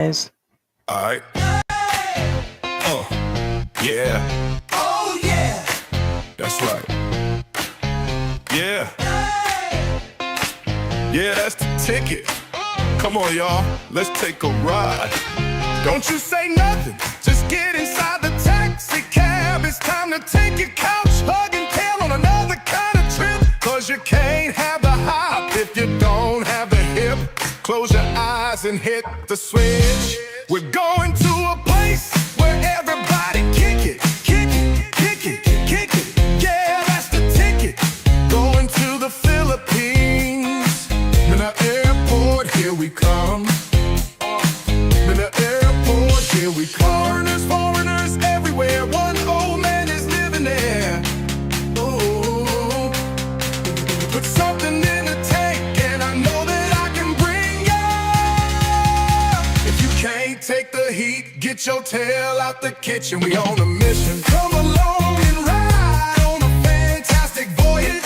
Guys. All right. Yeah. Oh, yeah. That's right. Yeah. Yeah, that's the ticket. Come on, y'all. Let's take a ride. Don't you say nothing. Just get inside the taxi cab. It's time to take your couch, hug and tail on another kind of trip. Cause you can't have the hop if you don't have the hip. Close your eyes and hit the switch. We're going to a place where everybody kick it, kick it, kick it, kick it. Yeah, that's the ticket. Going to the Philippines. In the airport, here we come. In the airport, here we come. Foreigners everywhere. One old man is living there. Oh, put something in the tank, and I know that I can bring you. If you can't take the heat, get your tail out the kitchen. We on a mission. Come along and ride on a fantastic voyage.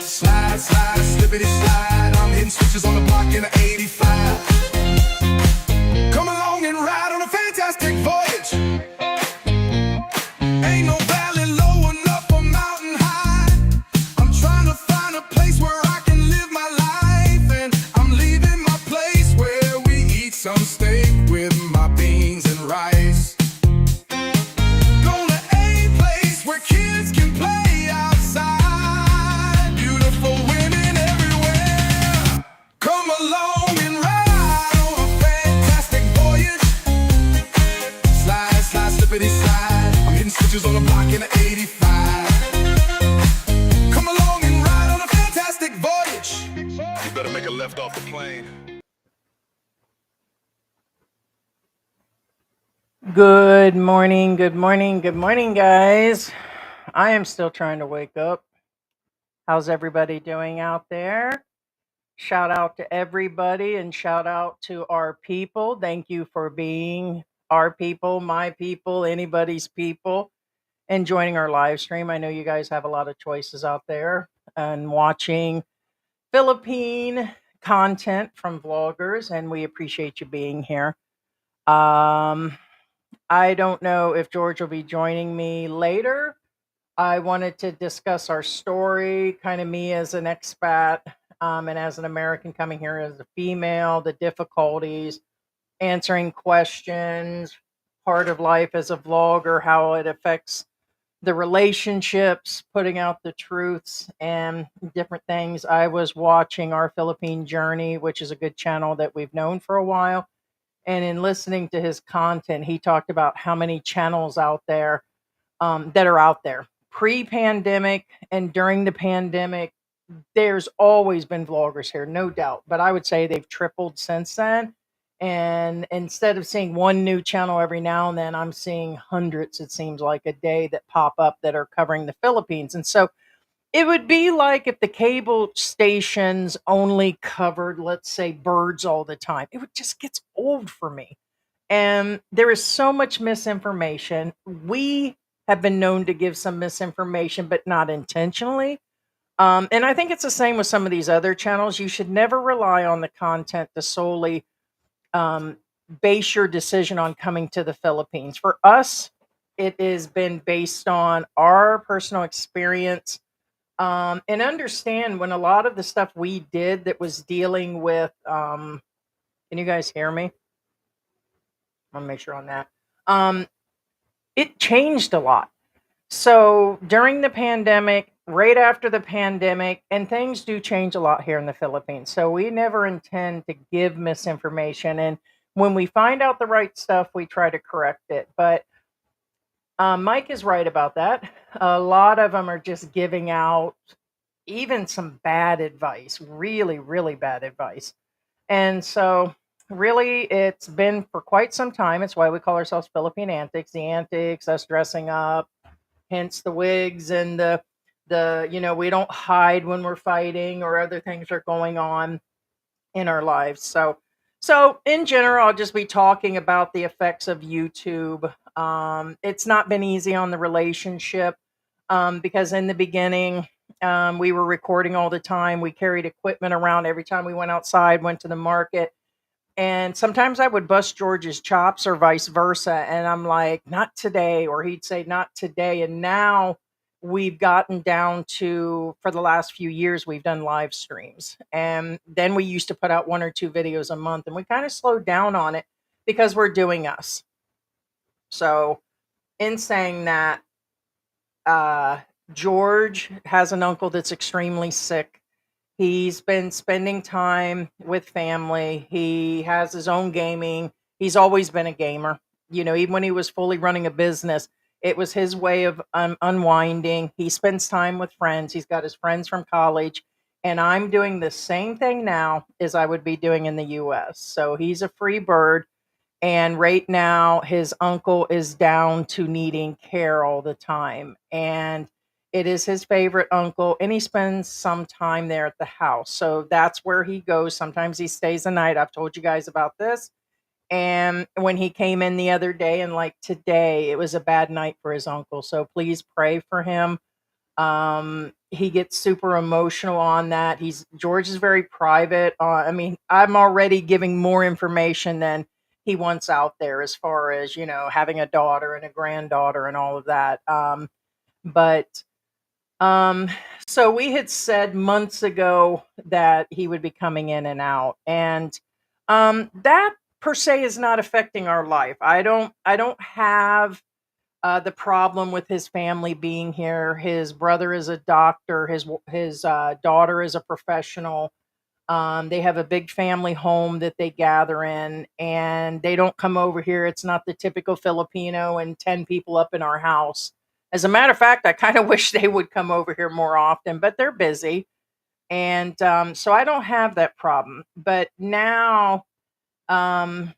Slide, slide, slippity slide. I'm hitting switches on the block in the 85. Come along and ride on a fantastic voyage. Ain't no valley low enough or mountain high. I'm trying to find a place where I can live my life. And I'm leaving my place where we eat some steak with my beans and rice. Going to a place where kids can play outside. Beautiful women everywhere. Come along and ride on a fantastic voyage. Slide, slide, slippity slide. I'm hitting switches on the block in the 85. Come along and ride on a fantastic voyage. You better make a left off the plane. Good morning, good morning, good morning, guys. I am still trying to wake up. How's everybody doing out there? Shout out to everybody and shout out to our people. Thank you for being our people, my people, anybody's people, and joining our live stream. I know you guys have a lot of choices out there and watching Philippine content from vloggers, and we appreciate you being here. I don't know if George will be joining me later. I wanted to discuss our story, kind of me as an expat and as an American coming here as a female, the difficulties, answering questions, part of life as a vlogger, how it affects the relationships, putting out the truths and different things. I was watching Our Philippine Journey, which is a good channel that we've known for a while. And in listening to his content, he talked about how many channels out there that are out there pre-pandemic and during the pandemic. There's always been vloggers here, no doubt, but I would say they've tripled since then. And instead of seeing one new channel every now and then, I'm seeing hundreds, it seems like, a day that pop up that are covering the Philippines. And so it would be like if the cable stations only covered, let's say, birds all the time. It would just gets old for me. And there is so much misinformation. We have been known to give some misinformation, but not intentionally. And I think it's the same with some of these other channels. You should never rely on the content to solely base your decision on coming to the Philippines. For us, it has been based on our personal experience and understand when a lot of the stuff we did that was dealing with, can you guys hear me? I'll make sure on that. It changed a lot. So during the pandemic, right after the pandemic, and things do change a lot here in the Philippines. So we never intend to give misinformation. And when we find out the right stuff, we try to correct it. But Mike is right about that. A lot of them are just giving out even some bad advice, really, really bad advice. And so really it's been for quite some time. It's why we call ourselves Philippine Antics, the antics, us dressing up, hence the wigs and the we don't hide when we're fighting or other things are going on in our lives. So in general, I'll just be talking about the effects of YouTube. It's not been easy on the relationship because in the beginning, We were recording all the time. We carried equipment around every time we went outside, went to the market. And sometimes I would bust George's chops or vice versa. And I'm like, not today. Or he'd say, not today. And now we've gotten down to, for the last few years, we've done live streams. And then we used to put out 1 or 2 videos a month. And we kind of slowed down on it because we're doing us. So, in saying that, uh, George has an uncle that's extremely sick. He's been spending time with family. He has his own gaming. He's always been a gamer. Even when he was fully running a business, it was his way of unwinding. He spends time with friends. He's got his friends from college. And I'm doing the same thing now as I would be doing in the US. So he's a free bird. And right now, his uncle is down to needing care all the time. And it is his favorite uncle. And he spends some time there at the house. So that's where he goes. Sometimes he stays the night. I've told you guys about this. And when he came in the other day, and like today, it was a bad night for his uncle. So please pray for him. He gets super emotional on that. George is very private. I mean, I'm already giving more information than he wants out there as far as, having a daughter and a granddaughter and all of that. But um, so we had said months ago that he would be coming in and out. And that per se is not affecting our life. I don't have the problem with his family being here. His brother is a doctor. His daughter is a professional. They have a big family home that they gather in, and they don't come over here. It's not the typical Filipino and 10 people up in our house. As a matter of fact, I kind of wish they would come over here more often, but they're busy, and so I don't have that problem. But now, um,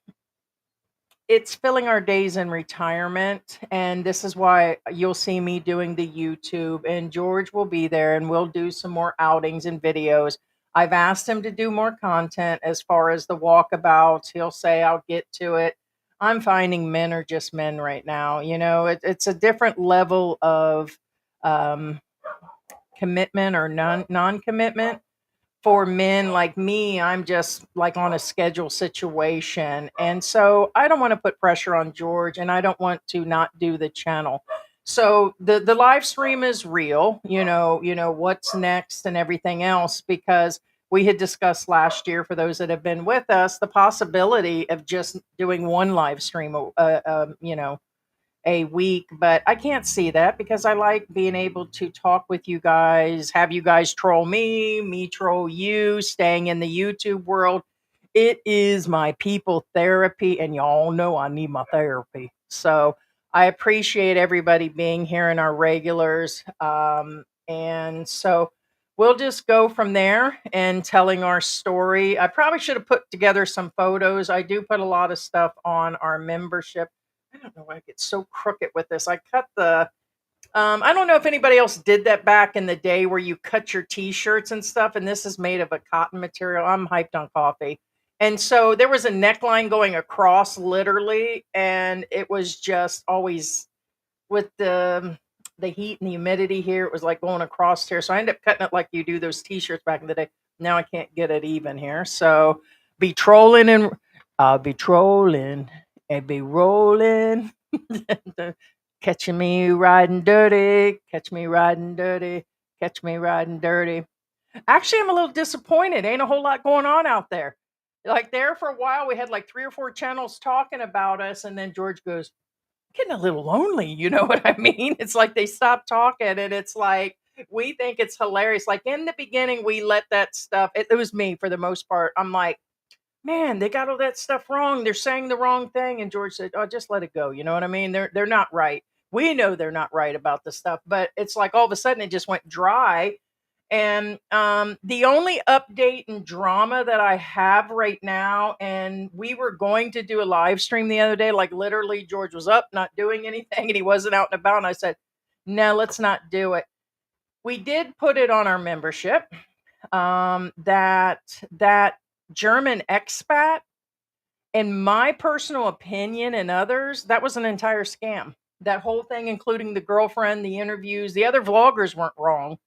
it's filling our days in retirement, and this is why you'll see me doing the YouTube, and George will be there, and we'll do some more outings and videos. I've asked him to do more content as far as the walkabouts. He'll say, I'll get to it. I'm finding men are just men right now. It's a different level of um, commitment or non-commitment. For men like me, I'm just like on a schedule situation. And so I don't want to put pressure on George, and I don't want to not do the channel. So the live stream is real, what's next and everything else, because we had discussed last year, for those that have been with us, the possibility of just doing one live stream, a week, but I can't see that because I like being able to talk with you guys, have you guys troll me troll you, staying in the YouTube world. It is my people therapy, and y'all know I need my therapy. So I appreciate everybody being here and our regulars. And so we'll just go from there and telling our story. I probably should have put together some photos. I do put a lot of stuff on our membership. I don't know why I get so crooked with this. I cut I don't know if anybody else did that back in the day where you cut your t-shirts and stuff, and this is made of a cotton material. I'm hyped on coffee. And so there was a neckline going across literally, and it was just always with the heat and the humidity here, it was like going across here. So I ended up cutting it like you do those t-shirts back in the day. Now I can't get it even here. So be trolling and I'll be trolling and be rolling. Catching me riding dirty, catch me riding dirty, catch me riding dirty. Actually, I'm a little disappointed. Ain't a whole lot going on out there. Like there for a while, we had like 3 or 4 channels talking about us, and then George goes, getting a little lonely, you know what I mean? It's like they stopped talking, and it's like we think it's hilarious. Like in the beginning, we let that stuff, it was me for the most part. I'm like, man, they got all that stuff wrong. They're saying the wrong thing. And George said, oh, just let it go. You know what I mean? They're not right. We know they're not right about the stuff, but it's like all of a sudden it just went dry. And the only update and drama that I have right now, and we were going to do a live stream the other day, like literally George was up, not doing anything, and he wasn't out and about. And I said, no, let's not do it. We did put it on our membership, that German expat, in my personal opinion and others, that was an entire scam. That whole thing, including the girlfriend, the interviews, the other vloggers weren't wrong.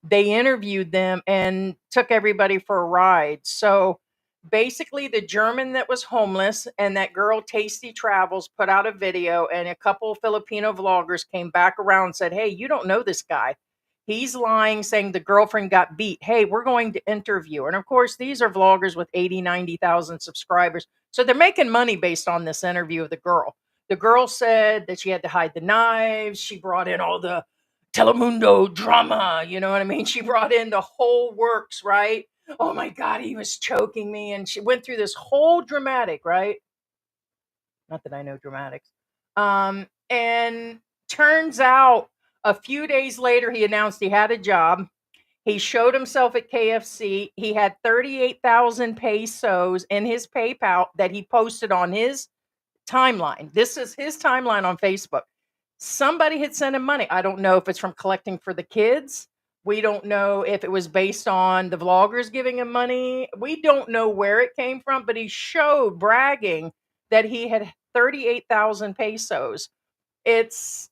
they interviewed them and took everybody for a ride. So basically, the German that was homeless and that girl, Tasty Travels, put out a video, and a couple of Filipino vloggers came back around and said, "Hey, you don't know this guy. He's lying, saying the girlfriend got beat. Hey, we're going to interview." And of course, these are vloggers with 80, 90,000 subscribers. So they're making money based on this interview of the girl. The girl said that she had to hide the knives. She brought in all the Telemundo drama, you know what I mean? She brought in the whole works, right? Oh my God, he was choking me. And she went through this whole dramatic, right? Not that I know dramatics. And turns out a few days later, he announced he had a job. He showed himself at KFC. He had 38,000 pesos in his PayPal that he posted on his timeline. This is his timeline on Facebook. Somebody had sent him money. I don't know if it's from collecting for the kids. We don't know if it was based on the vloggers giving him money. We don't know where it came from, but he showed bragging that he had 38,000 pesos. It's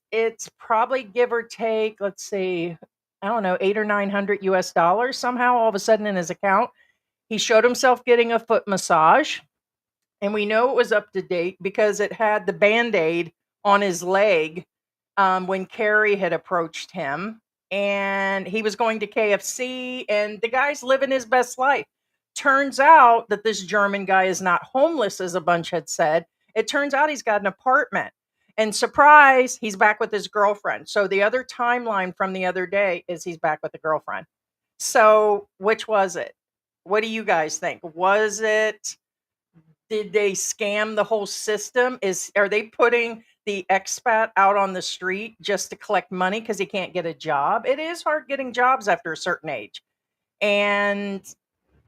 probably give or take, let's see, I don't know, 8 or 900 US dollars somehow all of a sudden in his account. He showed himself getting a foot massage. And we know it was up to date because it had the Band-Aid on his leg when Carrie had approached him. And he was going to KFC, and the guy's living his best life. Turns out that this German guy is not homeless, as a bunch had said. It turns out he's got an apartment. And surprise, he's back with his girlfriend. So the other timeline from the other day is he's back with a girlfriend. So which was it? What do you guys think? Was it, did they scam the whole system? Are they putting the expat out on the street just to collect money because he can't get a job? It is hard getting jobs after a certain age. And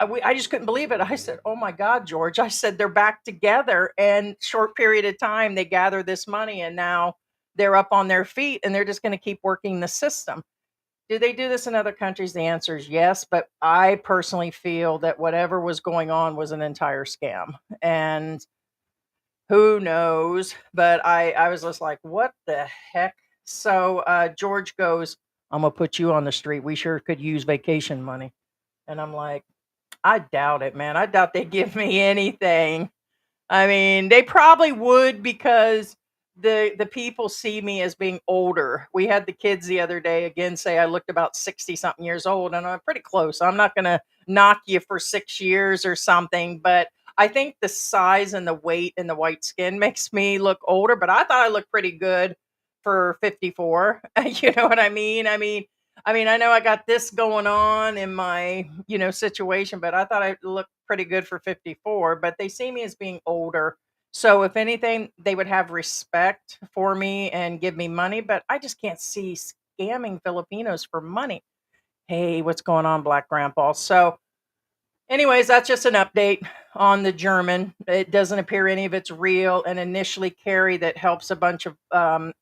I just couldn't believe it. I said, "Oh my God, George." I said, "They're back together, and short period of time they gather this money, and now they're up on their feet, and they're just going to keep working the system." Do they do this in other countries? The answer is yes, but I personally feel that whatever was going on was an entire scam. And who knows? But I was just like, what the heck? So George goes, "I'm gonna put you on the street. We sure could use vacation money." And I'm like, I doubt it, man. I doubt they give me anything. I mean, they probably would because the people see me as being older. We had the kids the other day again say I looked about 60 something years old, and I'm pretty close. I'm not going to knock you for 6 years or something, but I think the size and the weight and the white skin makes me look older, but I thought I looked pretty good for 54. You know what I mean? I know I got this going on in my, situation, but I thought I looked pretty good for 54, but they see me as being older. So if anything, they would have respect for me and give me money, but I just can't see scamming Filipinos for money. Hey, what's going on, Black Grandpa? So anyways, that's just an update on the German. It doesn't appear any of it's real. And initially, Carrie, that helps a bunch of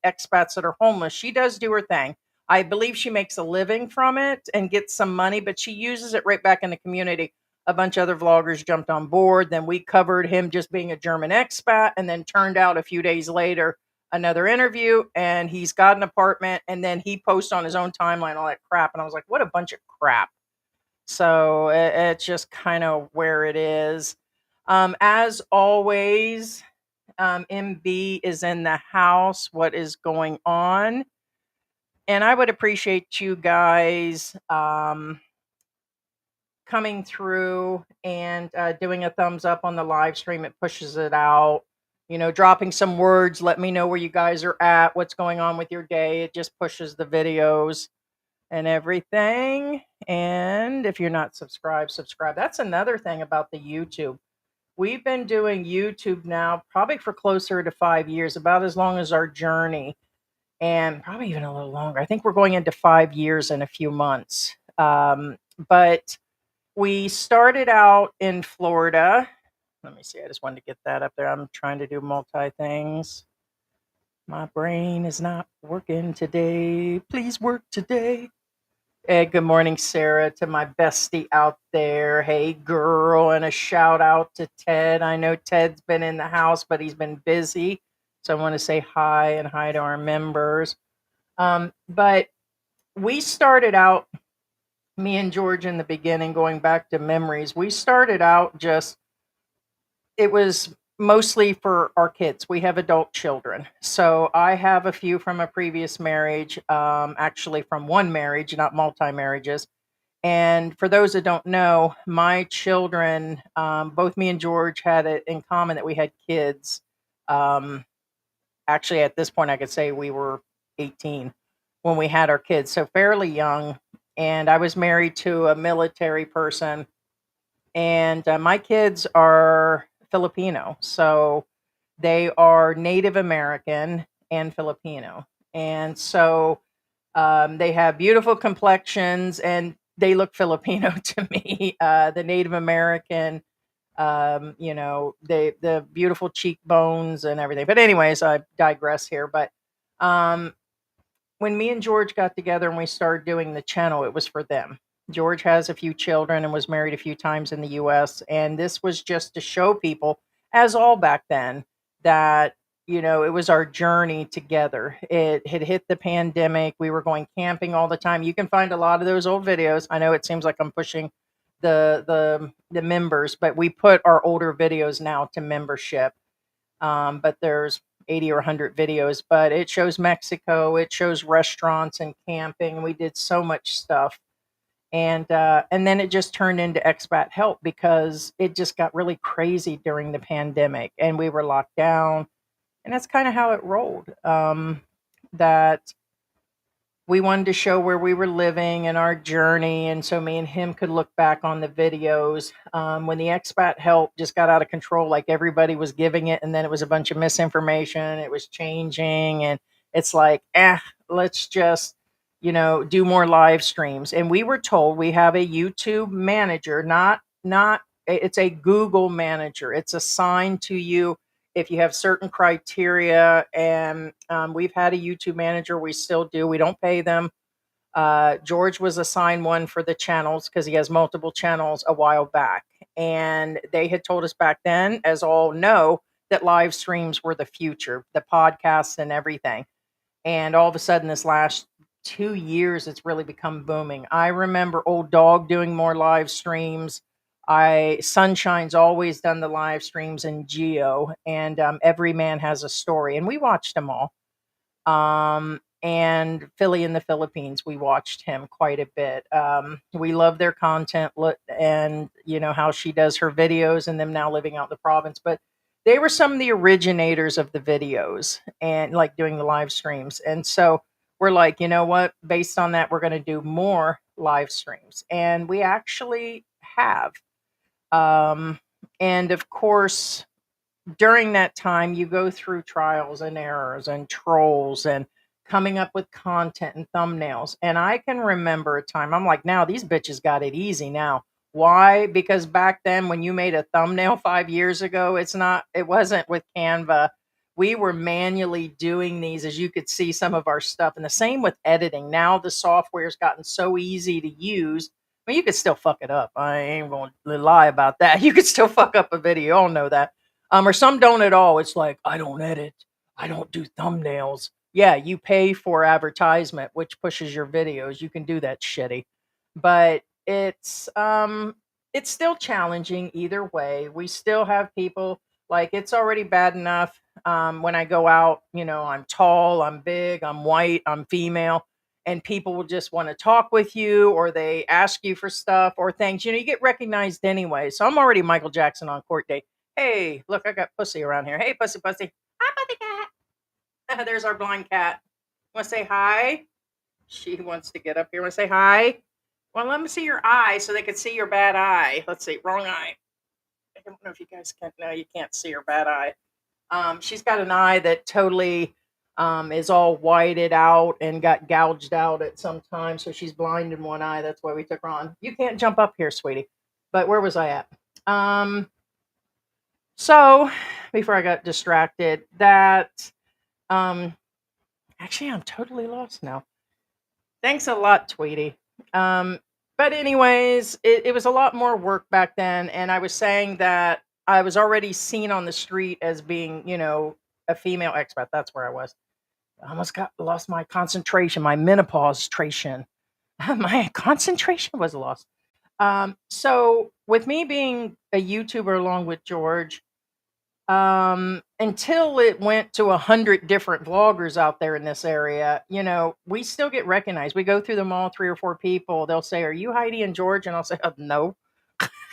expats that are homeless, she does do her thing. I believe she makes a living from it and gets some money, but she uses it right back in the community. A bunch of other vloggers jumped on board. Then we covered him just being a German expat, and then turned out a few days later another interview, and he's got an apartment. And then he posts on his own timeline all that crap, and I was like, what a bunch of crap. So it's just kind of where it is. As always, MB is in the house. What is going on? And I would appreciate you guys coming through and doing a thumbs up on the live stream. It pushes it out. Dropping some words. Let me know where you guys are at. What's going on with your day. It just pushes the videos and everything. And if you're not subscribed, subscribe. That's another thing about the YouTube. We've been doing YouTube now probably for closer to 5 years, about as long as our journey, and probably even a little longer. I think we're going into 5 years in a few months. But we started out in Florida. Let me see. I just wanted to get that up there. I'm trying to do multi things. My brain is not working today. Please work today. Hey, good morning, Sarah, to my bestie out there. Hey, girl, and a shout out to Ted. I know Ted's been in the house, but he's been busy. So I want to say hi and hi to our members. But we started out me and George in the beginning, going back to memories, we started out just, it was mostly for our kids. We have adult children. So I have a few from a previous marriage, actually from one marriage, not multi marriages. And for those that don't know, my children, both me and George had it in common that we had kids. Um, Actually, at this point, I could say we were 18 when we had our kids, so fairly young. And I was married to a military person, and my kids are Filipino. So they are Native American and Filipino. And so they have beautiful complexions and they look Filipino to me. The Native American, the beautiful cheekbones and everything. But anyways, I digress here. But um, when me and George got together and we started doing the channel, it was for them. George has a few children and was married a few times in the US. And this was just to show people, as all back then, that, it was our journey together. It had hit the pandemic. We were going camping all the time. You can find a lot of those old videos. I know it seems like I'm pushing the members, but we put our older videos now to membership. But there's 80 or 100 videos, but it shows Mexico, it shows restaurants and camping. We did so much stuff. And then it just turned into expat help because it just got really crazy during the pandemic and we were locked down. And that's kind of how it rolled. That we wanted to show where we were living and our journey, and so me and him could look back on the videos. When the expat help just got out of control, like everybody was giving it, and then it was a bunch of misinformation, it was changing, and it's like, let's just do more live streams. And we were told we have a YouTube manager, not it's a Google manager. It's assigned to you if you have certain criteria. And we've had a YouTube manager. We still do. We don't pay them. George was assigned one for the channels because he has multiple channels a while back. And they had told us back then, as all know, that live streams were the future, the podcasts and everything. And all of a sudden, this last 2 years, it's really become booming. I remember Old Dog doing more live streams. Sunshine's always done the live streams, and Geo, and Every Man Has a Story, and we watched them all. And Philly in the Philippines, we watched him quite a bit. We love their content, and how she does her videos, and them now living out in the province. But they were some of the originators of the videos and like doing the live streams. And so we're like, you know what? Based on that, we're going to do more live streams, and we actually have. Um, and of course, during that time, you go through trials and errors and trolls and coming up with content and thumbnails. And I can remember a time, I'm like, now these bitches got it easy now. Why? Because back then, when you made a thumbnail 5 years ago, it wasn't with Canva. We were manually doing these, as you could see some of our stuff. And the same with editing. Now the software's gotten so easy to use. I mean, you could still fuck it up. I ain't going to lie about that. You could still fuck up a video. You all know that. Or some don't at all. It's like, I don't edit. I don't do thumbnails. Yeah, you pay for advertisement, which pushes your videos. You can do that shitty. But it's still challenging either way. We still have people, like, it's already bad enough when I go out, I'm tall, I'm big, I'm white, I'm female, and people will just want to talk with you, or they ask you for stuff or things. You get recognized anyway. So I'm already Michael Jackson on court day. Hey, look, I got Pussy around here. Hey, Pussy, Pussy. Hi, Pussy cat. There's our blind cat. Want to say hi? She wants to get up here. Want to say hi? Well, let me see your eye so they can see your bad eye. Let's see. Wrong eye. I don't know if you guys can. No, you can't see her bad eye. She's got an eye that totally is all whited out and got gouged out at some time. So she's blind in one eye. That's why we took her on. You can't jump up here, sweetie. But where was I at? So before I got distracted, actually, I'm totally lost now. Thanks a lot, Tweety. But anyways, it was a lot more work back then, and I was saying that I was already seen on the street as being, a female expat. That's where I was. I almost lost my concentration, my menopause-tration. My concentration was lost. So with me being a YouTuber along with George, until it went to 100 different vloggers out there in this area, we still get recognized. We go through them all, three or four people. They'll say, "Are you Heidi and George?" And I'll say, "No."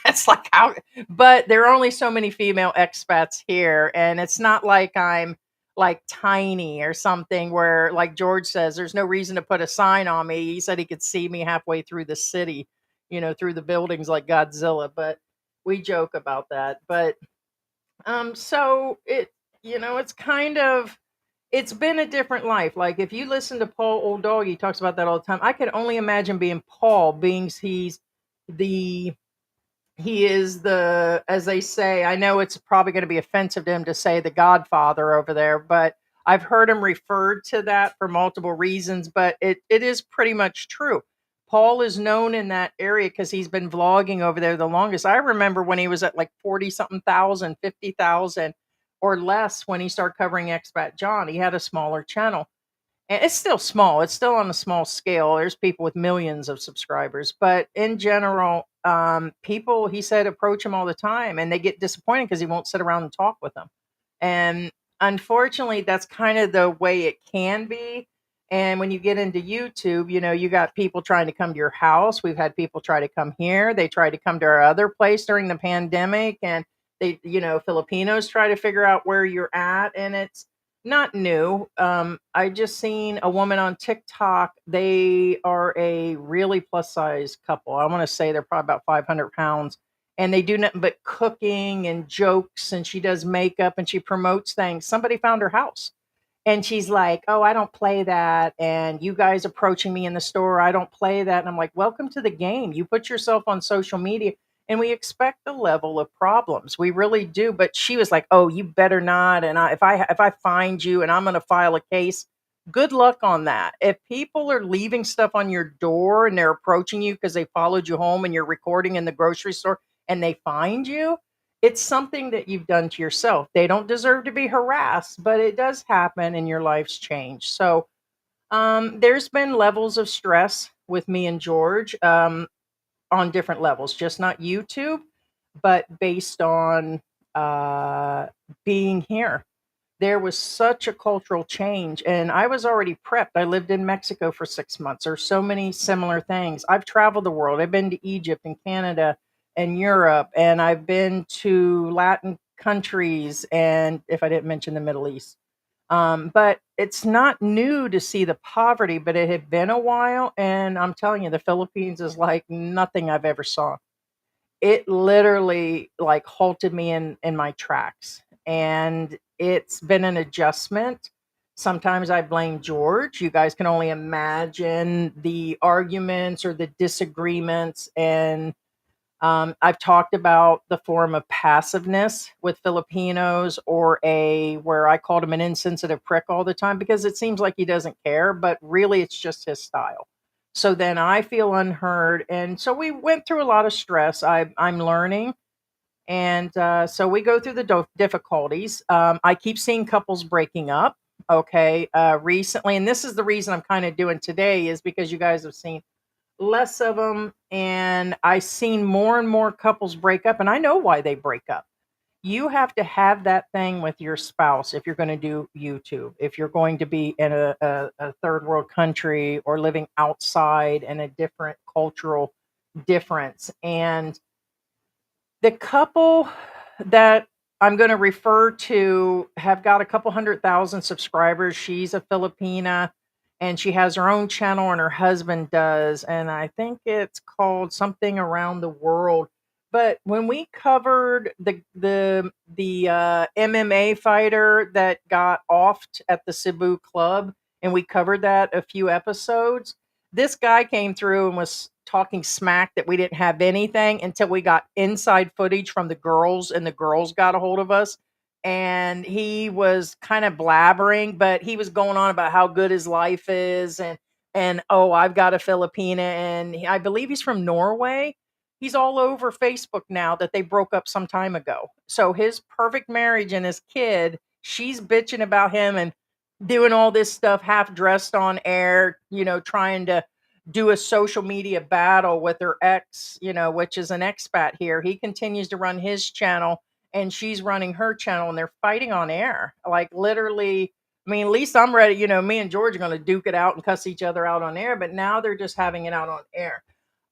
It's like how, but there are only so many female expats here, and it's not like I'm like tiny or something where, like George says, there's no reason to put a sign on me. He said he could see me halfway through the city, through the buildings like Godzilla, but we joke about that. But so it's kind of it's been a different life. Like if you listen to Paul Old Dog, he talks about that all the time. I could only imagine being Paul, being the he is the, as they say, I know it's probably going to be offensive to him to say the Godfather over there, but I've heard him referred to that for multiple reasons, but it is pretty much true. Paul is known in that area because he's been vlogging over there the longest. I remember when he was at like 40 something thousand, 50,000 or less when he started covering Expat John. He had a smaller channel. And it's still small. It's still on a small scale. There's people with millions of subscribers, but in general, people, he said, approach him all the time, and they get disappointed because he won't sit around and talk with them. And unfortunately, that's kind of the way it can be. And when you get into YouTube, you got people trying to come to your house. We've had people try to come here. They tried to come to our other place during the pandemic, and Filipinos try to figure out where you're at, and it's not new. I just seen a woman on TikTok. They are a really plus size couple. I want to say they're probably about 500 pounds. And they do nothing but cooking and jokes. And she does makeup and she promotes things. Somebody found her house. And she's like, "Oh, I don't play that. And you guys approaching me in the store, I don't play that." And I'm like, "Welcome to the game. You put yourself on social media and we expect the level of problems. We really do." But she was like, "Oh, you better not. And if I find you and I'm going to file a case, good luck on that. If people are leaving stuff on your door and they're approaching you because they followed you home and you're recording in the grocery store and they find you, it's something that you've done to yourself. They don't deserve to be harassed, but it does happen and your life's changed." So there's been levels of stress with me and George on different levels, just not YouTube, but based on uh, being here. There was such a cultural change, and I was already prepped. I lived in Mexico for 6 months. There's so many similar things. I've traveled the world. I've been to Egypt and Canada and Europe, and I've been to Latin countries, and if I didn't mention the Middle East. But it's not new to see the poverty, but it had been a while, and I'm telling you, the Philippines is like nothing I've ever saw. It literally like halted me in my tracks, and it's been an adjustment. Sometimes I blame George. You guys can only imagine the arguments or the disagreements, and I've talked about the form of passiveness with Filipinos, or a where I called him an insensitive prick all the time because it seems like he doesn't care, but really it's just his style. So then I feel unheard, and so we went through a lot of stress. I'm learning, and so we go through the difficulties. I keep seeing couples breaking up. Okay, recently, and this is the reason I'm kind of doing today is because you guys have seen less of them, and I seen more and more couples break up, and I know why they break up. You have to have that thing with your spouse if you're going to do YouTube, if you're going to be in a third world country or living outside in a different cultural difference. And the couple that I'm going to refer to have got a couple 100,000 subscribers. She's a Filipina and she has her own channel, and her husband does. And I think it's called something around the world. But when we covered the MMA fighter that got offed at the Cebu club, and we covered that a few episodes, this guy came through and was talking smack that we didn't have anything until we got inside footage from the girls, and the girls got a hold of us. And he was kind of blabbering, but he was going on about how good his life is, and oh, I've got a Filipina, and I believe he's from Norway. He's all over Facebook now that they broke up some time ago. So his perfect marriage and his kid, she's bitching about him and doing all this stuff half dressed on air, trying to do a social media battle with her ex, which is an expat here. He continues to run his channel and she's running her channel and they're fighting on air. Like literally, I mean, at least I'm ready. Me and George are going to duke it out and cuss each other out on air, but now they're just having it out on air.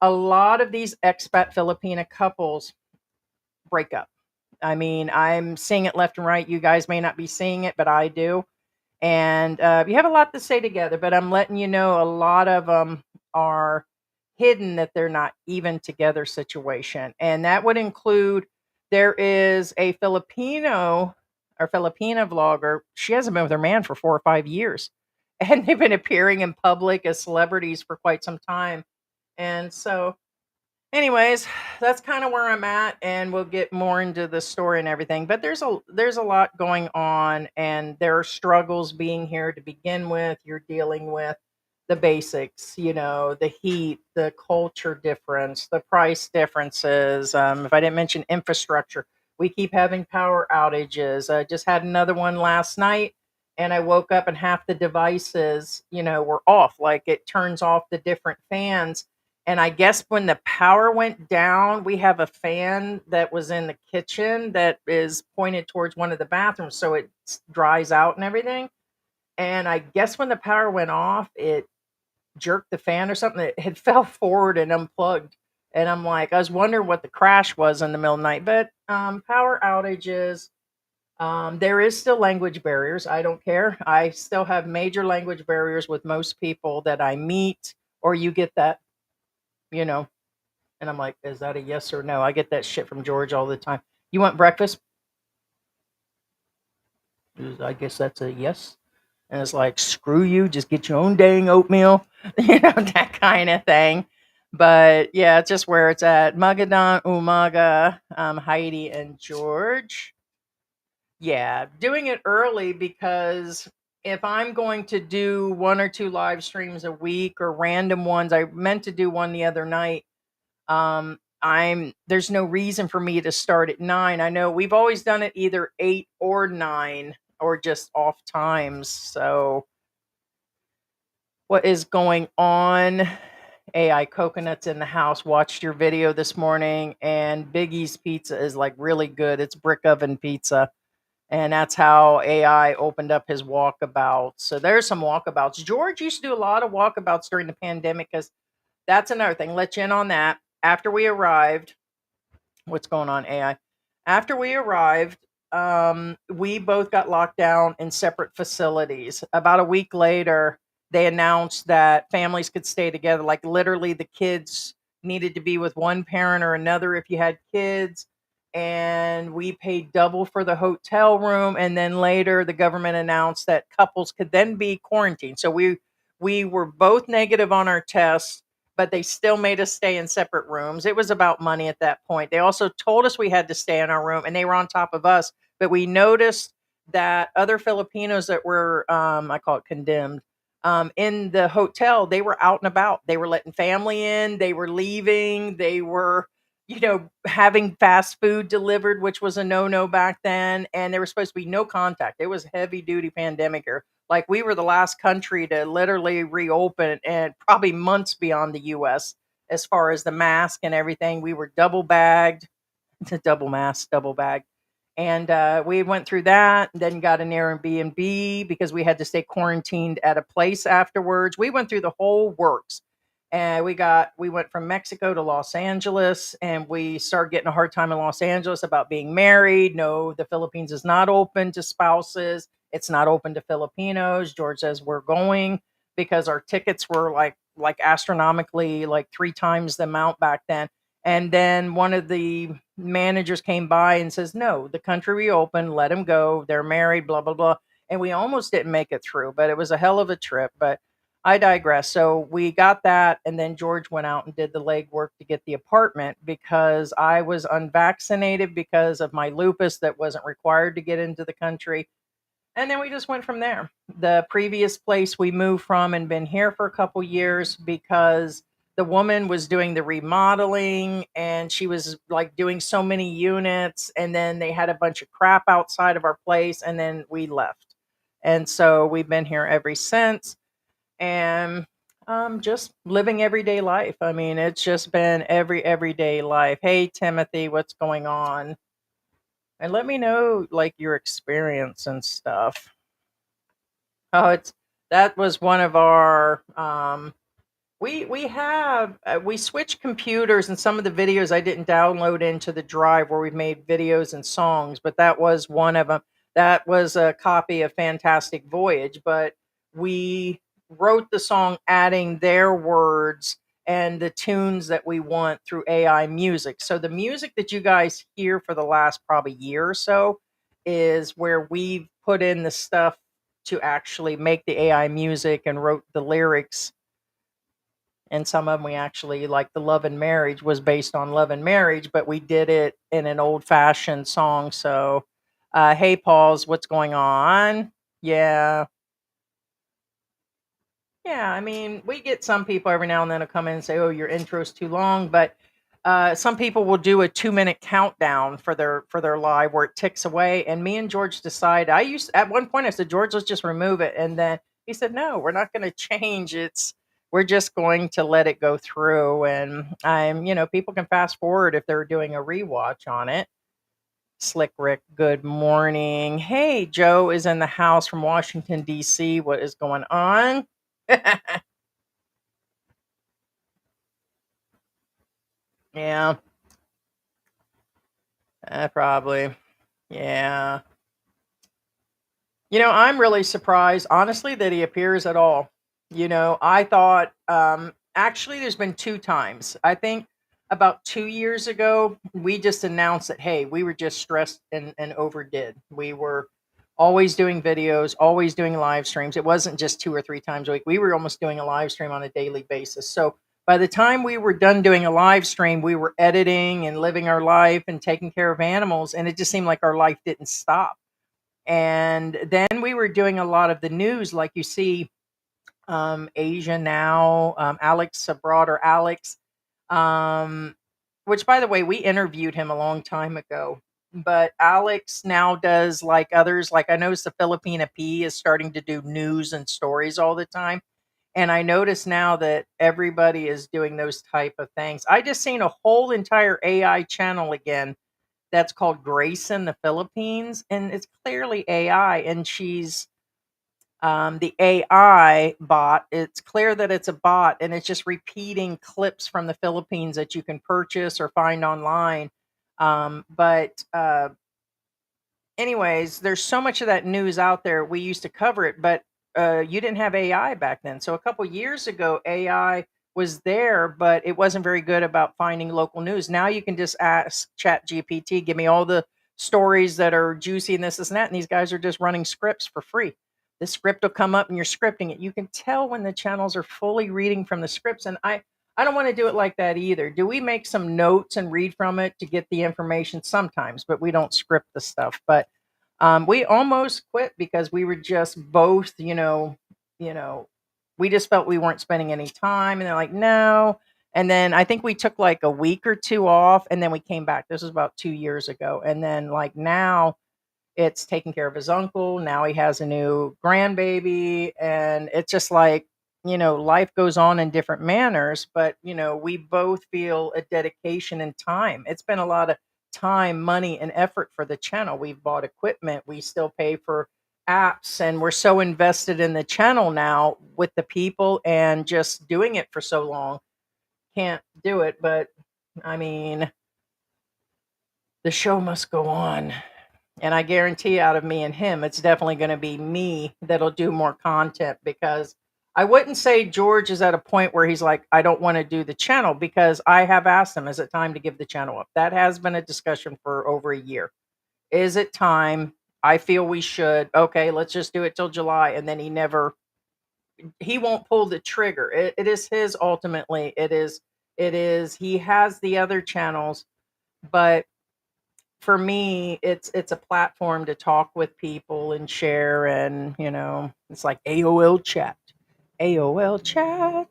A lot of these expat Filipina couples break up. I mean, I'm seeing it left and right. You guys may not be seeing it, but I do. And you have a lot to say together, but I'm letting you know a lot of them are hidden that they're not even together situation. And that would include there is a Filipino or Filipina vlogger. She hasn't been with her man for 4 or 5 years. And they've been appearing in public as celebrities for quite some time. And so anyways, that's kind of where I'm at, and we'll get more into the story and everything. But there's a lot going on, and there are struggles being here to begin with. You're dealing with the basics, the heat, the culture difference, the price differences. If I didn't mention infrastructure, we keep having power outages. I just had another one last night, and I woke up and half the devices, were off. Like it turns off the different fans, and I guess when the power went down, we have a fan that was in the kitchen that is pointed towards one of the bathrooms so it dries out and everything. And I guess when the power went off, it jerked the fan or something. It had fell forward and unplugged. And I'm like, I was wondering what the crash was in the middle of the night. But power outages, there is still language barriers. I don't care. I still have major language barriers with most people that I meet, or you get that, you know, and I'm like, is that a yes or no? I get that shit from George all the time. You want breakfast? I guess that's a yes. And it's like, screw you, just get your own dang oatmeal, that kind of thing. But yeah, it's just where it's at. Magadan, Umaga, Heidi, and George. Yeah, doing it early because if I'm going to do one or two live streams a week or random ones, I meant to do one the other night. I'm There's no reason for me to start at 9. I know we've always done it either 8 or 9 or just off times. So what is going on? AI coconuts in the house. Watched your video this morning, and Biggie's pizza is like really good. It's brick oven pizza. And that's how AI opened up his walkabout. So there's some walkabouts. George used to do a lot of walkabouts during the pandemic because that's another thing. Let you in on that. After we arrived, what's going on, AI? After we arrived, we both got locked down in separate facilities. About a week later, they announced that families could stay together. Like literally, the kids needed to be with one parent or another if you had kids. And we paid double for the hotel room. And then later, the government announced that couples could then be quarantined. So we were both negative on our tests, but they still made us stay in separate rooms. It was about money at that point. They also told us we had to stay in our room, and they were on top of us. But we noticed that other Filipinos that were, I call it condemned, in the hotel, they were out and about. They were letting family in, they were leaving, they were, having fast food delivered, which was a no no back then. And there was supposed to be no contact. It was heavy duty pandemic here. Like we were the last country to literally reopen and probably months beyond the US as far as the mask and everything. We were double bagged, double mask, double bag. And we went through that, then got an Airbnb because we had to stay quarantined at a place afterwards. We went through the whole works. And we went from Mexico to Los Angeles, and we started getting a hard time in Los Angeles about being married. No, the Philippines is not open to spouses. It's not open to Filipinos. George says we're going because our tickets were like astronomically like 3 times the amount back then. And then one of the managers came by and says, "No, the country reopened. Let them go. They're married. Blah blah blah." And we almost didn't make it through, but it was a hell of a trip. But I digress. So we got that, and then George went out and did the legwork to get the apartment because I was unvaccinated because of my lupus that wasn't required to get into the country. And then we just went from there. The previous place we moved from and been here for a couple years because the woman was doing the remodeling and she was like doing so many units, and then they had a bunch of crap outside of our place, and then we left. And so we've been here ever since. And Just living everyday life. I mean, it's just been everyday life. Hey, Timothy, what's going on? And let me know like your experience and stuff. Oh, it's that was one of our we switched computers, and some of the videos I didn't download into the drive where we've made videos and songs, but that was one of them. That was a copy of Fantastic Voyage, but we wrote the song adding their words and the tunes that we want through AI music. So the music that you guys hear for the last probably year or so is where we've put in the stuff to actually make the AI music and wrote the lyrics, and some of them we actually like. The Love and Marriage was based on Love and Marriage, but we did it in an old fashioned song. So hey, Pauls, what's going on? Yeah. Yeah, I mean, we get some people every now and then to come in and say, "Oh, your intro's too long," but some people will do a 2 minute countdown for their live where it ticks away. And me and George decide. I used at one point I said, "George, let's just remove it," and then he said, "No, we're not going to change. We're just going to let it go through." And people can fast forward if they're doing a rewatch on it. Slick Rick, good morning. Hey, Joe is in the house from Washington D.C. What is going on? Yeah, probably. Yeah. I'm really surprised, honestly, that he appears at all. I thought, actually, there's been two times. I think about 2 years ago, we just announced that, hey, we were just stressed and overdid. We were always doing videos, always doing live streams. It wasn't just 2 or 3 times a week. We were almost doing a live stream on a daily basis. So by the time we were done doing a live stream, we were editing and living our life and taking care of animals. And it just seemed like our life didn't stop. And then we were doing a lot of the news, like you see, Asia Now, Alex abroad, or Alex, um, which by the way, we interviewed him a long time ago. But Alex now does like others. Like I noticed the Filipina P is starting to do news and stories all the time. And I notice now that everybody is doing those type of things. I just seen a whole entire AI channel again that's called Grace in the Philippines, and it's clearly AI, and she's the AI bot. It's clear that it's a bot, and it's just repeating clips from the Philippines that you can purchase or find online. But anyways, there's so much of that news out there. We used to cover it, but you didn't have AI back then. So a couple years ago, AI was there, but it wasn't very good about finding local news. Now you can just ask Chat GPT, give me all the stories that are juicy and this and that, and these guys are just running scripts for free. The script will come up and you're scripting it. You can tell when the channels are fully reading from the scripts, and I don't want to do it like that either. Do we make some notes and read from it to get the information sometimes, but we don't script the stuff. But we almost quit because we were just both, you know, we just felt we weren't spending any time, and they're like, no. And then I think we took like a week or two off, and then we came back. This was about 2 years ago, and then like now it's taking care of his uncle. Now he has a new grandbaby. And it's just like, life goes on in different manners, but, we both feel a dedication and time. It's been a lot of time, money, and effort for the channel. We've bought equipment. We still pay for apps, and we're so invested in the channel now with the people and just doing it for so long. Can't do it, but I mean, the show must go on. And I guarantee out of me and him, it's definitely going to be me that'll do more content, because I wouldn't say George is at a point where he's like, I don't want to do the channel, because I have asked him, is it time to give the channel up? That has been a discussion for over a year. Is it time? I feel we should. Okay, let's just do it till July. And then he won't pull the trigger. It is his ultimately. He has the other channels, but for me, it's a platform to talk with people and share, and it's like AOL chat. AOL chat.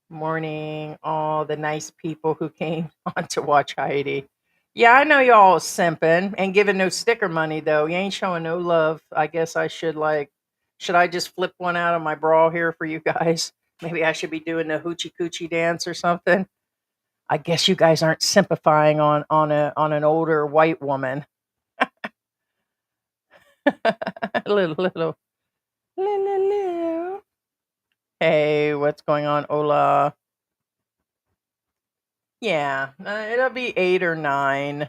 Morning, all the nice people who came on to watch Heidi. Yeah, I know y'all simping and giving no sticker money though. You ain't showing no love. I guess I should like Should I just flip one out of my bra here for you guys? Maybe I should be doing the hoochie coochie dance or something. I guess you guys aren't sympathizing on an older white woman. little, little. Hey, what's going on, Ola? Yeah, it'll be 8 or 9.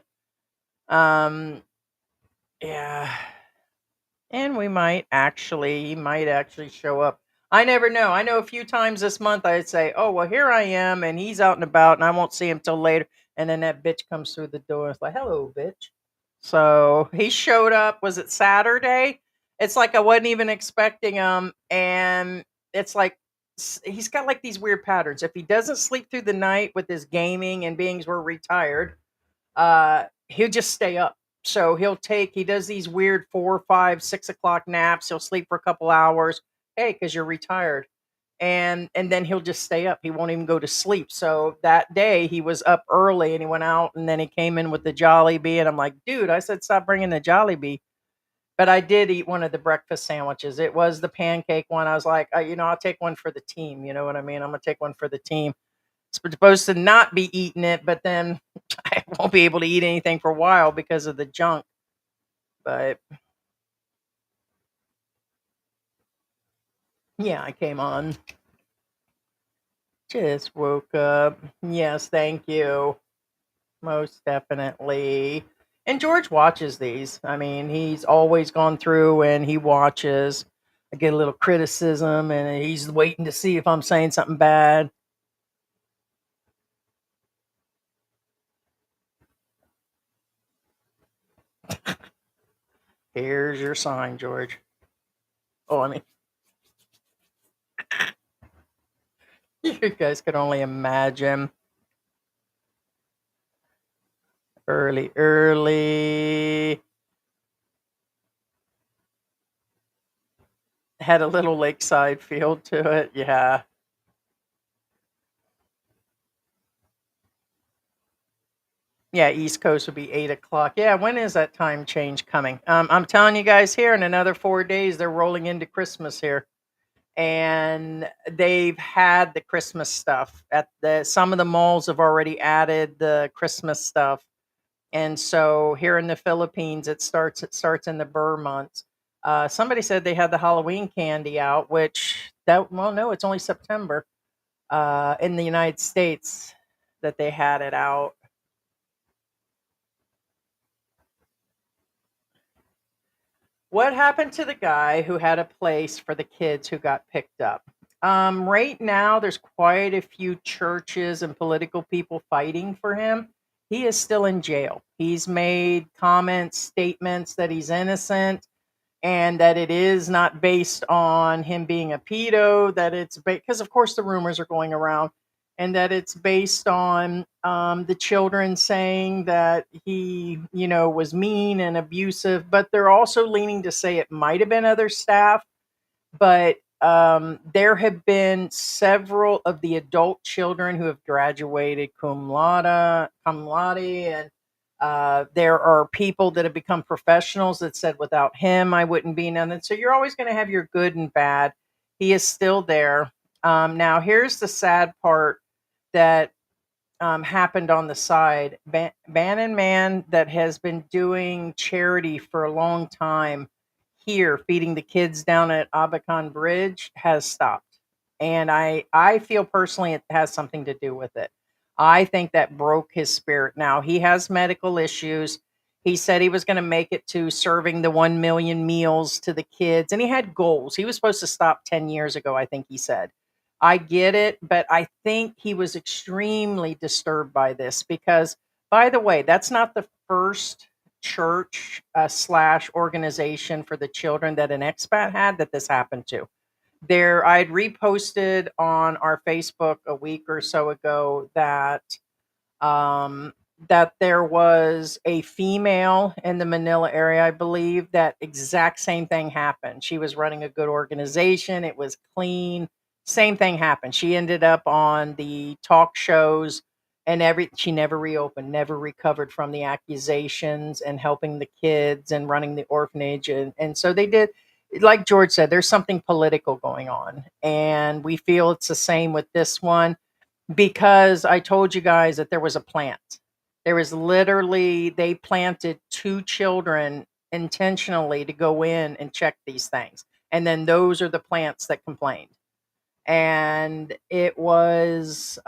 Um, yeah, and he might actually show up. I never know. I know a few times this month I'd say, "Oh, well, here I am," and he's out and about, and I won't see him till later. And then that bitch comes through the door. It's like, "Hello, bitch." So he showed up. Was it Saturday? It's like I wasn't even expecting him, and it's like he's got like these weird patterns. If he doesn't sleep through the night with his gaming and beings were retired, he'll just stay up. So he does these weird 4, 5, 6 o'clock naps. He'll sleep for a couple hours. Hey, because you're retired. And then he'll just stay up. He won't even go to sleep. So that day he was up early and he went out and then he came in with the Jollibee. And I'm like, dude, I said, stop bringing the Jollibee. But I did eat one of the breakfast sandwiches. It was the pancake one. I was like, I'll take one for the team. You know what I mean? I'm going to take one for the team. Supposed to not be eating it, but then I won't be able to eat anything for a while because of the junk. But yeah, I came on. Just woke up. Yes, thank you. Most definitely. And George watches these. I mean, he's always gone through and he watches. I get a little criticism and he's waiting to see if I'm saying something bad. Here's your sign, George. Oh, I mean, you guys could only imagine. Early, early. Had a little lakeside feel to it. Yeah. Yeah, East Coast would be 8 o'clock. Yeah, when is that time change coming? I'm telling you guys here in another 4 days, they're rolling into Christmas here. And they've had the Christmas stuff at some of the malls have already added the Christmas stuff. And so here in the Philippines, it starts in the Burr months. Somebody said they had the Halloween candy out, well, no, it's only September in the United States that they had it out. What happened to the guy who had a place for the kids who got picked up? Right now, there's quite a few churches and political people fighting for him. He is still in jail. He's made comments, statements that he's innocent and that it is not based on him being a pedo, that it's because, of course, the rumors are going around, and that it's based on the children saying that he, was mean and abusive, but they're also leaning to say it might have been other staff. But there have been several of the adult children who have graduated cum laude, and there are people that have become professionals that said without him I wouldn't be none. So you're always going to have your good and bad. He is still there. Now here's the sad part that happened on the side. Bannon Man, that has been doing charity for a long time here, feeding the kids down at Abacan Bridge, has stopped. And I feel personally it has something to do with it. I think that broke his spirit. Now, he has medical issues. He said he was going to make it to serving the 1 million meals to the kids, and he had goals. He was supposed to stop 10 years ago, I think he said. I get it, but I think he was extremely disturbed by this because, by the way, that's not the first church slash organization for the children that an expat had that this happened to. I'd reposted on our Facebook a week or so ago um, that there was a female in the Manila area, I believe, that exact same thing happened. She was running a good organization. It was clean. Same thing happened. She ended up on the talk shows and she never reopened, never recovered from the accusations and helping the kids and running the orphanage. And so they did. like George said, there's something political going on, and we feel it's the same with this one because I told you guys that there was a plant. There was literally, they planted two children intentionally to go in and check these things. And then those are the plants that complained. And it was,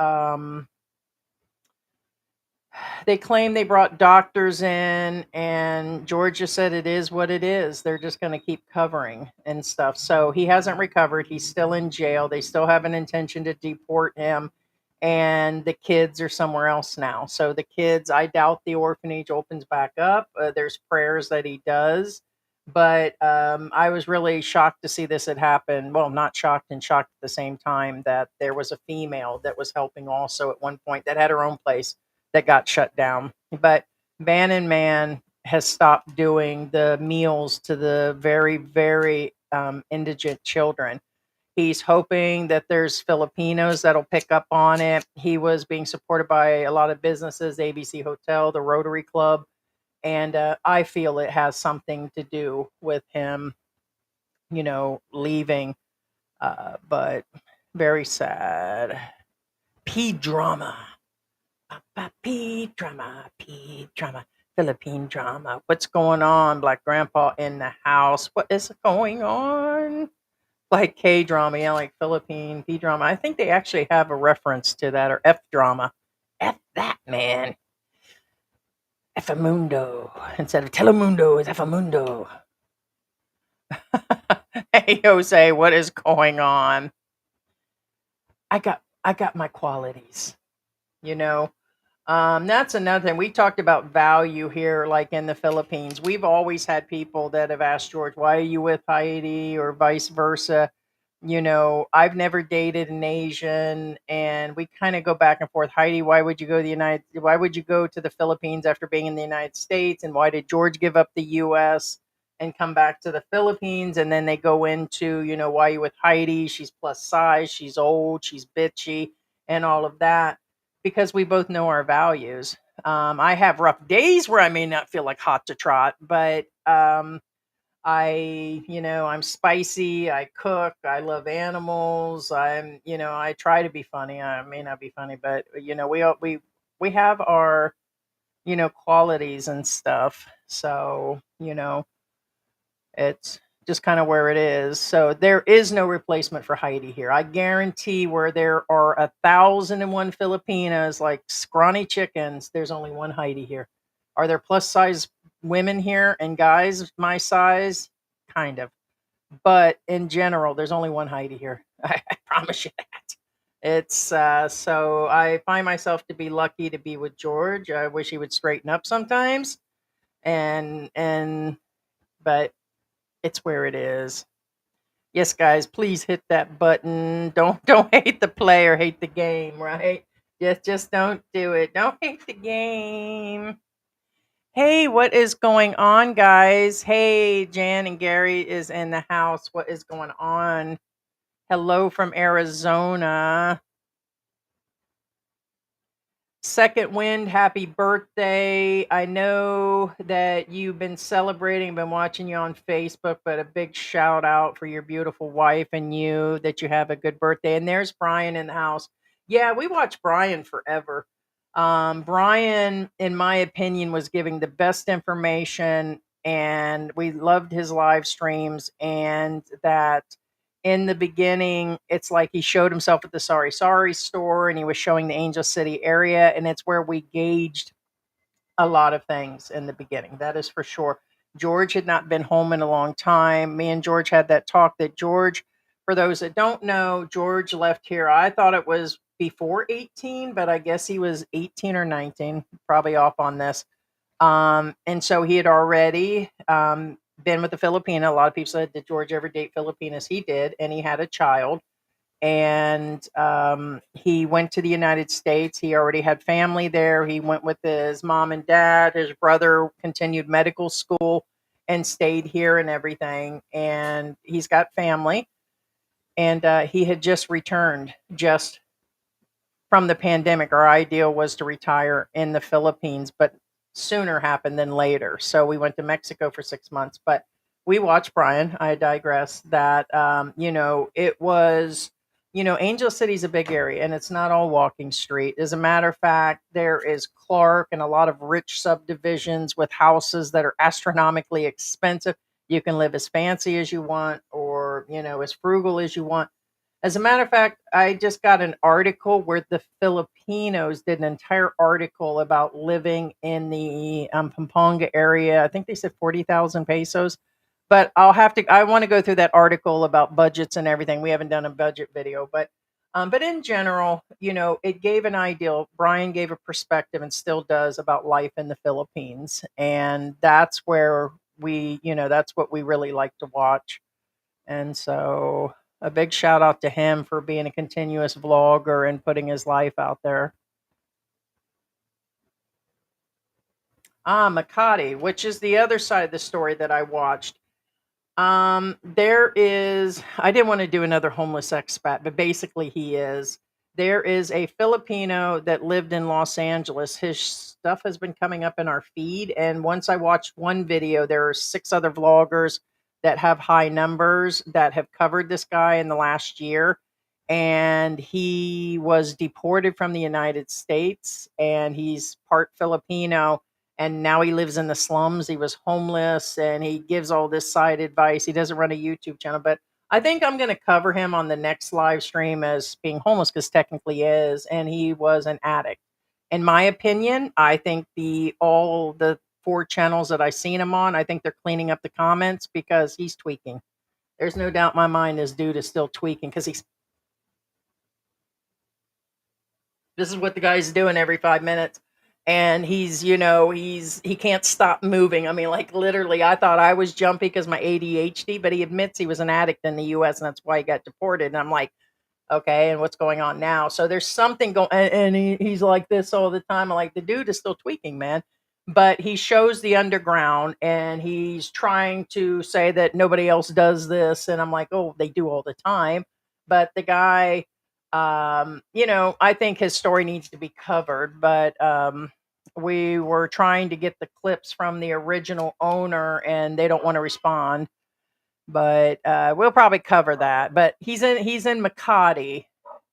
they claim they brought doctors in, and Georgia said it is what it is. They're just going to keep covering and stuff. So he hasn't recovered. He's still in jail. They still have an intention to deport him, and the kids are somewhere else now. So the kids, I doubt the orphanage opens back up. There's prayers that he does. But I was really shocked to see this had happened. Well, not shocked and shocked at the same time that there was a female that was helping also at one point that had her own place that got shut down. But Man has stopped doing the meals to the very, very indigent children. He's hoping that there's Filipinos that'll pick up on it. He was being supported by a lot of businesses, ABC Hotel, the Rotary Club, and I feel it has something to do with him, leaving. But very sad. P drama. P drama, P drama, Philippine drama. What's going on? Black Grandpa in the house. What is going on? Like K drama, yeah, like Philippine P drama. I think they actually have a reference to that, or F drama. F that, man. Effamundo. Instead of Telemundo, it's Effamundo. Hey, Jose, what is going on? I got my qualities, you know. That's another thing. We talked about value here, like in the Philippines. We've always had people that have asked George, why are you with Heidi, or vice versa. I've never dated an Asian, and we kind of go back and forth. Heidi, why would you go to the Philippines after being in the United States? And why did George give up the US and come back to the Philippines? And then they go into, why are you with Heidi? She's plus size, she's old, she's bitchy, and all of that, because we both know our values. I have rough days where I may not feel like hot to trot, but I'm spicy. I cook. I love animals. I try to be funny. I may not be funny, but we have our, qualities and stuff. So, it's just kind of where it is. So there is no replacement for Heidi here. I guarantee where there are 1,001 Filipinas like scrawny chickens, there's only one Heidi here. Are there plus size women here and guys my size? Kind of. But in general, there's only one Heidi here. I promise you that. It's so I find myself to be lucky to be with George. I wish he would straighten up sometimes. And but it's where it is. Yes, guys, please hit that button. Don't hate the play or hate the game, right? Just don't do it. Don't hate the game. Hey, what is going on, guys? Hey, Jan and Gary is in the house. What is going on? Hello from Arizona. Second Wind, happy birthday. I know that you've been celebrating, been watching you on Facebook, but a big shout out for your beautiful wife and you, that you have a good birthday. And there's Brian in the house. Yeah, we watched Brian forever. Brian, in my opinion, was giving the best information, and we loved his live streams. And that in the beginning, it's like he showed himself at the Sorry Sorry store, and he was showing the Angel City area, and it's where we gauged a lot of things in the beginning. That is for sure. George had not been home in a long time. Me and George had that talk that George, for those that don't know, George left here. I thought it was before 18, but I guess he was 18 or 19, probably off on this. And so he had already been with a Filipina. A lot of people said, did George ever date Filipinas? He did, and he had a child. And he went to the United States. He already had family there. He went with his mom and dad. His brother continued medical school and stayed here and everything. And he's got family. And he had just returned just from the pandemic. Our ideal was to retire in the Philippines, but sooner happened than later. So we went to Mexico for 6 months. But we watched Brian. I digress. That it was, Angel City's a big area, and it's not all walking street. As a matter of fact, there is Clark and a lot of rich subdivisions with houses that are astronomically expensive. You can live as fancy as you want, or as frugal as you want. As a matter of fact, I just got an article where the Filipinos did an entire article about living in the Pampanga area. I think they said 40,000 pesos. But I want to go through that article about budgets and everything. We haven't done a budget video, but in general, it gave an idea. Brian gave a perspective and still does about life in the Philippines. And that's where that's what we really like to watch. And so a big shout out to him for being a continuous vlogger and putting his life out there. Makati, which is the other side of the story that I watched. There is, I didn't want to do another homeless expat, but basically he is. There is a Filipino that lived in Los Angeles. His stuff has been coming up in our feed. And once I watched one video, there are six other vloggers that have high numbers that have covered this guy in the last year. And he was deported from the United States, and he's part Filipino, and now he lives in the slums. He was homeless, and he gives all this side advice. He doesn't run a YouTube channel, but I think I'm going to cover him on the next live stream as being homeless, because technically he is, and he was an addict. In my opinion, I think the all the four channels that I've seen him on, I think they're cleaning up the comments because he's tweaking. There's no doubt in my mind this dude is still tweaking, because this is what the guy's doing every 5 minutes. And he can't stop moving. I mean, like, literally, I thought I was jumpy because my ADHD, but he admits he was an addict in the US, and that's why he got deported. And I'm like, okay, and what's going on now? So there's something going, and he's like this all the time. I'm like, the dude is still tweaking, man. But he shows the underground, and he's trying to say that nobody else does this. And I'm like, oh, they do all the time. But the guy, I think his story needs to be covered. But we were trying to get the clips from the original owner, and they don't want to respond. But we'll probably cover that. But he's in Makati,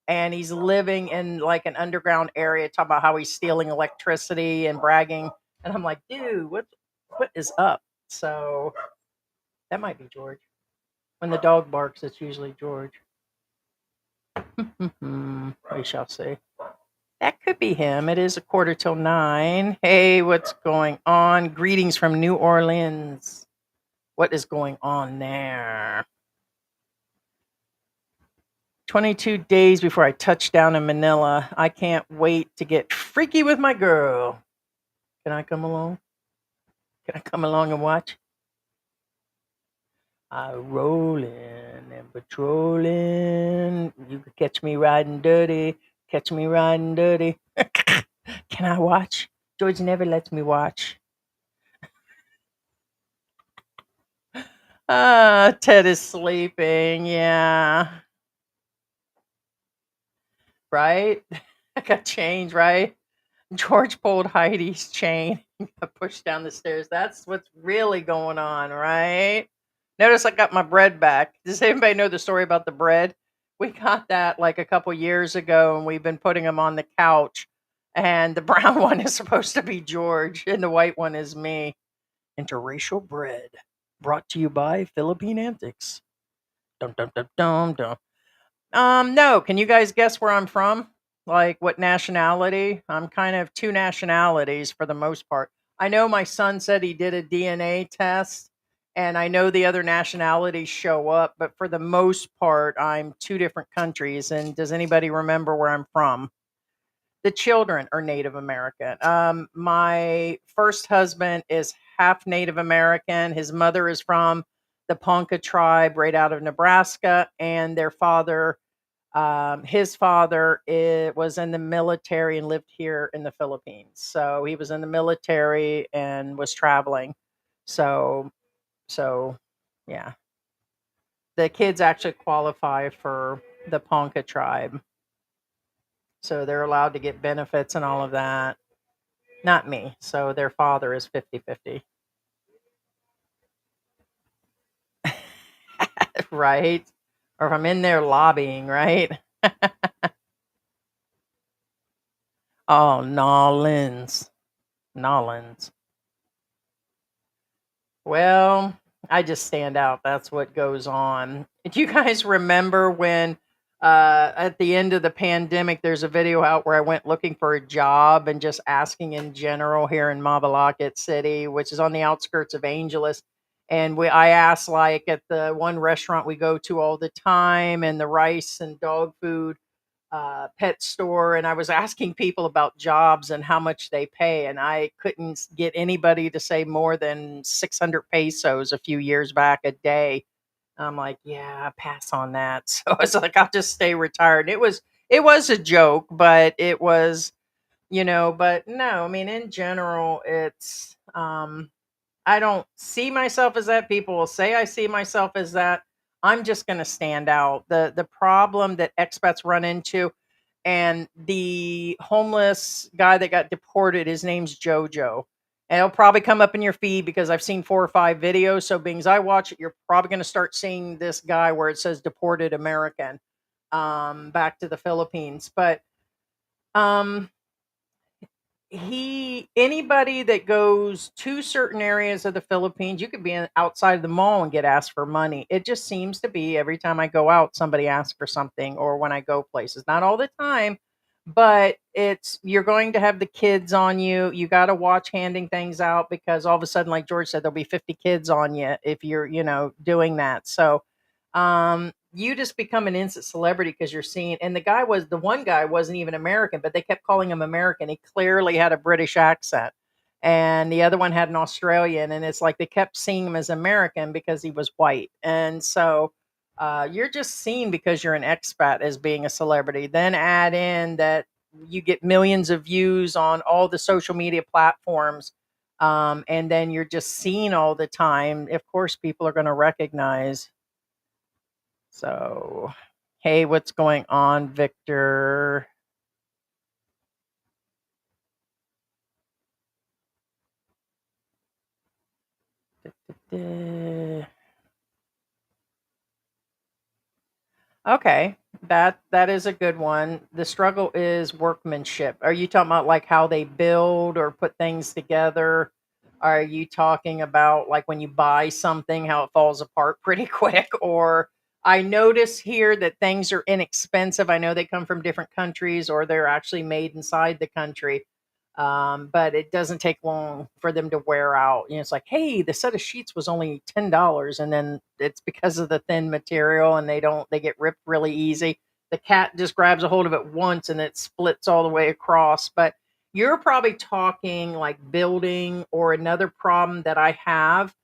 and he's living in like an underground area, talking about how he's stealing electricity and bragging. And I'm like, dude, what is up? So that might be George. When the dog barks, it's usually George. We shall see. That could be him. It is 8:45. Hey, what's going on? Greetings from New Orleans. What is going on there? 22 days before I touch down in Manila. I can't wait to get freaky with my girl. Can I come along? Can I come along and watch? I rollin' and patrolling. You could catch me riding dirty. Catch me riding dirty. Can I watch? George never lets me watch. Ted is sleeping. Yeah. Right? I got change, right? George pulled Heidi's chain and got pushed down the stairs. That's what's really going on, right? Notice I got my bread back. Does anybody know the story about the bread? We got that like a couple years ago, and we've been putting them on the couch. And the brown one is supposed to be George, and the white one is me. Interracial bread, brought to you by Philippine Antics. Dum dum dum dum dum. No. Can you guys guess where I'm from? Like what nationality? I'm kind of two nationalities for the most part. I know my son said he did a DNA test, and I know the other nationalities show up, but for the most part, I'm two different countries. And does anybody remember where I'm from? The children are Native American. My first husband is half Native American. His mother is from the Ponca tribe right out of Nebraska, and his father was in the military and lived here in the Philippines. So he was in the military and was traveling. So, so yeah, the kids actually qualify for the Ponca tribe. So they're allowed to get benefits and all of that. Not me. So their father is 50-50. right? Or if I'm in there lobbying, right? Oh, Nolans. Nolans. Well, I just stand out. That's what goes on. Do you guys remember when at the end of the pandemic there's a video out where I went looking for a job and just asking in general here in Mabalacat City, which is on the outskirts of Angeles. And I asked like at the one restaurant we go to all the time and the rice and dog food pet store, and I was asking people about jobs and how much they pay, and I couldn't get anybody to say more than 600 pesos a few years back a day. I'm like, yeah, pass on that. So I was like, I'll just stay retired. It was a joke, but it was, but no, I mean, in general, it's I don't see myself as that. People will say I see myself as that. I'm just going to stand out. The problem that expats run into, and the homeless guy that got deported, his name's Jojo. And it'll probably come up in your feed because I've seen 4 or 5 videos. So being as I watch it, you're probably going to start seeing this guy where it says deported American back to the Philippines. But um anybody that goes to certain areas of the Philippines, you could be outside of the mall and get asked for money. It just seems to be every time I go out, somebody asks for something, or when I go places. Not all the time, but you're going to have the kids on you. You got to watch handing things out because all of a sudden, like George said, there'll be 50 kids on you if you're, doing that. So, you just become an instant celebrity because you're seeing. And the one guy wasn't even American, but they kept calling him American. He clearly had a British accent, and the other one had an Australian, and it's like they kept seeing him as American because he was white. And so you're just seen because you're an expat as being a celebrity. Then add in that you get millions of views on all the social media platforms, and then you're just seen all the time. Of course people are going to recognize. So, hey, what's going on, Victor? Uh, Okay, that is a good one. The struggle is workmanship. Are you talking about like how they build or put things together? Are you talking about like when you buy something, how it falls apart pretty quick? Or I notice here that things are inexpensive. I know they come from different countries or they're actually made inside the country. But it doesn't take long for them to wear out. It's like, hey, the set of sheets was only $10, and then it's because of the thin material, and they get ripped really easy. The cat just grabs a hold of it once, and it splits all the way across. But you're probably talking like building, or another problem that I have,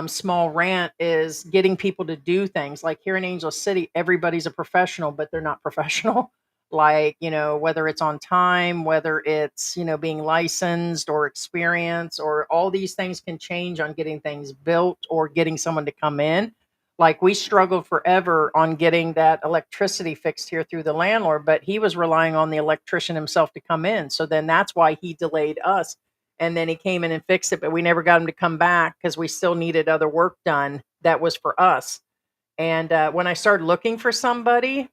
small rant, is getting people to do things. Like here in Angel City, everybody's a professional, but they're not professional. Like, whether it's on time, whether it's, being licensed or experience, or all these things can change on getting things built or getting someone to come in. Like we struggled forever on getting that electricity fixed here through the landlord, but he was relying on the electrician himself to come in. So then that's why he delayed us, and then he came in and fixed it, but we never got him to come back because we still needed other work done that was for us. And when I started looking for somebody,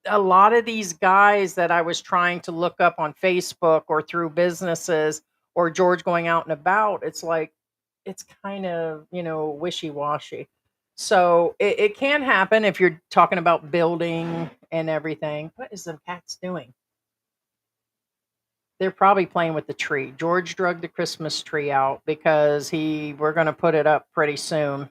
a lot of these guys that I was trying to look up on Facebook or through businesses or George going out and about, it's like it's kind of, wishy-washy. So it can happen if you're talking about building and everything. What is the cats doing? They're probably playing with the tree. George drug the Christmas tree out because we're going to put it up pretty soon,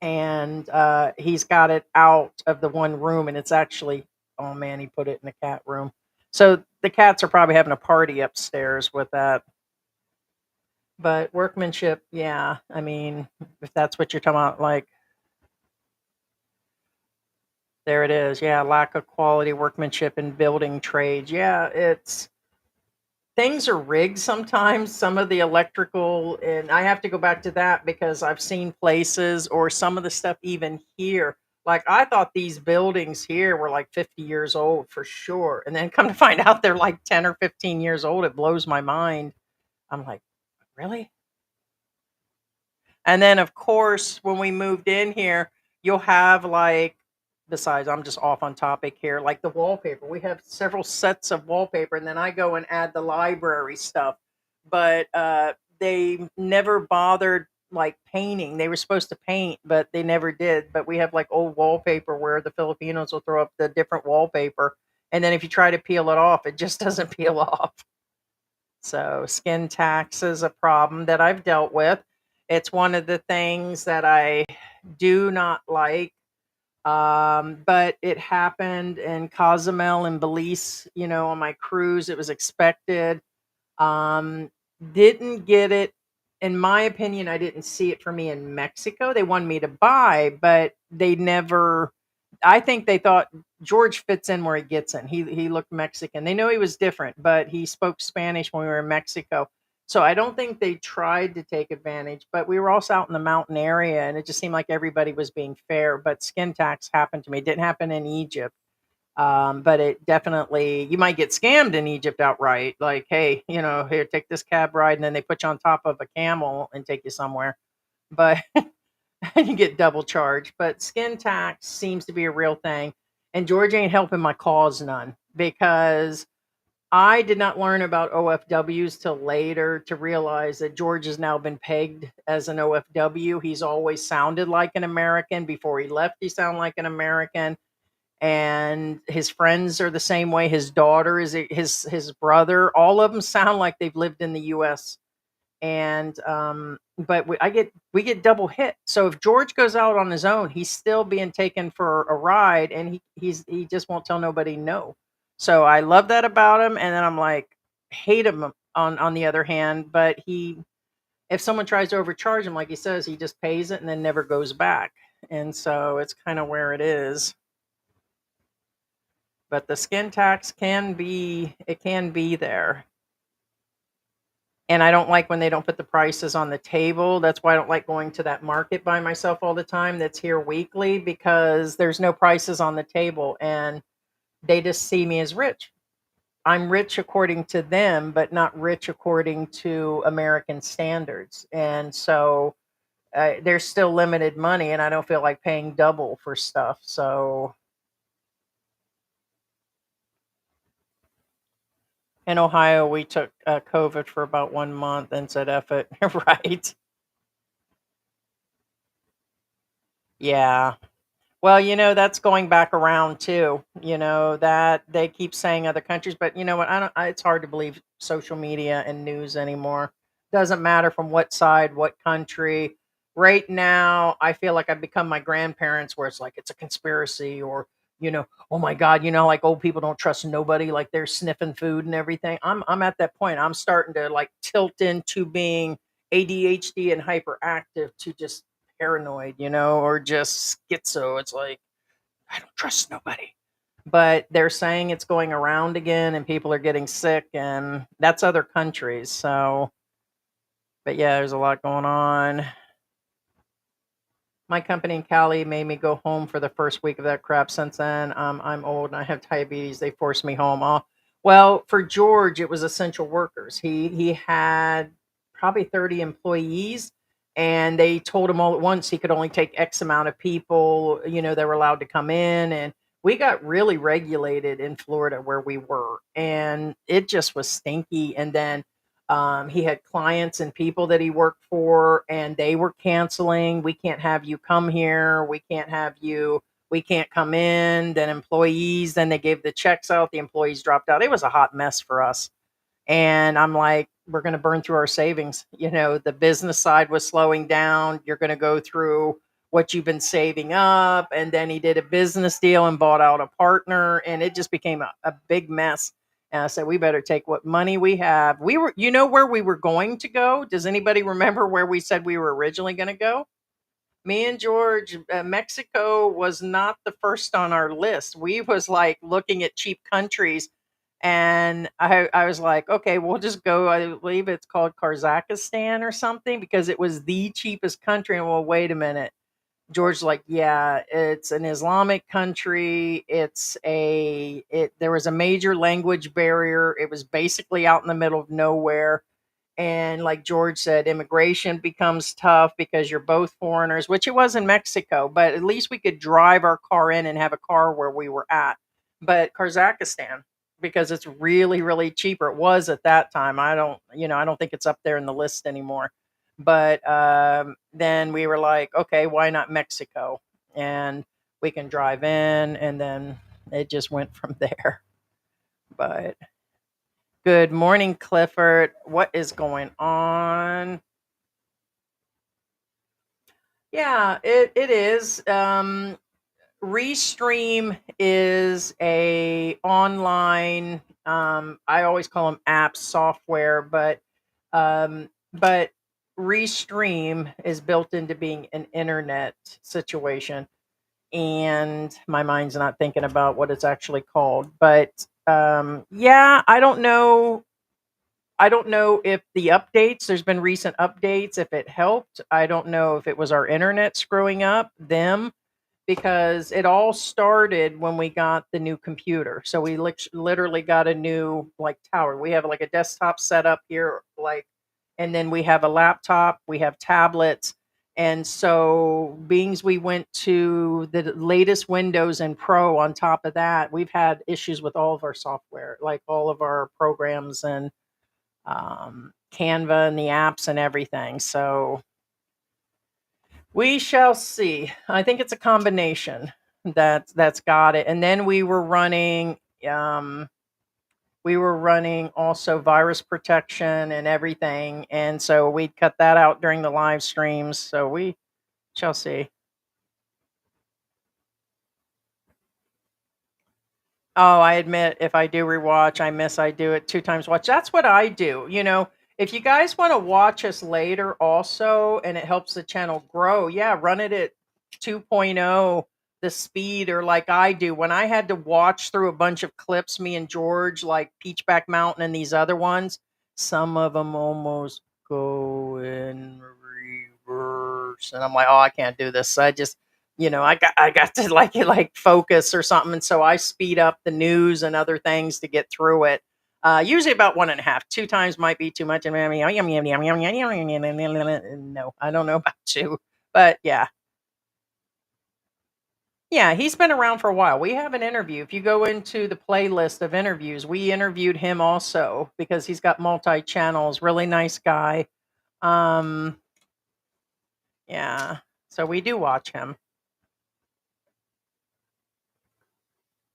and he's got it out of the one room, and it's actually, oh man, he put it in the cat room. So the cats are probably having a party upstairs with that. But workmanship, yeah. I mean, if that's what you're talking about, like there it is. Yeah, lack of quality workmanship in building trades. Yeah, it's things are rigged sometimes, some of the electrical, and I have to go back to that because I've seen places or some of the stuff even here. Like I thought these buildings here were like 50 years old for sure. And then come to find out they're like 10 or 15 years old. It blows my mind. I'm like, really? And then of course, when we moved in here, you'll have like, besides, I'm just off on topic here, like the wallpaper. We have several sets of wallpaper, and then I go and add the library stuff. But they never bothered like painting. They were supposed to paint, but they never did. But we have like old wallpaper where the Filipinos will throw up the different wallpaper, and then if you try to peel it off, it just doesn't peel off. So, skin tax is a problem that I've dealt with. It's one of the things that I do not like. But it happened in Cozumel and Belize, on my cruise. It was expected. Um, didn't get it. In my opinion, I didn't see it for me in Mexico. They wanted me to buy, but they never. I think they thought George fits in where he gets in. He looked Mexican. They know he was different, but he spoke Spanish when we were in Mexico. So I don't think they tried to take advantage, but we were also out in the mountain area and it just seemed like everybody was being fair. But skin tax happened to me. It didn't happen in Egypt. But it definitely, you might get scammed in Egypt outright. Like, hey, here, take this cab ride, and then they put you on top of a camel and take you somewhere. But you get double charged. But skin tax seems to be a real thing. And George ain't helping my cause none because I did not learn about OFWs till later to realize that George has now been pegged as an OFW. He's always sounded like an American. Before he left, he sounded like an American, and his friends are the same way. His daughter is his brother. All of them sound like they've lived in the U.S. And but we get double hit. So if George goes out on his own, he's still being taken for a ride, and he just won't tell nobody no. So I love that about him, and then I'm like hate him on the other hand. But he, if someone tries to overcharge him, like he says, he just pays it and then never goes back. And so it's kind of where it is. But the skin tax can be there. And I don't like when they don't put the prices on the table. That's why I don't like going to that market by myself all the time that's here weekly, because there's no prices on the table and they just see me as rich. I'm rich according to them, but not rich according to American standards. And so there's still limited money and I don't feel like paying double for stuff. So in Ohio, we took COVID for about 1 month and said, F it. Right. Yeah. Well, that's going back around too. That they keep saying other countries, but you know what? I don't. It's hard to believe social media and news anymore. Doesn't matter from what side, what country. Right now, I feel like I've become my grandparents, where it's like it's a conspiracy, or oh my God, like old people don't trust nobody, like they're sniffing food and everything. I'm at that point. I'm starting to like tilt into being ADHD and hyperactive to just paranoid, or just schizo. It's like, I don't trust nobody. But they're saying it's going around again and people are getting sick, and that's other countries. So, but yeah, there's a lot going on. My company in Cali made me go home for the first week of that crap. Since then, I'm old and I have diabetes. They forced me home. Well, for George, it was essential workers. He had probably 30 employees, and they told him all at once he could only take X amount of people. That were allowed to come in, and we got really regulated in Florida where we were, and it just was stinky. And then he had clients and people that he worked for, and they were canceling. We can't have you come here. We can't have you. We can't come in. Then employees, then they gave the checks out. The employees dropped out. It was a hot mess for us. And I'm like, we're going to burn through our savings. The business side was slowing down. You're going to go through what you've been saving up. And then he did a business deal and bought out a partner. And it just became a big mess. And I said, we better take what money we have. We were, where we were going to go? Does anybody remember where we said we were originally going to go? Me and George, Mexico was not the first on our list. We was like looking at cheap countries, and I was like, okay, we'll just go. I believe it's called Kazakhstan or something, because it was the cheapest country. And well, wait a minute. George's like, yeah, it's an Islamic country. There was a major language barrier. It was basically out in the middle of nowhere. And like George said, immigration becomes tough because you're both foreigners, which it was in Mexico, but at least we could drive our car in and have a car where we were at. But Kazakhstan, because it's really, really cheaper. It was at that time. I don't think it's up there in the list anymore. But then we were like, okay, why not Mexico? And we can drive in, and then it just went from there. But good morning, Clifford. What is going on? Yeah, it is. Restream is a online. I always call them apps, software, but Restream is built into being an internet situation, and my mind's not thinking about what it's actually called. But yeah, I don't know if the updates, there's been recent updates, if it helped. I don't know if it was our internet screwing up them, because it all started when we got the new computer. So we literally got a new like tower. We have like a desktop set up here, like, and then we have a laptop, we have tablets. And so, beings we went to the latest Windows and Pro on top of that, we've had issues with all of our software, like all of our programs and Canva and the apps and everything. So we shall see. I think it's a combination that's got it. And then um, we were running also virus protection and everything, and so we cut that out during the live streams. So we shall see. Oh, I admit if I do rewatch, I do it 2 times watch. That's what I do. If you guys want to watch us later also and it helps the channel grow, yeah, run it at 2.0 the speed, or like I do. When I had to watch through a bunch of clips, me and George, like Peachback Mountain and these other ones, some of them almost go in reverse, and I'm like, "Oh, I can't do this." So I got to like focus or something, and so I speed up the news and other things to get through it. Usually about 1.5, 2 times might be too much. No, I don't know about two, but yeah, yeah, he's been around for a while. We have an interview. If you go into the playlist of interviews, we interviewed him also because he's got multi channels. Really nice guy. Um, yeah, so we do watch him.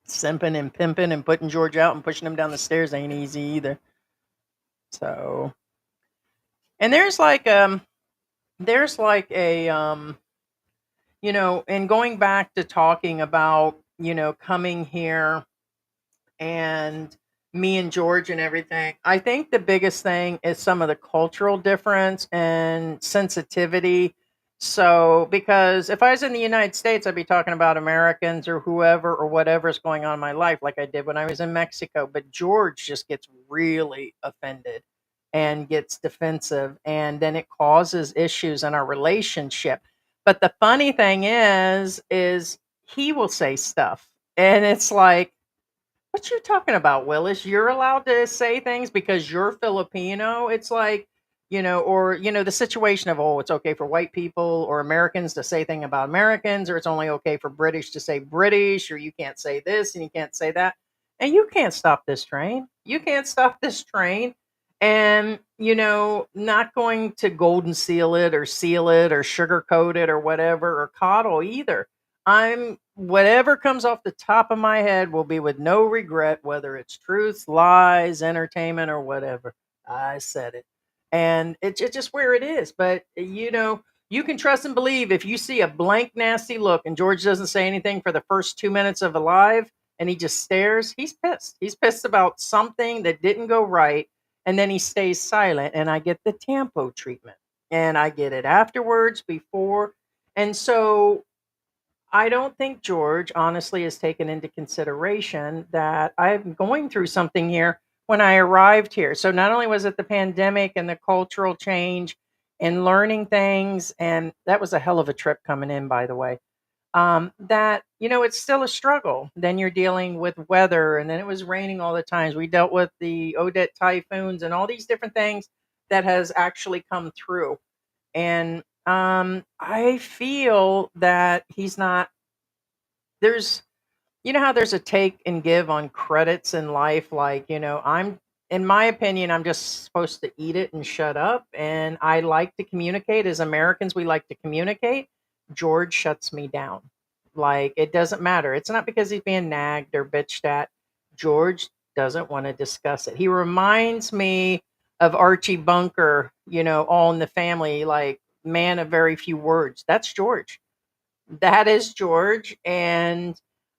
Simping and pimping and putting George out and pushing him down the stairs ain't easy either. So, and there's like a and going back to talking about, coming here and me and George and everything. I think the biggest thing is some of the cultural difference and sensitivity. So, because if I was in the United States, I'd be talking about Americans or whoever or whatever's going on in my life, like I did when I was in Mexico. But George just gets really offended and gets defensive, and then it causes issues in our relationship. But the funny thing is he will say stuff, and it's like, what you talking about, Willis? You're allowed to say things because you're Filipino. It's like, or the situation of, oh, it's okay for white people or Americans to say thing about Americans, or it's only okay for British to say British, or you can't say this and you can't say that. And you can't stop this train. You can't stop this train. And, not going to golden seal it or sugarcoat it or whatever, or coddle either. I'm whatever comes off the top of my head will be with no regret, whether it's truth, lies, entertainment, or whatever. I said it. And it's just where it is. But, you can trust and believe if you see a blank, nasty look and George doesn't say anything for the first 2 minutes of a live and he just stares, he's pissed. He's pissed about something that didn't go right. And then he stays silent. And I get the tampo treatment. And I get it afterwards, before. And so I don't think George honestly has taken into consideration that I'm going through something here when I arrived here. So not only was it the pandemic and the cultural change and learning things, and that was a hell of a trip coming in, by the way. That it's still a struggle. Then you're dealing with weather, and then it was raining all the times. We dealt with the Odette typhoons and all these different things. that has actually come through. And I feel that he's not, there's, you know how there's a take and give on credits in life? Like, I'm, in my opinion, I'm just supposed to eat it and shut up. And I like to communicate. As Americans, we like to communicate. George shuts me down. Like, it doesn't matter. It's not because he's being nagged or bitched at. George doesn't want to discuss it. He reminds me of Archie Bunker, All in the Family, like, man of very few words. That's George. That is George. And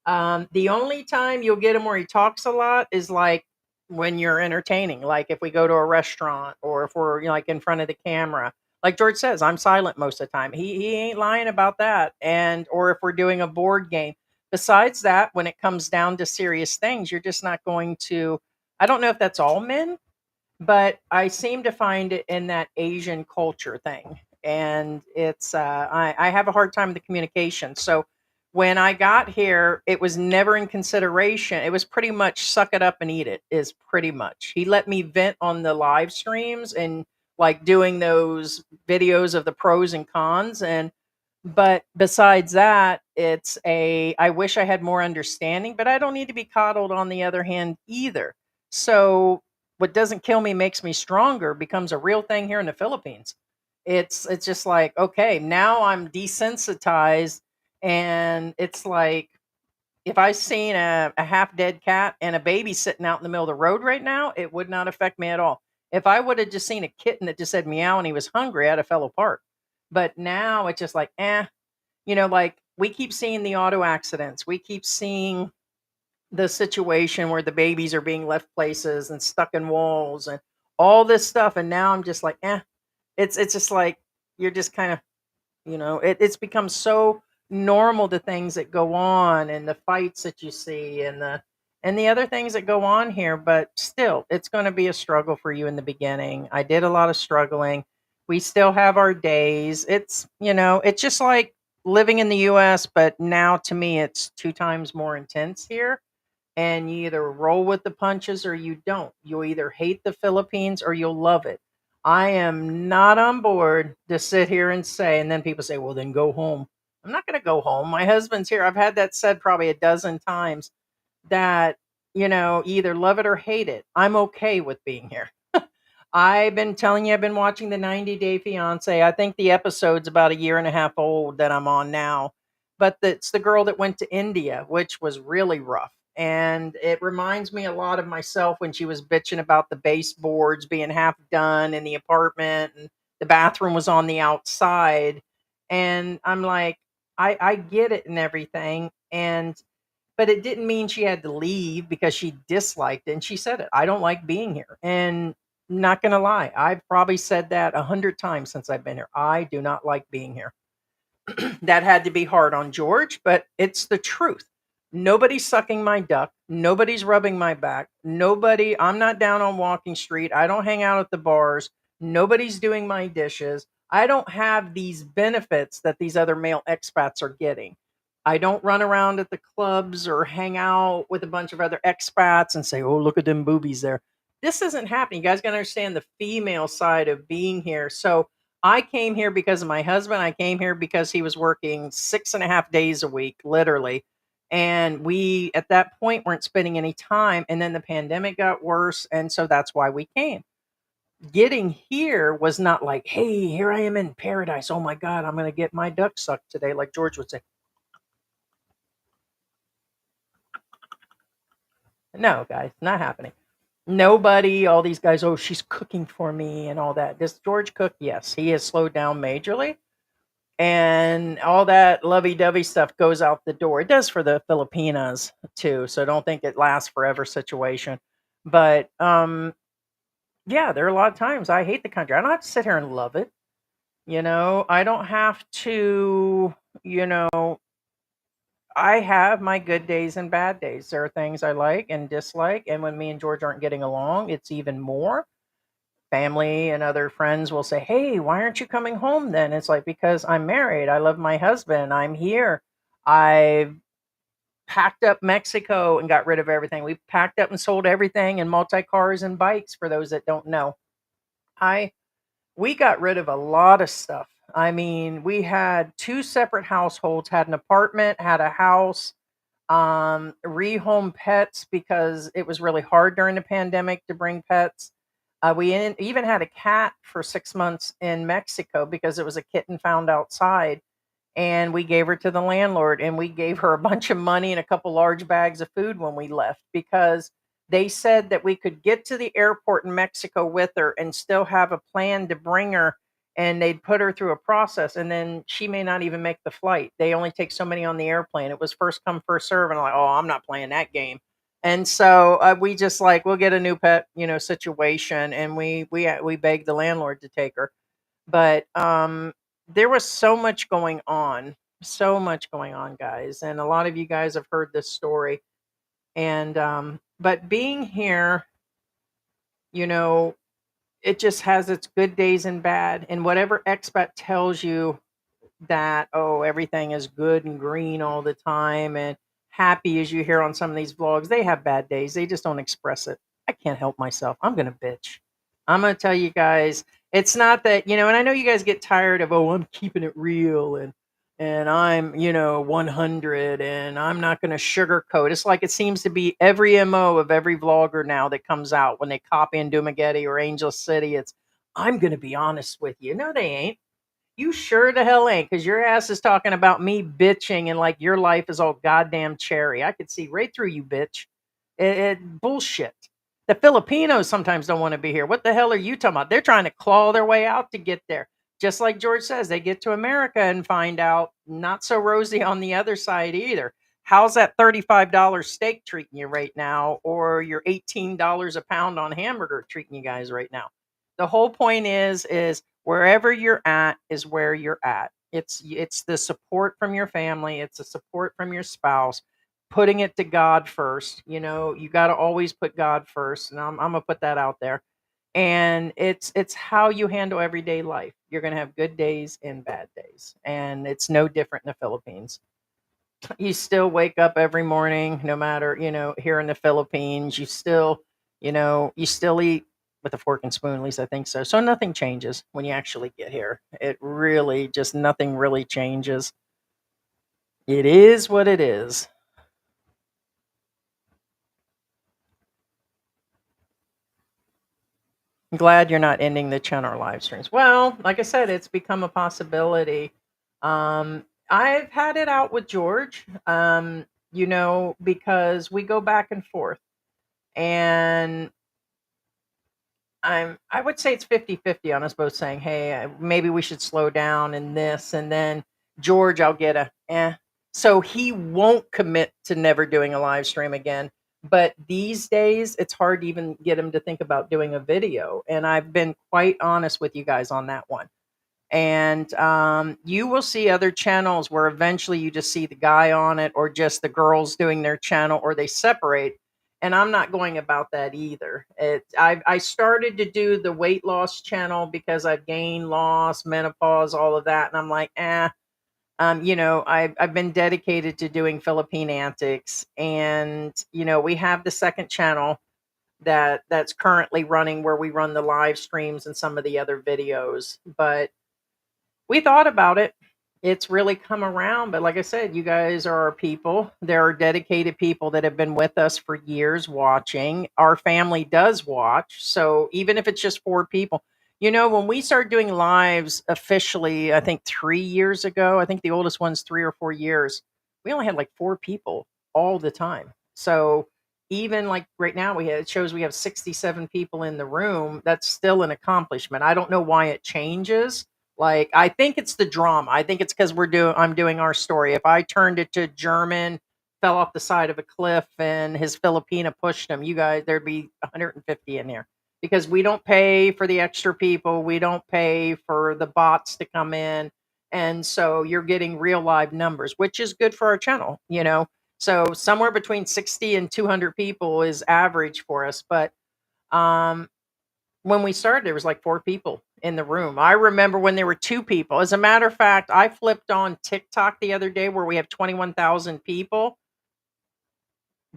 the only time you'll get him where he talks a lot is like when you're entertaining, like if we go to a restaurant or if we're like in front of the camera. Like George says, I'm silent most of the time. He ain't lying about that. And or if we're doing a board game. Besides that, when it comes down to serious things, you're just not going to. I don't know if that's all men, but I seem to find it in that Asian culture thing. And it's I have a hard time with the communication. So when I got here, it was never in consideration. It was pretty much suck it up and eat it, is pretty much. He let me vent on the live streams and like doing those videos of the pros and cons. And but besides that, it's a I wish I had more understanding, but I don't need to be coddled on the other hand either. So what doesn't kill me makes me stronger becomes a real thing here in the Philippines. It's just like, okay, now I'm desensitized, and it's like if I seen a half dead cat and a baby sitting out in the middle of the road right now, it would not affect me at all. If I would have just seen a kitten that just said meow and he was hungry, I'd have fell apart. But now it's just like, like we keep seeing the auto accidents. We keep seeing the situation where the babies are being left places and stuck in walls and all this stuff. And now I'm just like, it's just like you're just kind of, it's become so normal, the things that go on and the fights that you see and the other things that go on here. But still, it's going to be a struggle for you in the beginning. I did a lot of struggling. We still have our days. It's just like living in the US, but now to me it's two times more intense here, and you either roll with the punches or you don't. You'll either hate the Philippines or you'll love it. I am not on board to sit here and say, and then people say, well, then go home. I'm not going to go home. My husband's here. I've had that said probably a dozen times that, either love it or hate it. I'm okay with being here. I've been telling you, I've been watching the 90 Day Fiance. I think the episode's about a year and a half old that I'm on now. But it's the girl that went to India, which was really rough. And it reminds me a lot of myself when she was bitching about the baseboards being half done in the apartment and the bathroom was on the outside. And I'm like, I get it and everything. But it didn't mean she had to leave because she disliked it. And she said it. I don't like being here. And not gonna lie, I've probably said that 100 times since I've been here. I do not like being here. That had to be hard on George, but it's the truth. Nobody's sucking my duck. Nobody's rubbing my back. I'm not down on Walking Street. I don't hang out at the bars. Nobody's doing my dishes. I don't have these benefits that these other male expats are getting. I don't run around at the clubs or hang out with a bunch of other expats and say, oh, look at them boobies there. This isn't happening. You guys got to understand the female side of being here. So I came here because of my husband. I came here because he was working 6.5 days a week, literally. And we, at that point, weren't spending any time. And then the pandemic got worse. And so that's why we came. Getting here was not like, hey, here I am in paradise. Oh my God, I'm going to get my duck sucked today, like George would say. No, guys, not happening. Nobody, all these guys, oh, she's cooking for me and all that. Does George cook? Yes. He has slowed down majorly, and all that lovey-dovey stuff goes out the door. It does for the Filipinas too, so don't think it lasts forever situation. But yeah, there are a lot of times I hate the country. I don't have to sit here and love it. I don't have to, you know, I have my good days and bad days. There are things I like and dislike, and when me and George aren't getting along, it's even more. Family and other friends will say, "Hey, why aren't you coming home then?" It's like, because I'm married. I love my husband. I'm here. I've packed up Mexico and got rid of everything. We packed up and sold everything and multi cars and bikes, for those that don't know. I we got rid of a lot of stuff. I mean, we had two separate households, had an apartment, had a house, rehome pets because it was really hard during the pandemic to bring pets. Even had a cat for 6 months in Mexico because it was a kitten found outside, and we gave her to the landlord, and we gave her a bunch of money and a couple large bags of food when we left because they said that we could get to the airport in Mexico with her and still have a plan to bring her, and they'd put her through a process, and then she may not even make the flight. They only take so many on the airplane. It was first come first serve, and I'm like, oh, I'm not playing that game. And so we just like, we'll get a new pet, situation, and we begged the landlord to take her. But there was so much going on, guys, and a lot of you guys have heard this story. And but being here, you know, it just has its good days and bad. And whatever expat tells you that, oh, everything is good and green all the time and happy, as you hear on some of these vlogs, they have bad days. They just don't express it. I can't help myself. I'm going to bitch. I'm going to tell you guys, it's not that, and I know you guys get tired of, oh, I'm keeping it real, and I'm, 100, and I'm not going to sugarcoat. It's like it seems to be every MO of every vlogger now that comes out when they copy in Dumageddon or Angel City. It's, I'm going to be honest with you. No, they ain't. You sure the hell ain't, because your ass is talking about me bitching and like your life is all goddamn cherry. I could see right through you, bitch. Bullshit. The Filipinos sometimes don't want to be here. What the hell are you talking about? They're trying to claw their way out to get there. Just like George says, they get to America and find out not so rosy on the other side either. How's that $35 steak treating you right now, or your $18 a pound on hamburger treating you guys right now? The whole point is wherever you're at is where you're at. It's the support from your family, it's the support from your spouse, putting it to God first. You got to always put God first, and I'm gonna put that out there. And it's how you handle everyday life. You're gonna have good days and bad days, and it's no different in the Philippines. You still wake up every morning, no matter, here in the Philippines, you still eat with a fork and spoon, at least I think so. So nothing changes when you actually get here. It really just nothing really changes. It is what it is. I'm glad you're not ending the channel live streams. Well, like I said, it's become a possibility. I've had it out with George, because we go back and forth. And I would say it's 50-50 on us both saying, "Hey, maybe we should slow down in this." And then George, I'll get a eh. So he won't commit to never doing a live stream again. But these days, it's hard to even get him to think about doing a video. And I've been quite honest with you guys on that one. And you will see other channels where eventually you just see the guy on it, or just the girls doing their channel, or they separate. And I'm not going about that either. I started to do the weight loss channel because I've gained, lost, menopause, all of that, and I'm like, eh. I've been dedicated to doing Philippine antics, and we have the second channel that's currently running, where we run the live streams and some of the other videos. But we thought about it. It's really come around, but like I said, you guys are our people. There are dedicated people that have been with us for years watching. Our family does watch. So even if it's just four people, when we started doing lives officially, I think 3 years ago, I think the oldest one's 3 or 4 years, we only had like four people all the time. So even like right now, it shows we have 67 people in the room. That's still an accomplishment. I don't know why it changes. Like, I think it's the drama. I think it's because I'm doing our story. If I turned it to German, fell off the side of a cliff, and his Filipina pushed him, you guys, there'd be 150 in here. Because we don't pay for the extra people, we don't pay for the bots to come in. And so you're getting real live numbers, which is good for our channel. So somewhere between 60 and 200 people is average for us. But um when we started, there was like four people in the room. I remember when there were two people. As a matter of fact, I flipped on TikTok the other day where we have 21,000 people.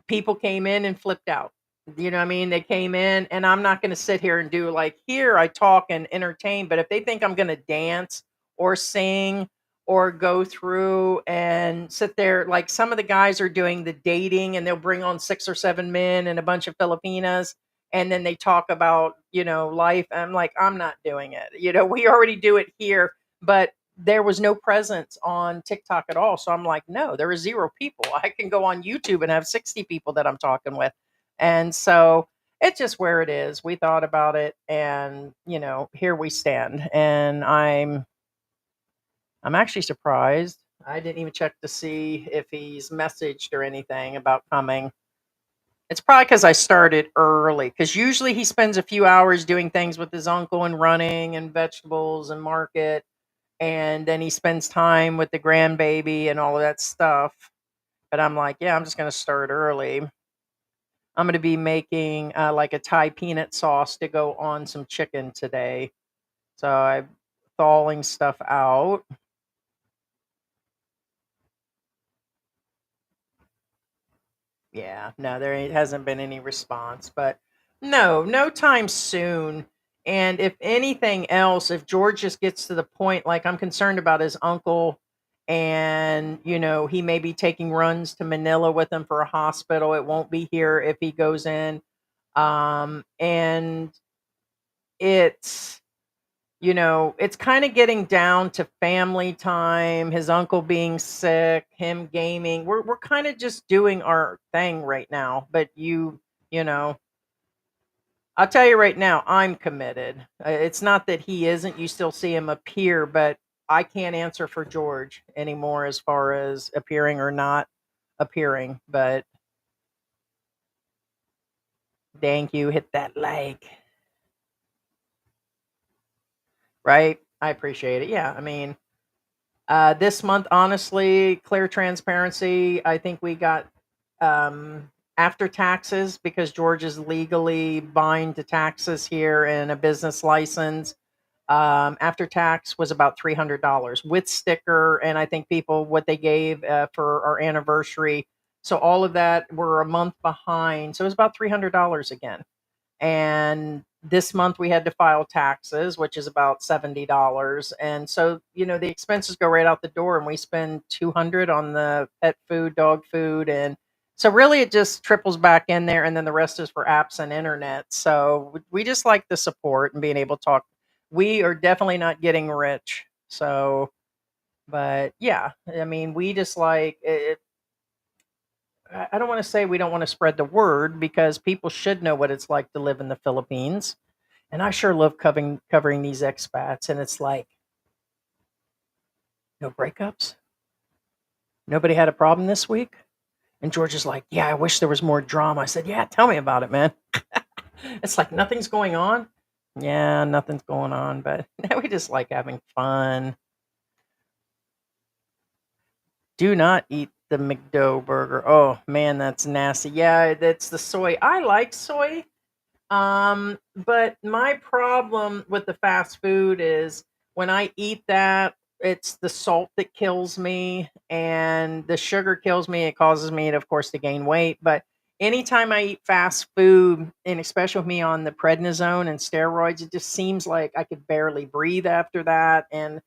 People came in and flipped out. You know what I mean? They came in, and I'm not going to sit here and do like, here I talk and entertain, but if they think I'm going to dance or sing or go through and sit there, like some of the guys are doing the dating and they'll bring on 6 or 7 men and a bunch of Filipinas, and then they talk about, life. I'm like, I'm not doing it. We already do it here, but there was no presence on TikTok at all. So I'm like, no, there are zero people. I can go on YouTube and have 60 people that I'm talking with. And so it's just where it is. We thought about it, and here we stand. And I'm actually surprised. I didn't even check to see if he's messaged or anything about coming. It's probably because I started early. Because usually he spends a few hours doing things with his uncle and running and vegetables and market, and then he spends time with the grandbaby and all of that stuff. But I'm like, yeah, I'm just gonna start early. I'm gonna be making like a Thai peanut sauce to go on some chicken today. So I'm thawing stuff out. Yeah, no, hasn't been any response, but no time soon. And if anything else, if George just gets to the point, like I'm concerned about his uncle, and he may be taking runs to Manila with him for a hospital. It won't be here if he goes in. And it's it's kind of getting down to family time, his uncle being sick, him gaming. We're kind of just doing our thing right now. But you know, I'll tell you right now, I'm committed. It's not that he isn't. You still see him appear, but I can't answer for George anymore as far as appearing or not appearing. But thank you. Hit that like, right? I appreciate it. Yeah, I mean, this month, honestly, clear transparency. I think we got after taxes, because George is legally bind to taxes here and a business license. After tax was about $300 with sticker, and I think people what they gave for our anniversary. So all of that, we're a month behind. So it was about $300 again. And this month we had to file taxes, which is about $70. And so the expenses go right out the door, and we spend 200 on the pet food, dog food. And so really it just triples back in there, and then the rest is for apps and internet. So we just like the support and being able to talk. We are definitely not getting rich. So but yeah, I mean, we just like it. I don't want to say we don't want to spread the word, because people should know what it's like to live in the Philippines. And I sure love covering these expats. And it's like, no breakups. Nobody had a problem this week. And George is like, yeah, I wish there was more drama. I said, yeah, tell me about it, man. It's like nothing's going on. Yeah, nothing's going on, but we just like having fun. Do not eat the McDo burger. Oh man, that's nasty. Yeah, that's the soy. I like soy. But my problem with the fast food is when I eat that, it's the salt that kills me and the sugar kills me. It causes me, of course, to gain weight. But anytime I eat fast food, and especially with me on the prednisone and steroids, it just seems like I could barely breathe after that. And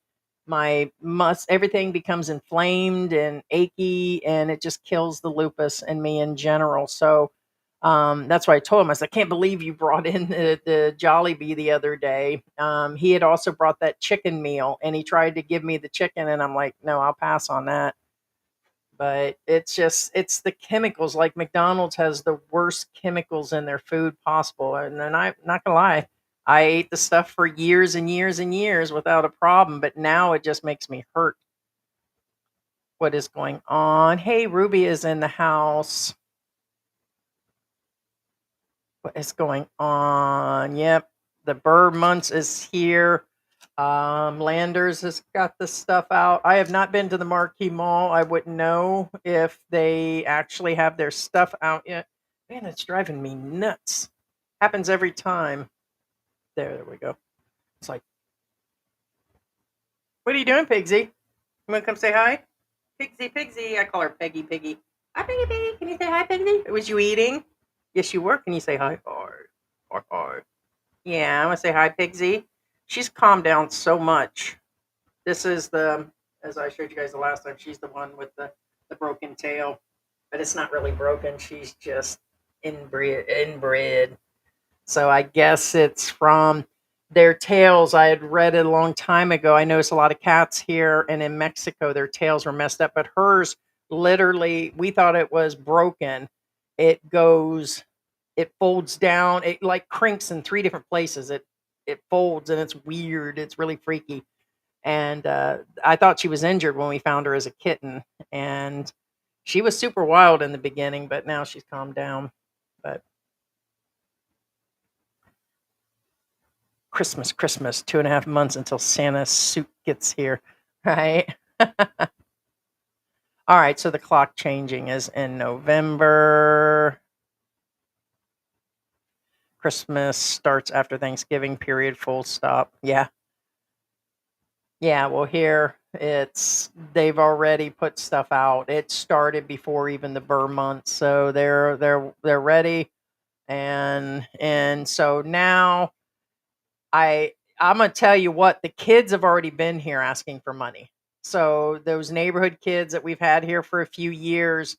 everything becomes inflamed and achy, and it just kills the lupus in me in general. So that's why I told him. I said, I can't believe you brought in the Jollibee the other day. He had also brought that chicken meal, and he tried to give me the chicken, and I'm like, no, I'll pass on that. But it's the chemicals. Like McDonald's has the worst chemicals in their food possible. And then I'm not gonna lie, I ate the stuff for years and years and years without a problem, but now it just makes me hurt. What is going on? Hey, Ruby is in the house. What is going on? Yep, the Burr Months is here. Landers has got the stuff out. I have not been to the Marquee Mall. I wouldn't know if they actually have their stuff out yet. Man, it's driving me nuts. Happens every time. There we go. It's like, what are you doing, Pigsy? You want to come say hi? Pigsy, Pigsy. I call her Peggy, Piggy. Hi, Peggy, Piggy. Can you say hi, Pigsy? Was you eating? Yes, you were. Can you say hi? Hard. Hard, hard. Yeah, I'm going to say hi, Pigsy. She's calmed down so much. This is as I showed you guys the last time, she's the one with the broken tail. But it's not really broken. She's just inbred. So I guess it's from their tails. I had read it a long time ago. I noticed a lot of cats here and in Mexico, their tails were messed up, but hers literally, we thought it was broken. It goes, it folds down, it like crinks in three different places. It folds and it's weird. It's really freaky. And I thought she was injured when we found her as a kitten, and she was super wild in the beginning, but now she's calmed down. But Christmas, Christmas, 2.5 months until Santa's suit gets here, right? All right, so the clock changing is in November. Christmas starts after Thanksgiving, period, full stop. Yeah. Yeah, well here they've already put stuff out. It started before even the Burr month, so they're ready, and so now I I'm gonna tell you what, the kids have already been here asking for money. So those neighborhood kids that we've had here for a few years,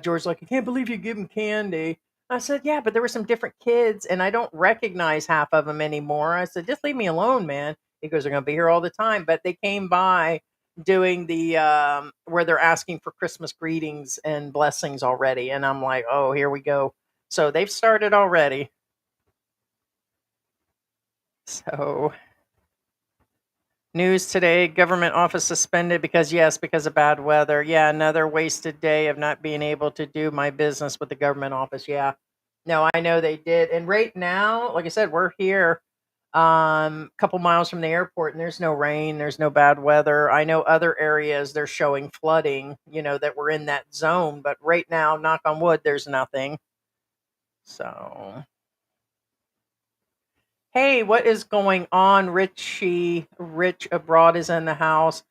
George's like, I can't believe you give them candy. I said, yeah, but there were some different kids, and I don't recognize half of them anymore. I said, just leave me alone, man. He goes, they're gonna be here all the time. But they came by doing the where they're asking for Christmas greetings and blessings already, and I'm like, oh, here we go. So they've started already. So news today, government office suspended because of bad weather. Yeah, another wasted day of not being able to do my business with the government office. Yeah. No, I know they did. And right now, like I said, we're here a couple miles from the airport and there's no rain, there's no bad weather. I know other areas they're showing flooding, that we're in that zone, but right now, knock on wood, there's nothing. So hey, what is going on? Rich Abroad is in the house.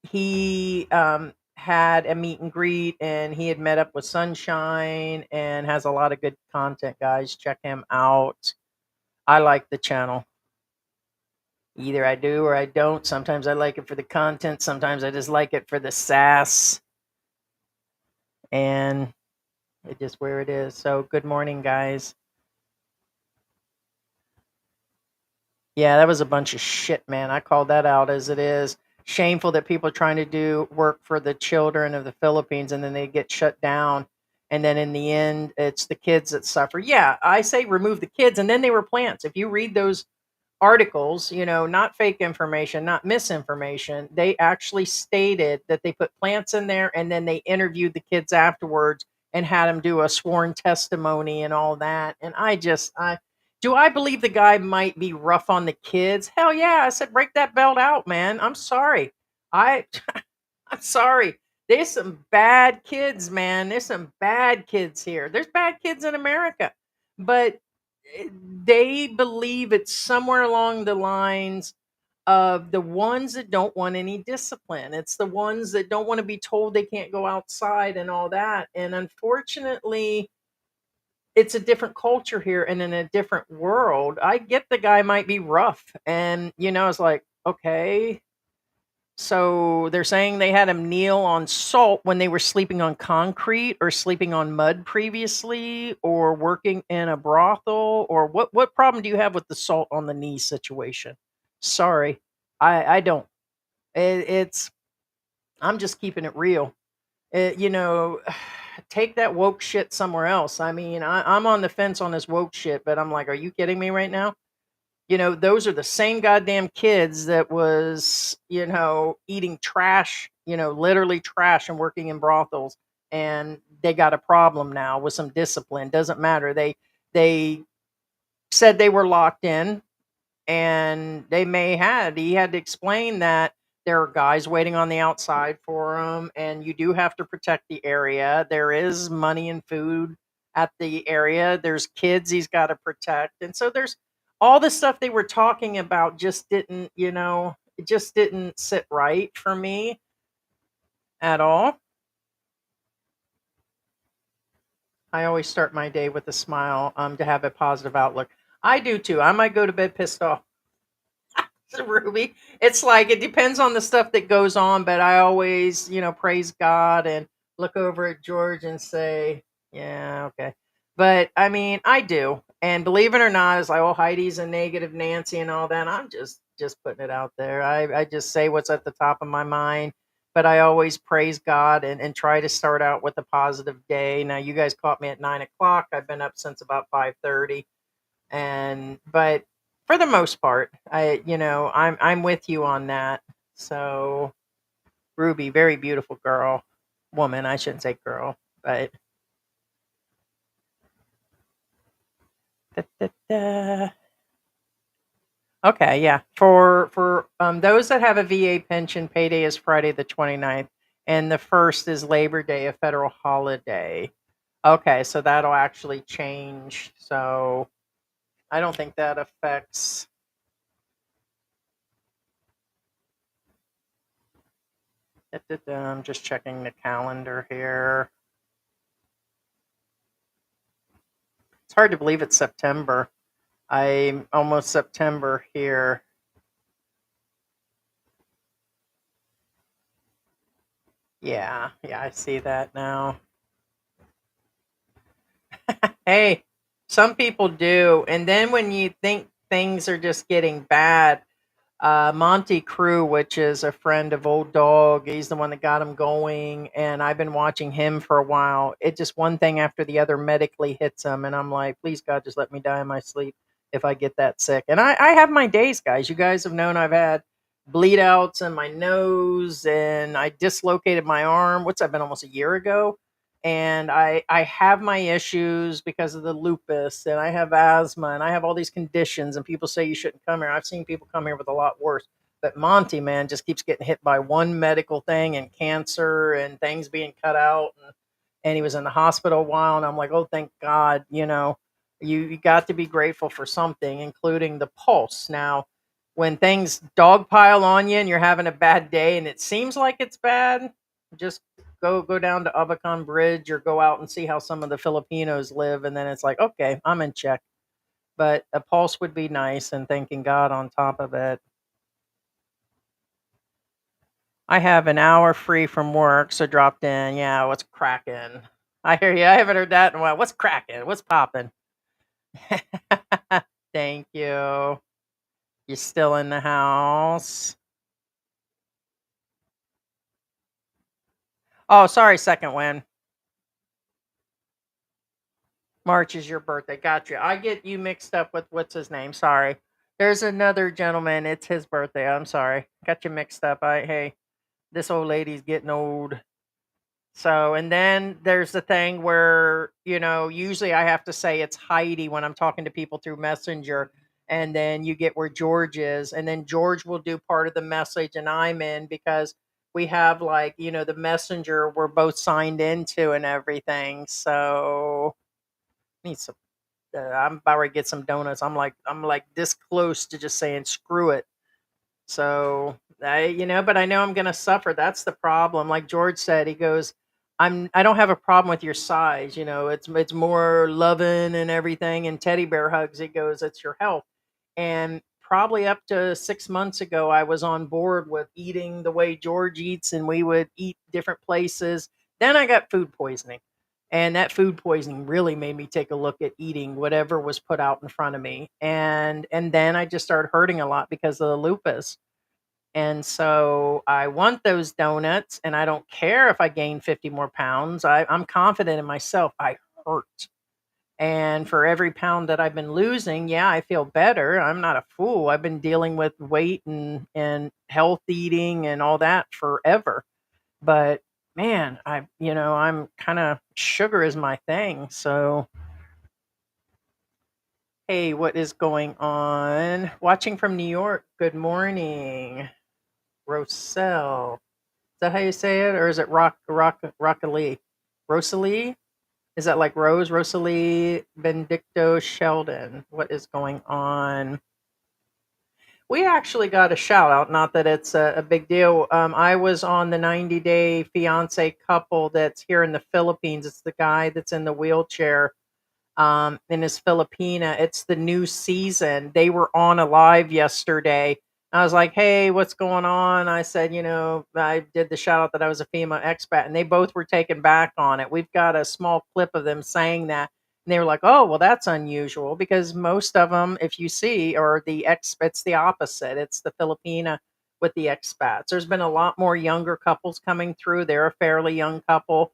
He had a meet and greet and he had met up with Sunshine and has a lot of good content, guys. Check him out. I like the channel. Either I do or I don't. Sometimes I like it for the content, sometimes I just like it for the sass, and it just where it is. So, good morning, guys. Yeah, that was a bunch of shit, man. I called that out as it is. Shameful that people are trying to do work for the children of the Philippines and then they get shut down. And then in the end, it's the kids that suffer. Yeah, I say remove the kids and then they were plants. If you read those articles, not fake information, not misinformation, they actually stated that they put plants in there and then they interviewed the kids afterwards and had them do a sworn testimony and all that. And I do I believe the guy might be rough on the kids? Hell yeah. I said, break that belt out, man. I'm sorry. I I'm sorry. There's some bad kids, man. There's some bad kids here. There's bad kids in America. But they believe it's somewhere along the lines of the ones that don't want any discipline. It's the ones that don't want to be told they can't go outside and all that. And unfortunately, it's a different culture here and in a different world. I get the guy might be rough. And, it's like, okay. So they're saying they had him kneel on salt when they were sleeping on concrete or sleeping on mud previously or working in a brothel, or what problem do you have with the salt on the knee situation? Sorry. I don't. It's I'm just keeping it real. It, take that woke shit somewhere else. I mean, I'm on the fence on this woke shit, but I'm like, are you kidding me right now? Those are the same goddamn kids that was, eating trash, literally trash and working in brothels. And they got a problem now with some discipline. Doesn't matter. They said they were locked in and he had to explain that there are guys waiting on the outside for him and you do have to protect the area. There is money and food at the area. There's kids he's got to protect. And so there's all the stuff they were talking about just didn't, it just didn't sit right for me at all. I always start my day with a smile, to have a positive outlook. I do too. I might go to bed pissed off, Ruby. It's like it depends on the stuff that goes on, but I always, praise God and look over at George and say, "Yeah, okay." But I mean, I do, and believe it or not, it's like, "Oh, Heidi's a negative Nancy" and all that. I'm just putting it out there. I just say what's at the top of my mind, but I always praise God and try to start out with a positive day. Now, you guys caught me at 9 o'clock. I've been up since about 5:30, and but for the most part, I'm with you on that. So Ruby, very beautiful girl, woman, I shouldn't say girl, but da, da, da. Okay, yeah, for those that have a VA pension, payday is Friday the 29th, and the first is Labor Day, a federal holiday. Okay, so that'll actually change. So I don't think that affects. I'm just checking the calendar here. It's hard to believe it's September. I'm almost September here. Yeah, yeah, I see that now. Hey, some people do. And then when you think things are just getting bad, Monty Crew, which is a friend of Old Dog, he's the one that got him going, and I've been watching him for a while. It just one thing after the other medically hits him, and I'm like, please God, just let me die in my sleep if I get that sick. And I have my days, guys. You guys have known I've had bleed outs in my nose, and I dislocated my arm. What's that been, almost a year ago? And I have my issues because of the lupus, and I have asthma, and I have all these conditions, and people say you shouldn't come here. I've seen people come here with a lot worse. But Monty, man, just keeps getting hit by one medical thing, and cancer and things being cut out, and he was in the hospital a while, and I'm like, oh, thank God. You got to be grateful for something, including the pulse. Now, when things dogpile on you and you're having a bad day and it seems like it's bad, just go down to Abacan Bridge or go out and see how some of the Filipinos live, and then it's like, okay, I'm in check. But a pulse would be nice, and thanking God on top of it. I have an hour free from work, so dropped in. Yeah, what's cracking? I hear you. I haven't heard that in a while. What's cracking? What's popping? Thank you. You still in the house? Oh, sorry, second win. March is your birthday. Gotcha. I get you mixed up with what's his name. Sorry. There's another gentleman. It's his birthday. I'm sorry. Got you mixed up. Hey, this old lady's getting old. So, and then there's the thing where, usually I have to say it's Heidi when I'm talking to people through Messenger. And then you get where George is. And then George will do part of the message and I'm in because we have like, the messenger we're both signed into and everything. So, need some. I'm about to get some donuts. I'm like this close to just saying screw it. So but I know I'm gonna suffer. That's the problem. Like George said, he goes, I don't have a problem with your size. It's more loving and everything and teddy bear hugs. He goes, it's your health. And probably up to 6 months ago, I was on board with eating the way George eats, and we would eat different places. Then I got food poisoning. And that food poisoning really made me take a look at eating whatever was put out in front of me. And then I just started hurting a lot because of the lupus. And so I want those donuts, and I don't care if I gain 50 more pounds. I'm confident in myself. I hurt. And for every pound that I've been losing, yeah, I feel better. I'm not a fool. I've been dealing with weight and health eating and all that forever. But man, I'm kind of sugar is my thing. So, hey, what is going on? Watching from New York. Good morning, Roselle. Is that how you say it, or is it Rockalee? Rosalie? Is that like Rose? Rosalie Benedicto Sheldon. What is going on? We actually got a shout out, not that it's a big deal. I was on the 90-day fiance couple that's here in the Philippines. It's the guy that's in the wheelchair in his Filipina. It's the new season. They were on a live yesterday. I was like, hey, what's going on? I said, I did the shout out that I was a female expat, and they both were taken back on it. We've got a small clip of them saying that. And they were like, oh, well, that's unusual because most of them, if you see, are the expats, the opposite. It's the Filipina with the expats. There's been a lot more younger couples coming through. They're a fairly young couple,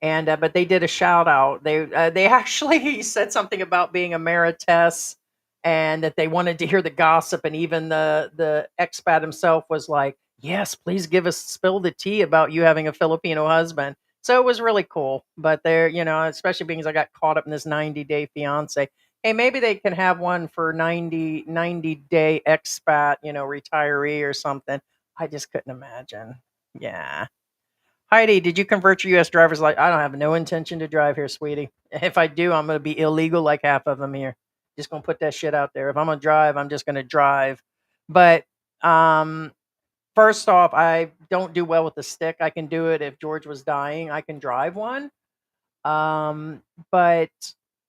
and but they did a shout out. They actually said something about being a Meritess, and that they wanted to hear the gossip. And even the expat himself was like, "Yes, please give us spill the tea about you having a Filipino husband." So it was really cool. But they're especially because I got caught up in this 90-day fiance. Hey, maybe they can have one for 90-day expat, retiree or something. I just couldn't imagine. Yeah. Heidi, did you convert your U.S. driver's license? I don't have no intention to drive here, sweetie. If I do, I'm going to be illegal like half of them here. Just going to put that shit out there. If I'm going to drive, I'm just going to drive. But um, first off, I don't do well with the stick. I can do it if George was dying. I can drive one. Um, but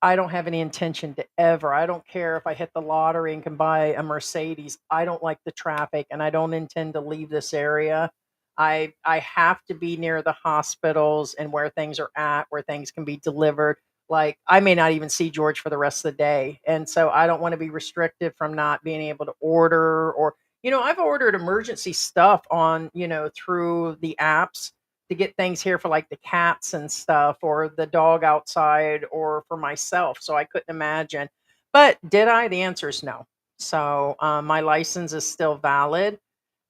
I don't have any intention to ever. I don't care if I hit the lottery and can buy a Mercedes. I don't like the traffic, and I don't intend to leave this area. I have to be near the hospitals and where things are at, where things can be delivered. Like I may not even see George for the rest of the day, and so I don't want to be restricted from not being able to order. Or I've ordered emergency stuff on through the apps to get things here for like the cats and stuff, or the dog outside, or for myself. So I couldn't imagine. But did I? The answer is no. So my license is still valid.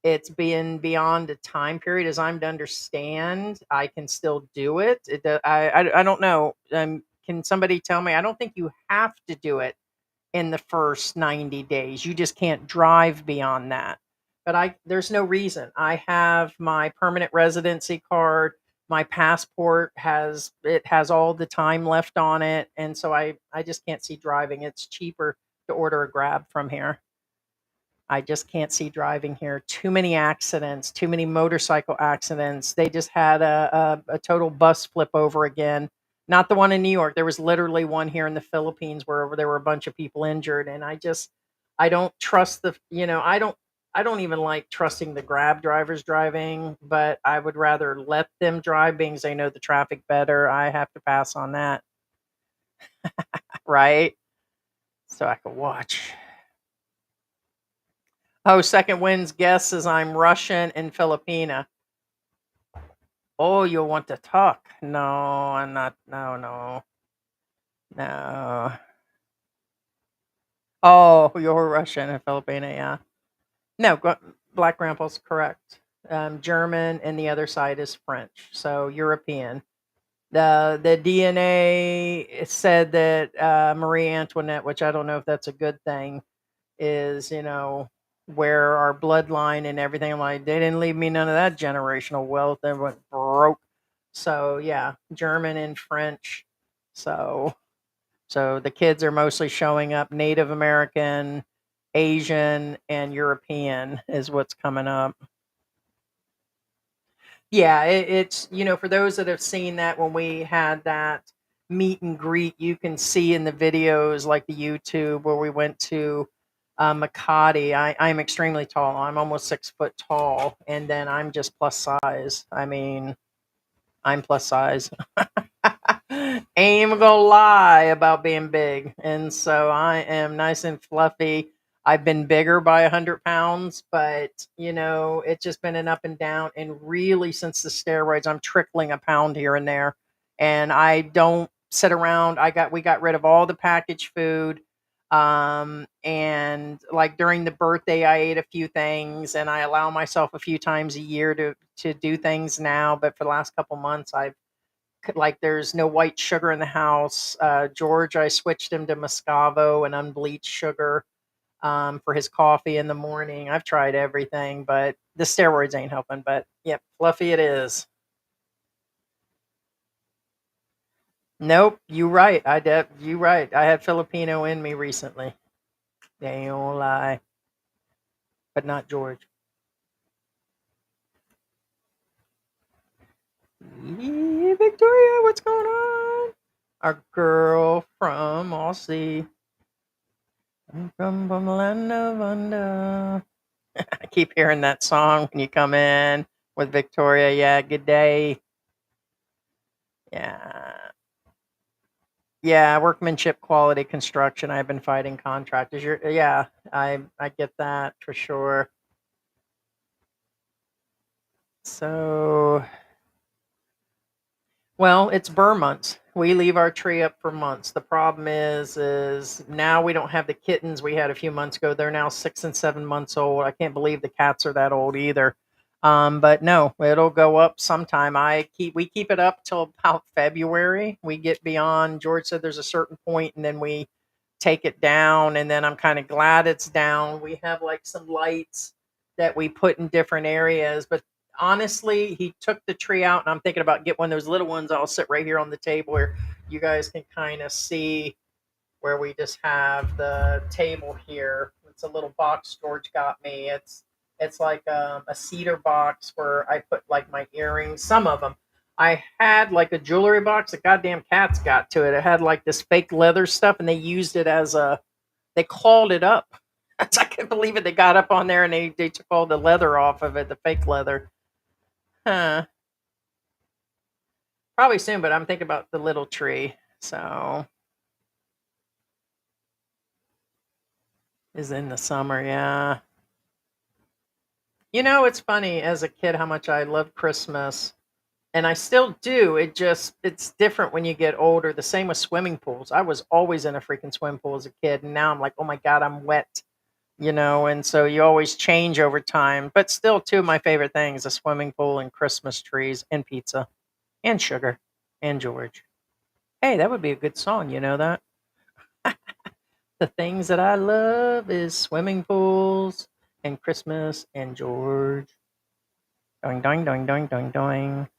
It's been beyond a time period, as I'm to understand. I can still do it. I don't know. Can somebody tell me? I don't think you have to do it in the first 90 days. You just can't drive beyond that. But there's no reason. I have my permanent residency card. My passport has all the time left on it, and so I just can't see driving. It's cheaper to order a Grab from here. I just can't see driving here. Too many accidents, too many motorcycle accidents. They just had a total bus flip over again. Not the one in New York. There was literally one here in the Philippines where there were a bunch of people injured. And I don't trust I don't even like trusting the Grab drivers driving, but I would rather let them drive being they know the traffic better. I have to pass on that, right? So I can watch. Oh, second wind's guess is I'm Russian and Filipina. Oh, you'll want to talk. No, I'm not. No, no, no. Oh, you're Russian and Filipina, yeah. No, Black Grandpa's correct. German, and the other side is French, so European. The DNA it said that Marie Antoinette, which I don't know if that's a good thing, is where our bloodline and everything. I'm like, they didn't leave me none of that generational wealth. They went broke. So yeah, German and French. So the kids are mostly showing up Native American, Asian, and European is what's coming up. Yeah, it's for those that have seen that when we had that meet and greet, you can see in the videos like the YouTube where we went to Makati. I'm extremely tall. I'm almost 6 foot tall, and then I'm just plus size. I mean, I'm plus size. Ain't even gonna lie about being big. And so I am nice and fluffy. I've been bigger by 100 pounds, but it's just been an up and down. And really, since the steroids, I'm trickling a pound here and there. And I don't sit around. We got rid of all the packaged food. And like during the birthday, I ate a few things, and I allow myself a few times a year to do things now. But for the last couple months, like there's no white sugar in the house. George, I switched him to Moscavo and unbleached sugar for his coffee in the morning. I've tried everything, but the steroids ain't helping. But yep, fluffy it is. Nope, you right. You right. I had Filipino in me recently. They don't lie. but not George. Hey, Victoria, what's going on? Our girl from Aussie. I'm from the land of under. I keep hearing that song when you come in with Victoria. Yeah, good day. Yeah. Yeah, workmanship, quality, construction. I've been fighting contractors. Yeah, I get that for sure. So, well, it's burr months. We leave our tree up for months. The problem is now we don't have the kittens we had a few months ago. They're now 6 and 7 months old. I can't believe the cats are that old either. But no, it'll go up sometime. We keep it up till about February. We get beyond. George said there's a certain point, and then we take it down. And then I'm kind of glad it's down. We have like some lights that we put in different areas, but honestly, he took the tree out, and I'm thinking about get one of those little ones. I'll sit right here on the table where you guys can kind of see where we just have the table here. It's a little box George got me. It's like a cedar box where I put like my earrings, some of them. I had like a jewelry box. The goddamn cats got to it. It had like this fake leather stuff, and they used it as a. They called it up. I can't believe it. They got up on there and they took all the leather off of it, the fake leather. Huh. Probably soon, but I'm thinking about the little tree. So is in the summer, yeah. It's funny as a kid how much I loved Christmas. And I still do. It's different when you get older. The same with swimming pools. I was always in a freaking swimming pool as a kid, and now I'm like, oh my God, I'm wet. And so you always change over time. But still two of my favorite things, a swimming pool and Christmas trees and pizza and sugar and George. Hey, that would be a good song, you know that? The things that I love is swimming pools and Christmas and George. Doing, doing, doing, doing, doing, doing.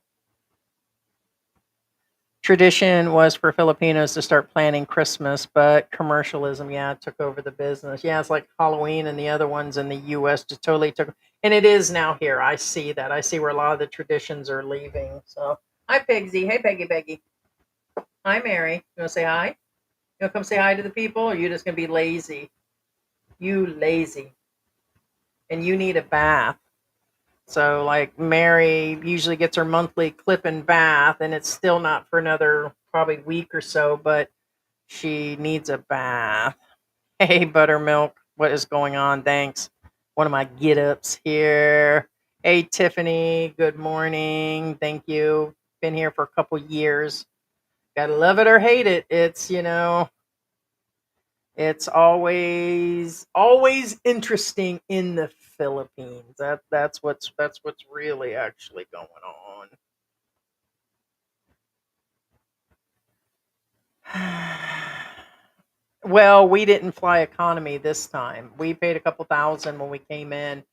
Tradition was for Filipinos to start planning Christmas, but commercialism, yeah, took over the business. Yeah, it's like Halloween and the other ones in the U.S. just totally took, and it is now here. I see that. I see where a lot of the traditions are leaving. So, hi, Pigsy. Hey, Peggy, Peggy. Hi, Mary. You want to say hi? You want to come say hi to the people, or are you just gonna be lazy? You lazy, and you need a bath. So, like, Mary usually gets her monthly clip and bath, and it's still not for another probably week or so, but she needs a bath. Hey, Buttermilk, what is going on? Thanks. One of my get ups here. Hey, Tiffany, good morning. Thank you. Been here for a couple years. Gotta love it or hate it. It's always interesting in the Philippines. That's what's really actually going on. Well, we didn't fly economy this time. We paid a couple thousand when we came in.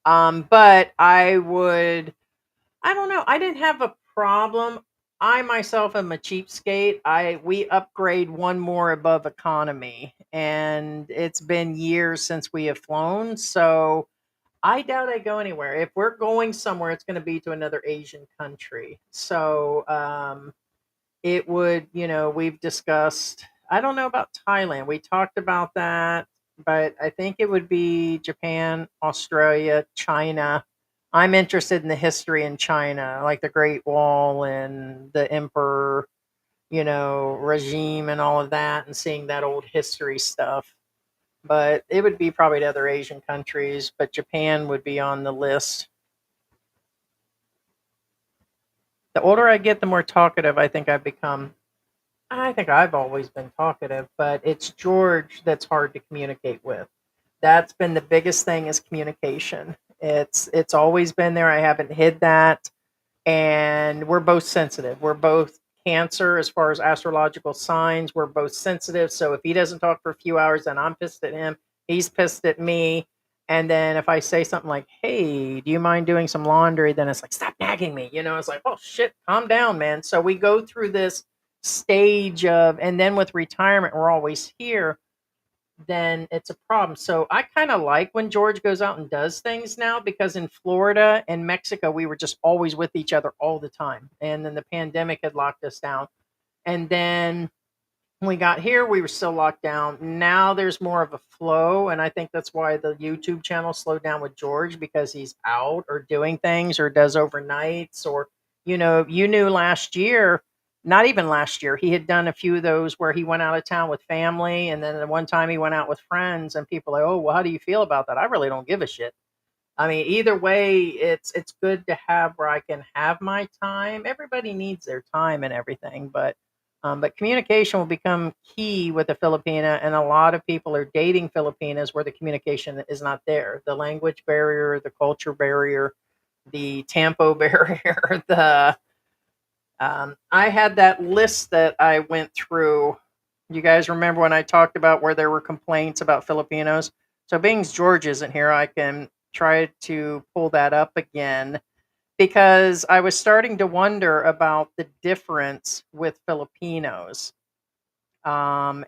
But I don't know. I didn't have a problem. I myself am a cheapskate. We upgrade one more above economy, and it's been years since we have flown, so I doubt I go anywhere. If we're going somewhere, it's going to be to another Asian country. So it would, we've discussed. I don't know about Thailand. We talked about that, but I think it would be Japan, Australia, China. I'm interested in the history in China, like the Great Wall and the emperor, regime and all of that, and seeing that old history stuff. But it would be probably to other Asian countries, but Japan would be on the list. The older I get, the more talkative I think I've become. I think I've always been talkative, but it's George that's hard to communicate with. That's been the biggest thing is communication. It's always been there. I haven't hid that. And we're both sensitive. We're both Cancer as far as astrological signs. We're both sensitive. So if he doesn't talk for a few hours, then I'm pissed at him. He's pissed at me. And then if I say something like, "Hey, do you mind doing some laundry?" Then it's like, "Stop nagging me." It's like, "Oh shit, calm down, man." So we go through this stage of, and then with retirement, we're always here. then it's a problem. So I kind of like when George goes out and does things now, because in Florida and Mexico, we were just always with each other all the time. And then the pandemic had locked us down. And then when we got here, we were still locked down. Now there's more of a flow. And I think that's why the YouTube channel slowed down with George, because he's out or doing things or does overnights. Or, you knew last year, not even last year, he had done a few of those where he went out of town with family. And then the one time he went out with friends, and people are like, oh, well, how do you feel about that? I really don't give a shit. I mean, either way, it's good to have where I can have my time. Everybody needs their time and everything, but communication will become key with a Filipina, and a lot of people are dating Filipinas where the communication is not there. The language barrier, the culture barrier, the tempo barrier. The I had that list that I went through. You guys remember when I talked about where there were complaints about Filipinos? So, being George isn't here, I can try to pull that up again, because I was starting to wonder about the difference with Filipinos, and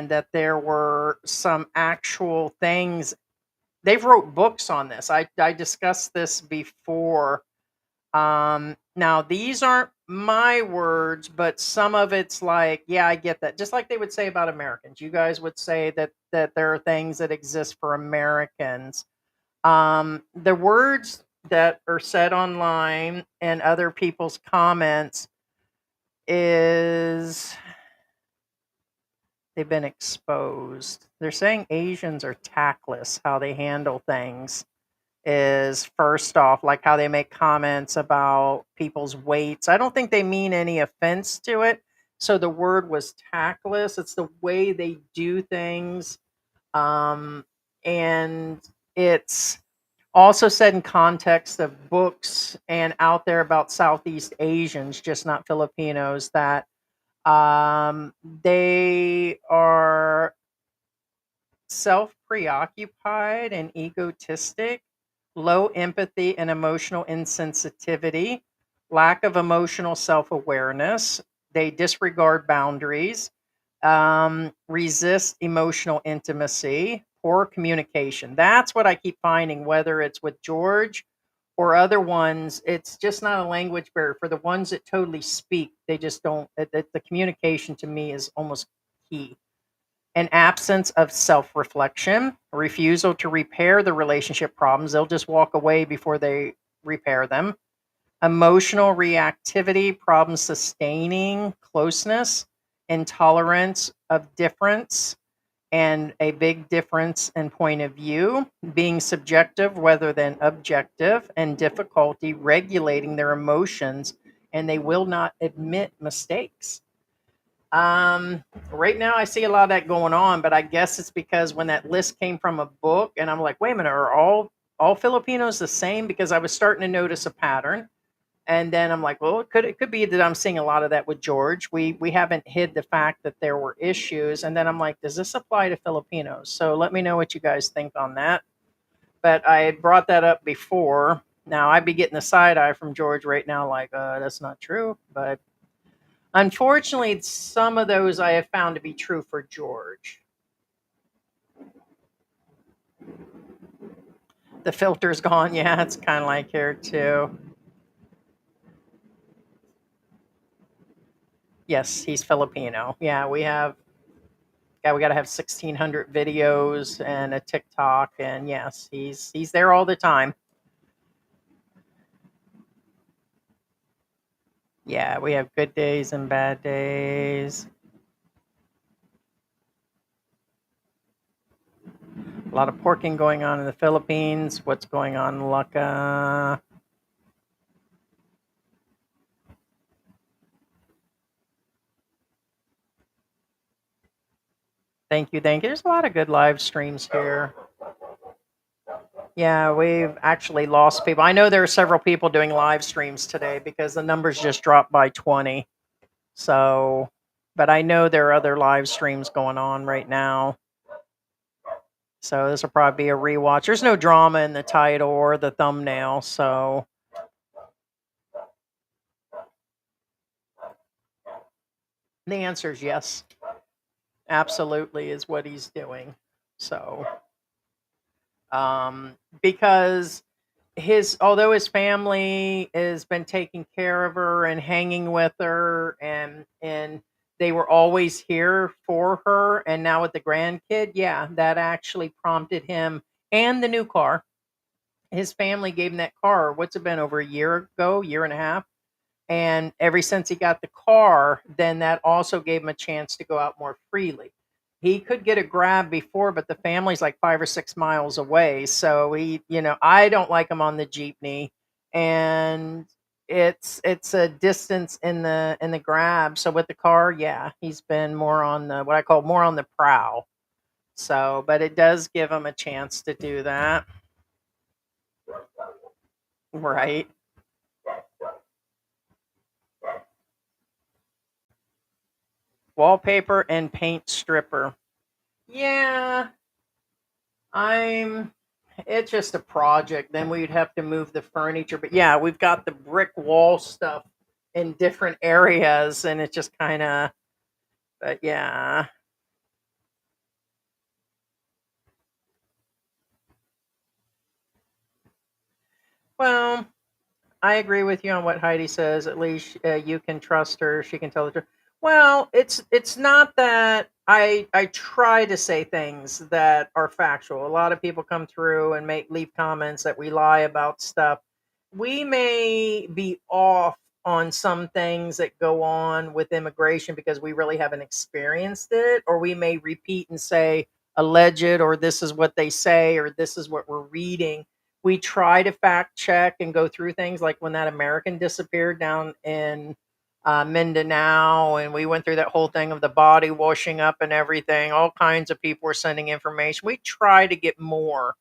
that there were some actual things. They've wrote books on this. I discussed this before. Now these aren't my words, but some of it's like, yeah, I get that. Just like they would say about Americans. You guys would say that there are things that exist for Americans. The words that are said online and other people's comments is they've been exposed. They're saying Asians are tactless, how they handle things is first off, like how they make comments about people's weights. I don't think they mean any offense to it. So the word was tactless. It's the way they do things. And it's also said in context of books and out there about Southeast Asians, just not Filipinos, that they are self preoccupied and egotistic, low empathy and emotional insensitivity, lack of emotional self awareness. They disregard boundaries, resist emotional intimacy, poor communication. That's what I keep finding, whether it's with George or other ones. It's just not a language barrier. For the ones that totally speak, they just don't. The communication to me is almost key. An absence of self reflection, refusal to repair the relationship problems. They'll just walk away before they repair them. Emotional reactivity, problem sustaining closeness, intolerance of difference, and a big difference in point of view, being subjective rather than objective, and difficulty regulating their emotions, and they will not admit mistakes. Um, right now I see a lot of that going on, but I guess it's because when that list came from a book, and I'm like, wait a minute, are all Filipinos the same? Because I was starting to notice a pattern, and then I'm like, well, it could be that I'm seeing a lot of that with George. We haven't hid the fact that there were issues, and then I'm like, does this apply to Filipinos? So let me know what you guys think on that. But I had brought that up before. Now I'd be getting a side eye from George right now, like, that's not true, but unfortunately, some of those I have found to be true for George. The filter's gone. Yeah, it's kind of like here too. Yes, he's Filipino. Yeah, we got to have 1,600 videos and a TikTok, and yes, he's there all the time. Yeah, we have good days and bad days. A lot of porking going on in the Philippines. What's going on in Lucca? Thank you, thank you. There's a lot of good live streams here. Yeah, we've actually lost people. I know there are several people doing live streams today because the numbers just dropped by 20. So, but I know there are other live streams going on right now. So this will probably be a rewatch. There's no drama in the title or the thumbnail. So the answer is yes. Absolutely is what he's doing. So, because although his family has been taking care of her and hanging with her, and they were always here for her, and now with the grandkid, yeah, that actually prompted him and the new car. His family gave him that car. What's it been, over a year ago, year and a half? And ever since he got the car, then that also gave him a chance to go out more freely. He could get a grab before, but the family's like 5 or 6 miles away. So I don't like him on the Jeepney, and it's a distance in the grab. So with the car, yeah, he's been more on the, what I call, more on the prowl. So, but it does give him a chance to do that, right? Wallpaper and paint stripper. Yeah, I'm it's just a project. Then we'd have to move the furniture. But yeah, we've got the brick wall stuff in different areas, and it just kind of, but yeah. Well, I agree with you on what Heidi says. At least you can trust her. She can tell the truth. Well, it's not that I try to say things that are factual. A lot of people come through and leave comments that we lie about stuff. We may be off on some things that go on with immigration because we really haven't experienced it, or we may repeat and say alleged, or this is what they say, or this is what we're reading. We try to fact check and go through things, like when that American disappeared down in Mindanao, and we went through that whole thing of the body washing up and everything. All kinds of people were sending information. We try to get more.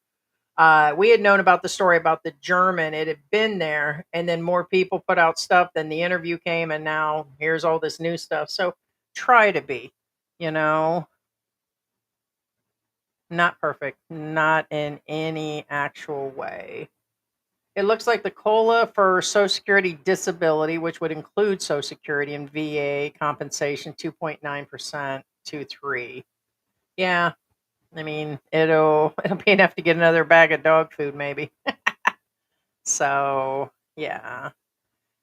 We had known about the story about the German. It had been there, and then more people put out stuff. Then the interview came, and now here's all this new stuff. So try to be, you know, not perfect, not in any actual way. It looks like the COLA for Social Security disability, which would include Social Security and VA compensation, 2.9% to 3. Yeah, I mean, it'll be enough to get another bag of dog food, maybe. So yeah.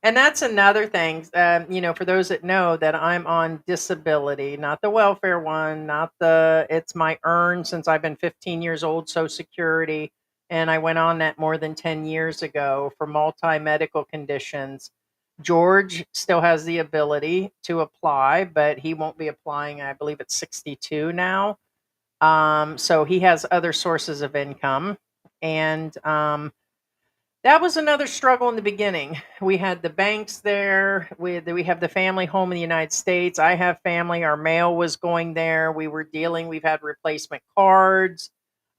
And that's another thing, for those that know that I'm on disability, not the welfare one, not it's my earned since I've been 15 years old, Social Security. And I went on that more than 10 years ago for multi medical conditions. George still has the ability to apply, but he won't be applying. I believe it's 62 now. So he has other sources of income. And that was another struggle in the beginning. We had the banks there. We have the family home in the United States. I have family. Our mail was going there. We've had replacement cards.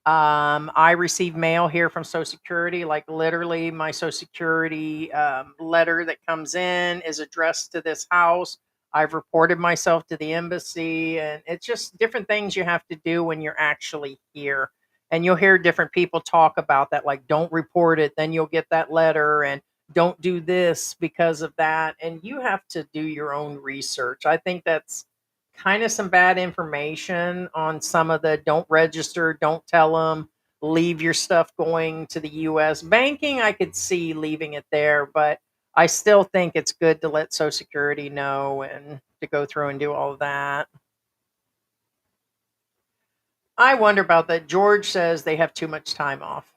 I receive mail here from Social Security. Like, literally, my Social Security letter that comes in is addressed to this house. I've reported myself to the embassy, and it's just different things you have to do when you're actually here. And you'll hear different people talk about that, like, don't report it, then you'll get that letter, and don't do this because of that. And you have to do your own research. I think that's kind of some bad information on some of the don't register, don't tell them, leave your stuff going to the US. Banking, I could see leaving it there, but I still think it's good to let Social Security know and to go through and do all of that. I wonder about that. George says they have too much time off.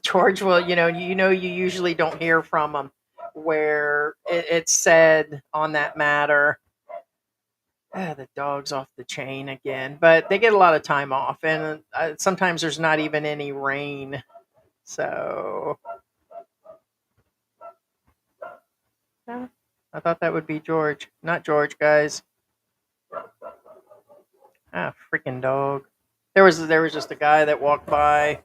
George will, you usually don't hear from him where it's said on that matter. The dog's off the chain again, but they get a lot of time off, and sometimes there's not even any rain. So yeah, I thought that would be George, not George, guys. Freaking dog. There was just a guy that walked by.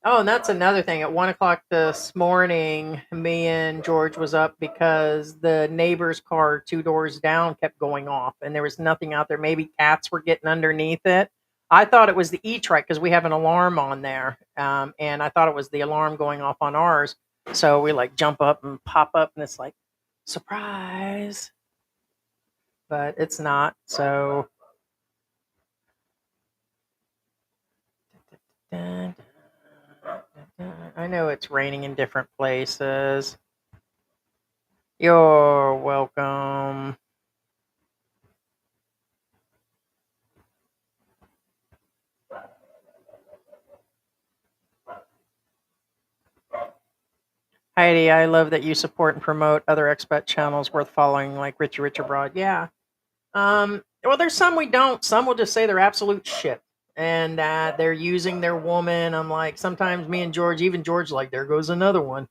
Oh, and that's another thing. At 1 o'clock this morning, me and George was up because the neighbor's car 2 doors down kept going off, and there was nothing out there. Maybe cats were getting underneath it. I thought it was the E-Trike because we have an alarm on there, and I thought it was the alarm going off on ours. So we like jump up and pop up, and it's like surprise, but it's not. So Dun, I know it's raining in different places. You're welcome. Heidi, I love that you support and promote other expat channels worth following, like Richie Rich Abroad. Yeah. Well, there's some we don't. Some will just say they're absolute shit and that they're using their woman. I'm like, sometimes me and George, even George, like, there goes another one.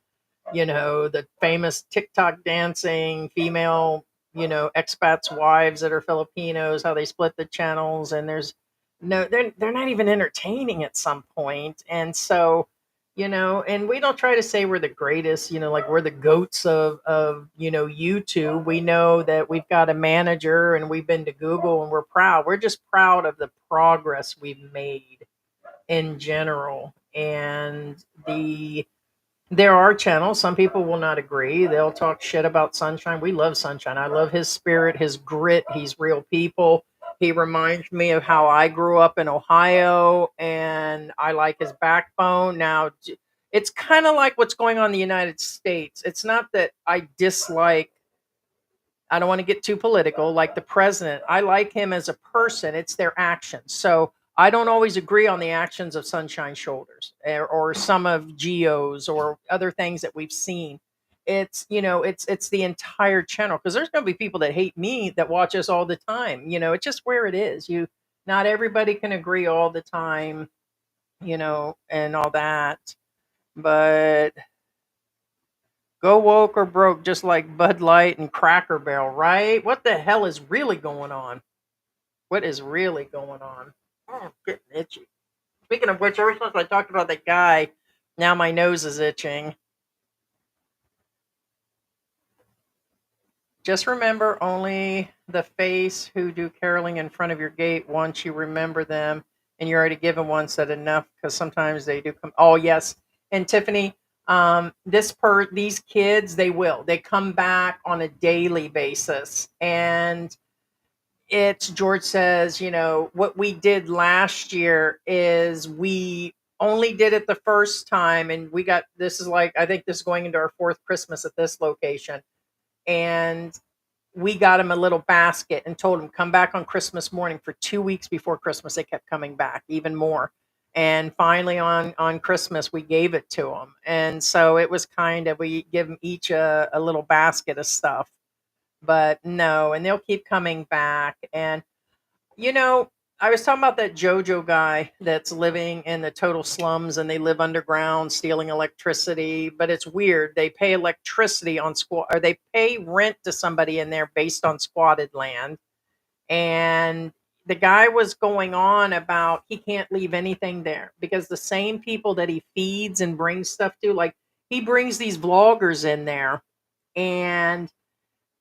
The famous TikTok dancing female, expats' wives that are Filipinos, how they split the channels, and there's no, they're not even entertaining at some point, and so. And we don't try to say we're the greatest, like we're the goats of YouTube. We know that we've got a manager and we've been to Google and we're proud. We're just proud of the progress we've made in general. And there are channels. Some people will not agree. They'll talk shit about Sunshine. We love Sunshine. I love his spirit, his grit. He's real people. He reminds me of how I grew up in Ohio, and I like his backbone. Now, it's kind of like what's going on in the United States. It's not that I dislike, I don't want to get too political, like the president. I like him as a person. It's their actions. So I don't always agree on the actions of Sunshine Shoulders or some of Geo's or other things that we've seen. It's the entire channel, because there's going to be people that hate me that watch us all the time. It's just where it is. Not everybody can agree all the time, and all that. But go woke or broke, just like Bud Light and Cracker Barrel, right? What the hell is really going on? What is really going on? Oh, I'm getting itchy. Speaking of which, ever since I talked about that guy, now my nose is itching. Just remember, only the face who do caroling in front of your gate, once you remember them and you're already given one, said enough, because sometimes they do come. Oh, yes. And Tiffany, these kids, they come back on a daily basis. And it's, George says, what we did last year is we only did it the first time, and this is like, I think this is going into our fourth Christmas at this location. And we got him a little basket and told him, come back on Christmas morning. For 2 weeks before Christmas, they kept coming back even more. And finally on Christmas, we gave it to them. And so it was kind of, we give them each a little basket of stuff. But no, and they'll keep coming back. And you know, I was talking about that JoJo guy that's living in the total slums, and they live underground stealing electricity. But it's weird. They pay electricity on or they pay rent to somebody in there based on squatted land. And the guy was going on about he can't leave anything there because the same people that he feeds and brings stuff to, like, he brings these vloggers in there, and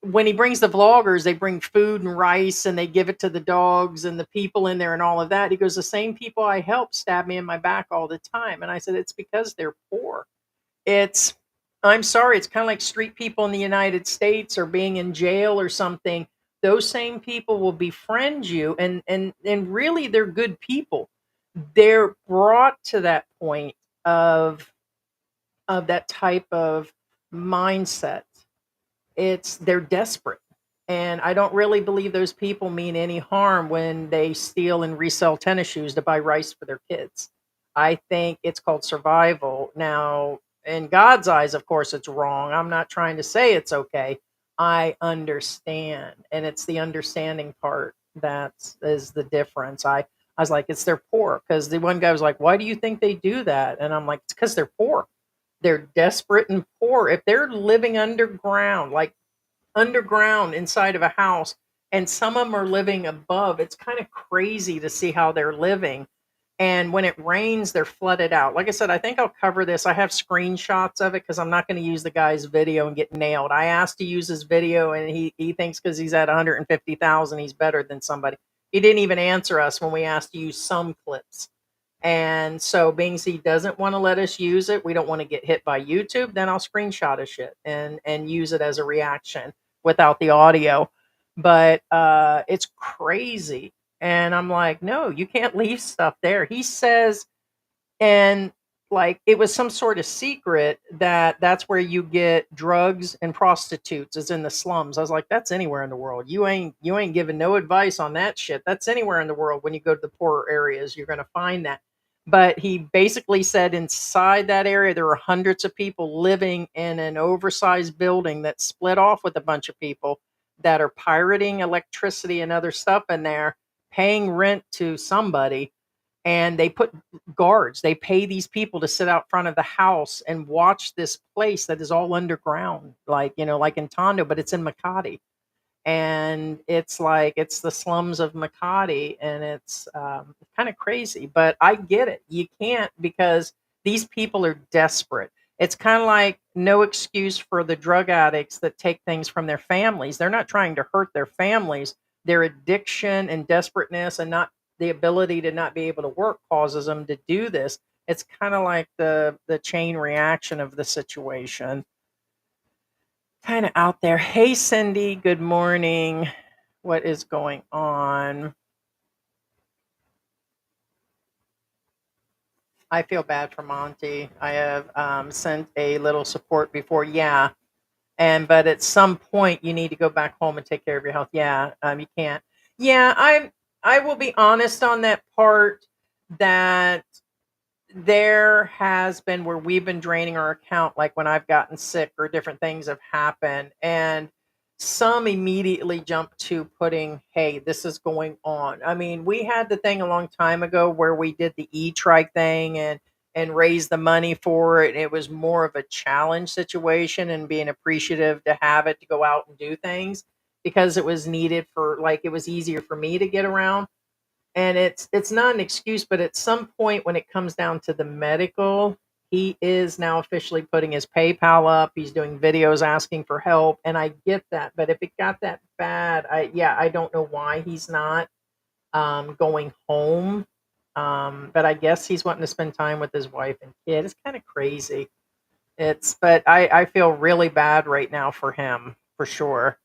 when he brings the vloggers, they bring food and rice and they give it to the dogs and the people in there and all of that. He goes, the same people I help stab me in my back all the time. And I said, it's because they're poor. It's, I'm sorry, it's kind of like street people in the United States or being in jail or something. Those same people will befriend you, and really they're good people. They're brought to that point of that type of mindset. They're desperate, and I don't really believe those people mean any harm when they steal and resell tennis shoes to buy rice for their kids. I think it's called survival. Now, in God's eyes, of course, it's wrong. I'm not trying to say it's okay. I understand, and it's the understanding part that is the difference. I was like, it's they're poor, because the one guy was like, why do you think they do that? And I'm like, it's because they're poor. They're desperate and poor. If they're living underground, like underground inside of a house, and some of them are living above, it's kind of crazy to see how they're living. And when it rains, they're flooded out. Like I said, I think I'll cover this. I have screenshots of it because I'm not going to use the guy's video and get nailed. I asked to use his video, and he thinks because he's at 150,000, he's better than somebody. He didn't even answer us when we asked to use some clips. And so, being he doesn't want to let us use it, we don't want to get hit by YouTube, then I'll screenshot his shit and use it as a reaction without the audio. But it's crazy. And I'm like, no, you can't leave stuff there. He says and like it was some sort of secret that that's where you get drugs and prostitutes is in the slums. I was like, that's anywhere in the world. You ain't giving no advice on that shit. That's anywhere in the world. When you go to the poorer areas, you're going to find that. But he basically said inside that area there were hundreds of people living in an oversized building that split off with a bunch of people that are pirating electricity and other stuff in there, paying rent to somebody, and they put guards. They pay these people to sit out front of the house and watch this place that is all underground, like, like in Tondo, but it's in Makati. And it's like it's the slums of Makati, and it's kind of crazy. But I get it. You can't, because these people are desperate. It's kind of like no excuse for the drug addicts that take things from their families. They're not trying to hurt their families. Their addiction and desperateness and not the ability to not be able to work causes them to do this. It's kind of like the chain reaction of the situation. Kind of out there. Hey, Cindy, good morning. What is going on? I feel bad for Monty. I have sent a little support before. Yeah. But at some point you need to go back home and take care of your health. Yeah. You can't. Yeah. I will be honest on that part, that there has been where we've been draining our account, like when I've gotten sick or different things have happened, and some immediately jump to putting, hey, this is going on. I mean, we had the thing a long time ago where we did the e-trike thing and raised the money for it. It was more of a challenge situation, and being appreciative to have it to go out and do things, because it was needed for, like, it was easier for me to get around. And it's not an excuse, but at some point when it comes down to the medical, he is now officially putting his PayPal up. He's doing videos asking for help, and I get that. But if it got that bad, I don't know why he's not going home. But I guess he's wanting to spend time with his wife and kid. It's kind of crazy. But I feel really bad right now for him, for sure.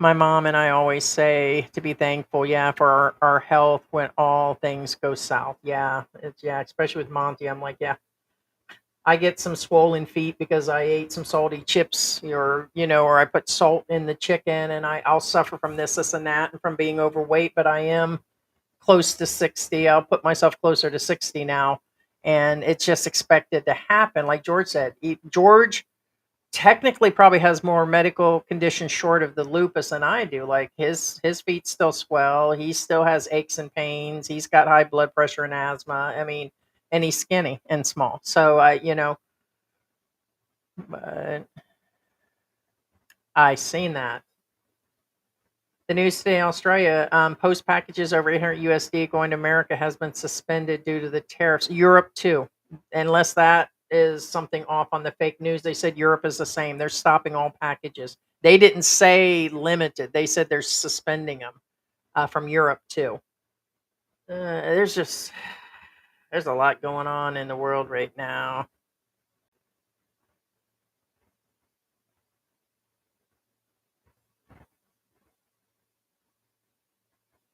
My mom and I always say to be thankful, yeah, for our health when all things go south. Yeah, especially with Monty. I'm like, yeah, I get some swollen feet because I ate some salty chips, or I put salt in the chicken, and I'll suffer from this and that, and from being overweight. But I am close to 60. I'll put myself closer to 60 now, and it's just expected to happen. Like George said, George technically probably has more medical conditions short of the lupus than I do. Like his feet still swell. He still has aches and pains. He's got high blood pressure and asthma. I mean, and he's skinny and small. So but I seen that. The news today in Australia, post packages over 800 USD going to America has been suspended due to the tariffs. Europe too, unless that is something off on the fake news. They said Europe is the same. They're stopping all packages. They didn't say limited. They said they're suspending them from Europe too. There's a lot going on in the world right now.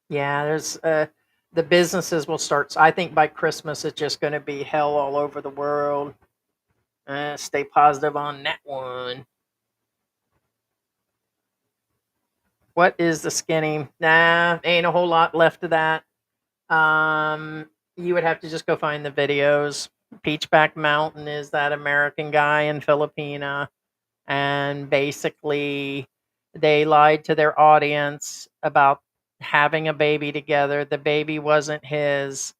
Yeah, there's the businesses will start. I think by Christmas it's just going to be hell all over the world. Stay positive on that one. What is the skinny? Nah, ain't a whole lot left of that. You would have to just go find the videos. Peachback Mountain is that American guy in Filipina, and basically they lied to their audience about having a baby together. The baby wasn't his.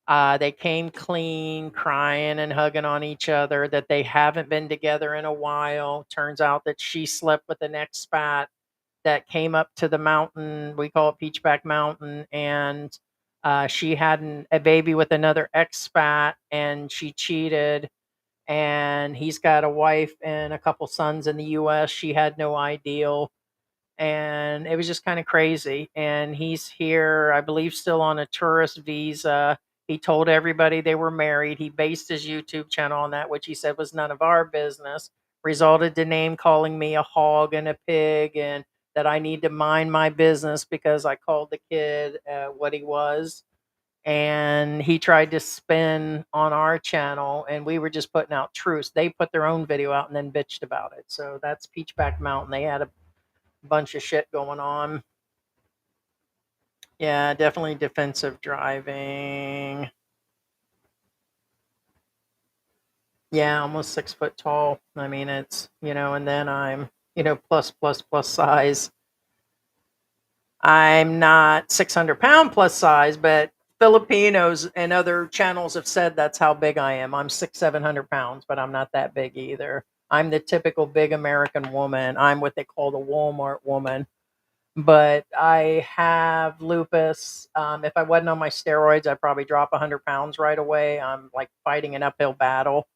They came clean, crying and hugging on each other, that they haven't been together in a while. Turns out that she slept with an expat that came up to the mountain. We call it Peachback Mountain. And she had a baby with another expat, and she cheated. And he's got a wife and a couple sons in the US. She had no idea, and it was just kind of crazy. And he's here, I believe, still on a tourist visa. He told everybody they were married. He based his YouTube channel on that, which he said was none of our business. Resulted to name calling me a hog and a pig, and that I need to mind my business because I called the kid what he was. and he tried to spin on our channel, and we were just putting out truths. They put their own video out and then bitched about it. So that's Peachback Mountain. They had a bunch of shit going on. Yeah, definitely defensive driving. Yeah, almost 6 foot tall. I mean, it's, and then I'm, plus size. I'm not 600-pound plus size, but Filipinos and other channels have said that's how big I am. I'm 700 pounds, but I'm not that big either. I'm the typical big American woman. I'm what they call the Walmart woman. But I have lupus. If I wasn't on my steroids, I'd probably drop 100 pounds right away. I'm like fighting an uphill battle.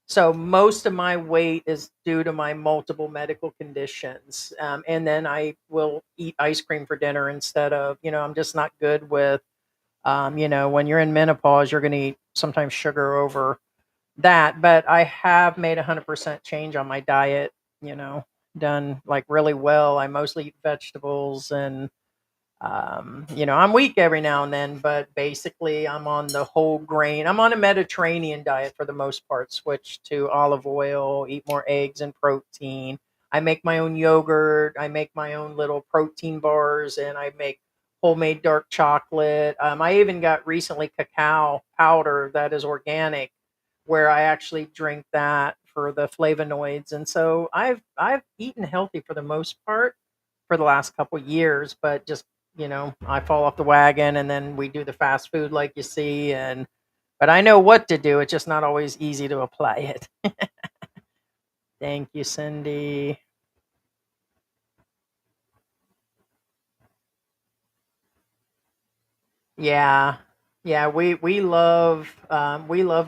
So most of my weight is due to my multiple medical conditions. And then I will eat ice cream for dinner instead of, I'm just not good with, when you're in menopause, you're going to eat sometimes sugar over that. But I have made 100% change on my diet, you know, done like really well. I mostly eat vegetables and I'm weak every now and then, but basically I'm on the whole grain. I'm on a Mediterranean diet for the most part, switch to olive oil, eat more eggs and protein. I make my own yogurt. I make my own little protein bars, and I make homemade dark chocolate. I even got recently cacao powder that is organic, where I actually drink that for the flavonoids. And so I've eaten healthy for the most part for the last couple years, but just I fall off the wagon, and then we do the fast food like you see, and but I know what to do. It's just not always easy to apply it. Thank you, Cindy. Yeah. Yeah, we love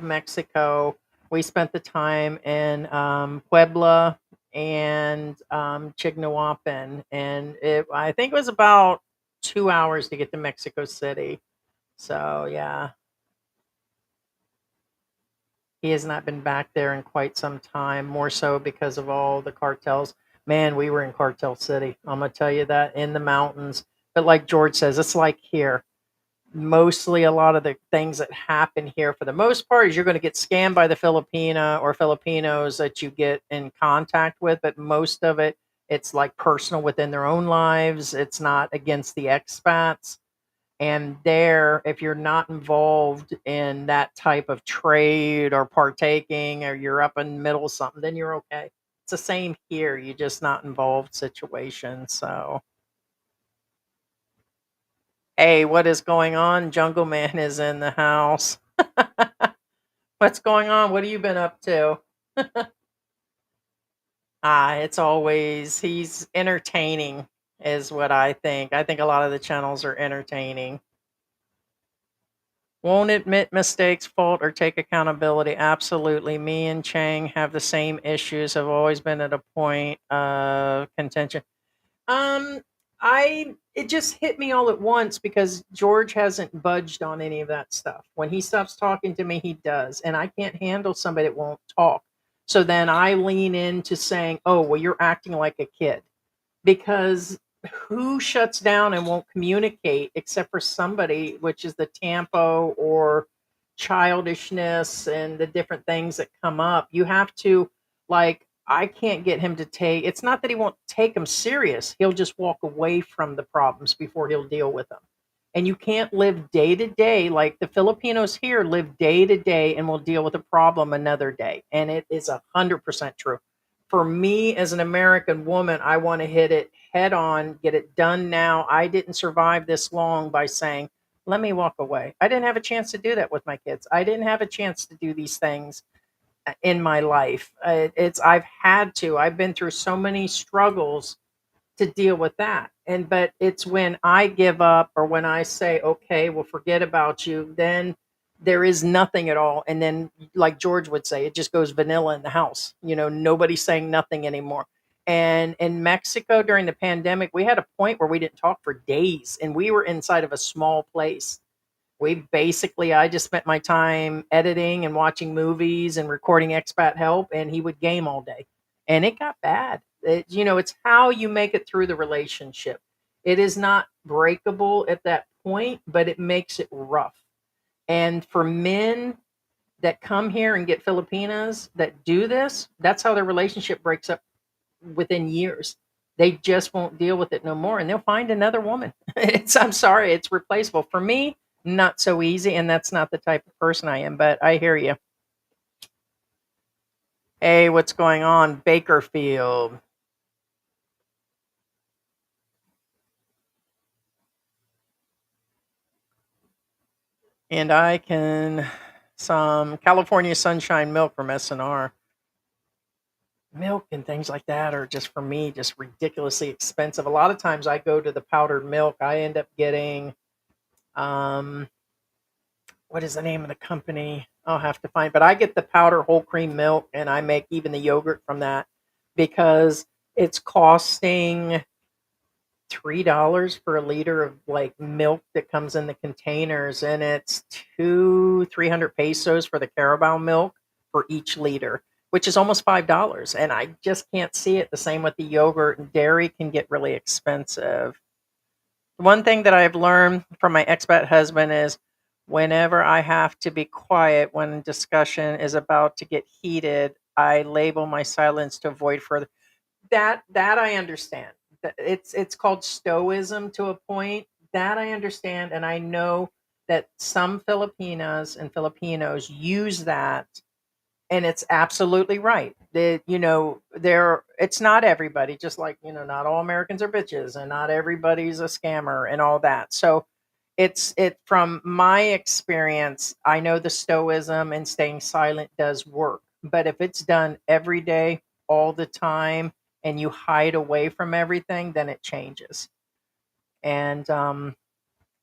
Mexico. We spent the time in Puebla and Chignahuapan, and I think it was about 2 hours to get to Mexico City. So yeah, he has not been back there in quite some time, more so because of all the cartels. Man, we were in Cartel City. I'm gonna tell you that, in the mountains. But like George says, it's like here. Mostly a lot of the things that happen here for the most part is you're going to get scammed by the Filipina or Filipinos that you get in contact with, but most of it, it's like personal within their own lives. It's not against the expats. And there, if you're not involved in that type of trade or partaking, or you're up in the middle of something, then you're okay. It's the same here. You're just not involved situation. So, hey, what is going on? Jungle Man is in the house. What's going on? What have you been up to? It's always, he's entertaining, is what I think. I think a lot of the channels are entertaining. Won't admit mistakes, fault, or take accountability. Absolutely. Me and Chang have the same issues, have always been at a point of contention. Um, I it just hit me all at once because George hasn't budged on any of that stuff. When he stops talking to me, he does, and I can't handle somebody that won't talk. So then I lean into saying, "Oh, well, you're acting like a kid." Because who shuts down and won't communicate except for somebody, which is the tempo or childishness and the different things that come up. You have to, like, I can't get him to take, it's not that he won't take them serious. He'll just walk away from the problems before he'll deal with them. And you can't live day to day like the Filipinos here live day to day and will deal with a problem another day. And it is 100% true. For me as an American woman, I want to hit it head on, get it done now. I didn't survive this long by saying, let me walk away. I didn't have a chance to do that with my kids. I didn't have a chance to do these things in my life. I've had to. I've been through so many struggles to deal with that. And but it's when I give up or when I say, okay, well, forget about you, then there is nothing at all. And then, like George would say, it just goes vanilla in the house. Nobody's saying nothing anymore. And in Mexico during the pandemic, we had a point where we didn't talk for days, and we were inside of a small place. I just spent my time editing and watching movies and recording expat help, and he would game all day. And it got bad. It's how you make it through the relationship. It is not breakable at that point, but it makes it rough. And for men that come here and get Filipinas that do this, that's how their relationship breaks up within years. They just won't deal with it no more, and they'll find another woman. I'm sorry, it's replaceable. For me, not so easy, and that's not the type of person I am. But I hear you. Hey, what's going on, Bakerfield? And I can some California Sunshine milk from SNR. Milk and things like that are just for me just ridiculously expensive. A lot of times I go to the powdered milk. I end up getting um what is the name of the company? I'll have to find, but I get the powder whole cream milk and I make even the yogurt from that because it's costing $3 for a liter of like milk that comes in the containers, and it's 300 pesos for the Carabao milk for each liter, which is almost $5. And I just can't see it the same with the yogurt, and dairy can get really expensive. One thing that I've learned from my expat husband is whenever I have to be quiet when discussion is about to get heated, I label my silence to avoid further. That I understand. It's called stoicism to a point. That I understand, and I know that some Filipinas and Filipinos use that, and it's absolutely right. That there it's not everybody, just like not all Americans are bitches, and not everybody's a scammer and all that. So it from my experience, I know the stoicism and staying silent does work. But if it's done every day, all the time, and you hide away from everything, then it changes. And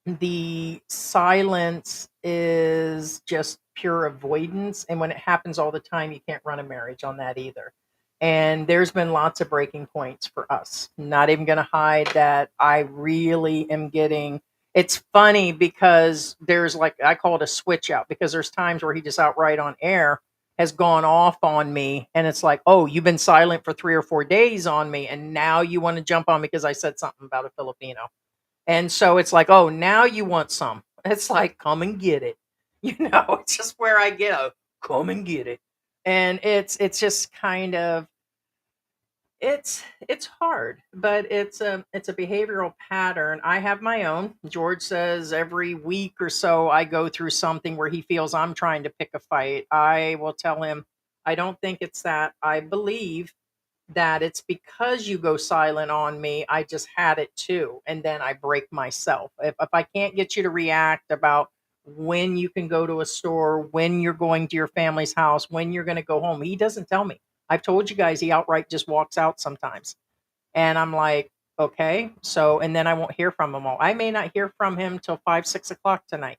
the silence is just pure avoidance. And when it happens all the time, you can't run a marriage on that either. And there's been lots of breaking points for us. Not even going to hide that I really am getting. It's funny because there's like, I call it a switch out, because there's times where he just outright on air has gone off on me. And it's like, oh, you've been silent for 3 or 4 days on me. And now you want to jump on me because I said something about a Filipino. And so it's like, oh, now you want some. It's like, come and get it. It's just where I get a come and get it. And it's just kind of it's hard, but it's a behavioral pattern. I have my own. George says every week or so I go through something where he feels I'm trying to pick a fight. I will tell him, I don't think it's that. I believe that it's because you go silent on me. I just had it too. And then I break myself. If I can't get you to react about when you can go to a store, when you're going to your family's house, when you're going to go home, he doesn't tell me. I've told you guys he outright just walks out sometimes. And I'm like, okay. So, and then I won't hear from him all. I may not hear from him till 5, 6 o'clock tonight,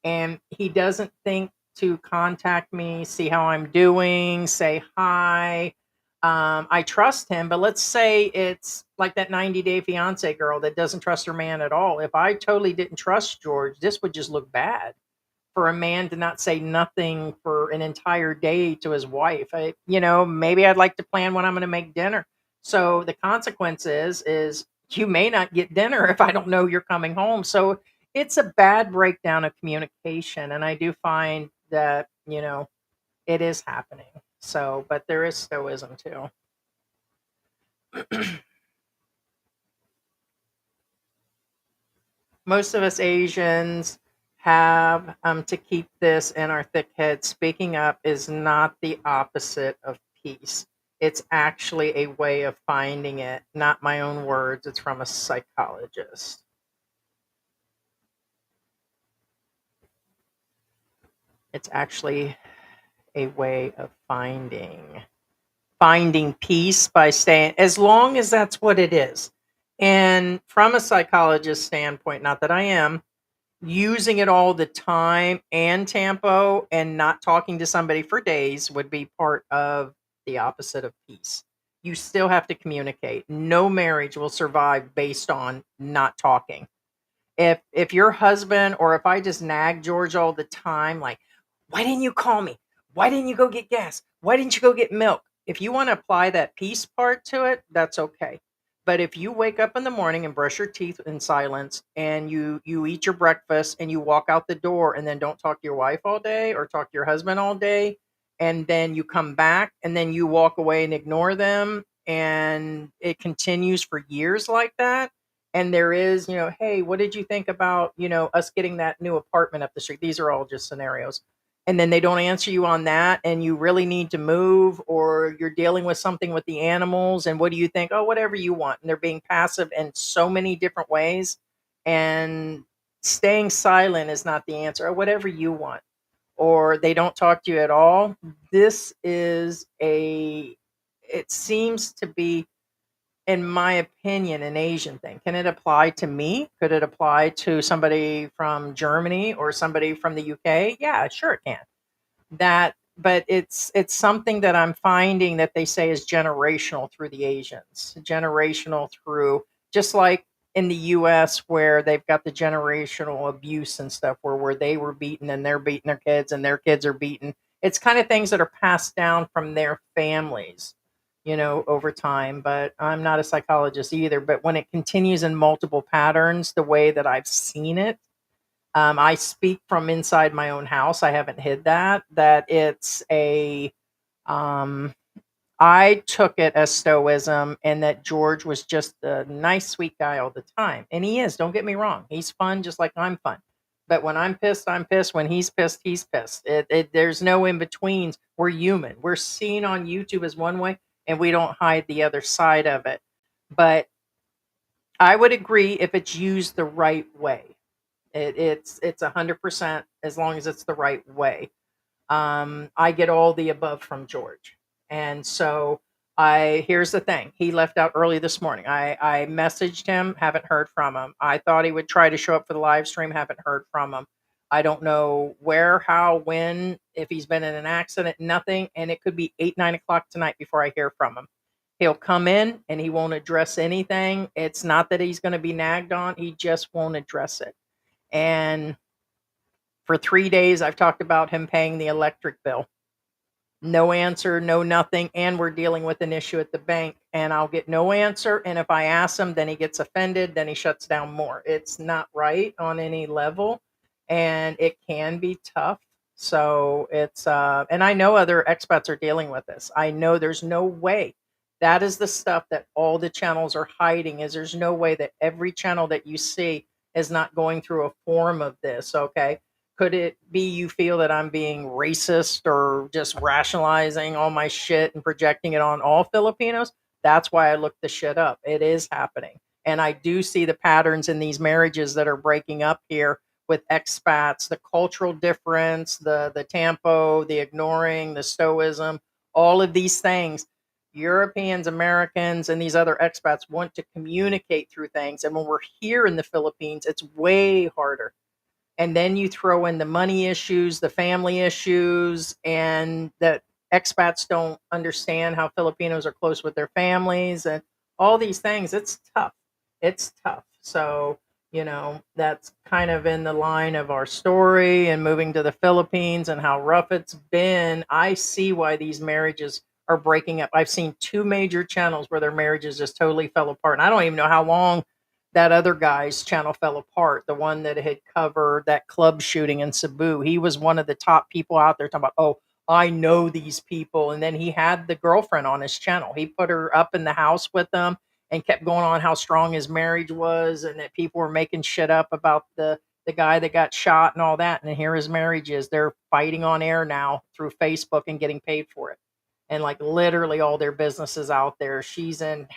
and he doesn't think to contact me, see how I'm doing, say hi. I trust him, but let's say it's like that 90-day fiance girl that doesn't trust her man at all. If I totally didn't trust George, this would just look bad for a man to not say nothing for an entire day to his wife. Maybe I'd like to plan when I'm going to make dinner. So the consequence is you may not get dinner if I don't know you're coming home. So it's a bad breakdown of communication, and I do find that it is happening. So, but there is stoicism too. Most of us Asians have to keep this in our thick head. Speaking up is not the opposite of peace. It's actually a way of finding it. Not my own words. It's from a psychologist. It's actually a way of finding peace by staying, as long as that's what it is. And from a psychologist standpoint, not that I am, using it all the time and tempo and not talking to somebody for days would be part of the opposite of peace. You still have to communicate. No marriage will survive based on not talking. If your husband, or if I just nag George all the time, like, why didn't you call me? Why didn't you go get gas? Why didn't you go get milk? If you want to apply that peace part to it, that's okay. But if you wake up in the morning and brush your teeth in silence and you eat your breakfast and you walk out the door and then don't talk to your wife all day or talk to your husband all day, and then you come back and then you walk away and ignore them, and it continues for years like that, and there is, hey, what did you think about, us getting that new apartment up the street? These are all just scenarios. And then they don't answer you on that, and you really need to move, or you're dealing with something with the animals, and what do you think? Oh, whatever you want. And they're being passive in so many different ways, and staying silent is not the answer. Oh, whatever you want. Or they don't talk to you at all. This is it seems to be, in my opinion, an Asian thing. Can it apply to me? Could it apply to somebody from Germany or somebody from the UK? Yeah, sure it can. But it's something that I'm finding that they say is generational through the Asians, generational through, just like in the US where they've got the generational abuse and stuff, where they were beaten and they're beating their kids and their kids are beaten. It's kind of things that are passed down from their families, over time. But I'm not a psychologist either. But when it continues in multiple patterns, the way that I've seen it, I speak from inside my own house. I haven't hid that it's a, um, I took it as stoicism, and that George was just a nice, sweet guy all the time. And he is, don't get me wrong. He's fun just like I'm fun. But when I'm pissed, I'm pissed. When he's pissed, he's pissed. There's no in betweens. We're human. We're seen on YouTube as one way, and we don't hide the other side of it. But I would agree if it's used the right way. It's 100% as long as it's the right way. I get all the above from George. And so here's the thing. He left out early this morning. I messaged him, haven't heard from him. I thought he would try to show up for the live stream, haven't heard from him. I don't know where, how, when, if he's been in an accident, nothing. And it could be 8, 9 o'clock tonight before I hear from him. He'll come in and he won't address anything. It's not that he's going to be nagged on, he just won't address it. And for 3 days, I've talked about him paying the electric bill. No answer, no nothing. And we're dealing with an issue at the bank, and I'll get no answer. And if I ask him, then he gets offended, then he shuts down more. It's not right on any level, and it can be tough. So and I know other expats are dealing with this. I know there's no way. That is the stuff that all the channels are hiding, is there's no way that every channel that you see is not going through a form of this, okay? Could it be you feel that I'm being racist or just rationalizing all my shit and projecting it on all Filipinos? That's why I looked the shit up. It is happening. And I do see the patterns in these marriages that are breaking up here with expats, the cultural difference, the tempo, the ignoring, the stoicism, all of these things. Europeans, Americans, and these other expats want to communicate through things. And when we're here in the Philippines, it's way harder. And then you throw in the money issues, the family issues, and that expats don't understand how Filipinos are close with their families and all these things. It's tough. It's tough. So, that's kind of in the line of our story and moving to the Philippines and how rough it's been. I see why these marriages are breaking up. I've seen 2 major channels where their marriages just totally fell apart. And I don't even know how long that other guy's channel fell apart, the one that had covered that club shooting in Cebu. He was one of the top people out there talking about, oh, I know these people. And then he had the girlfriend on his channel. He put her up in the house with them and kept going on how strong his marriage was, and that people were making shit up about the guy that got shot and all that. And here his marriage is. They're fighting on air now through Facebook and getting paid for it. And like literally all their businesses out there. She's in,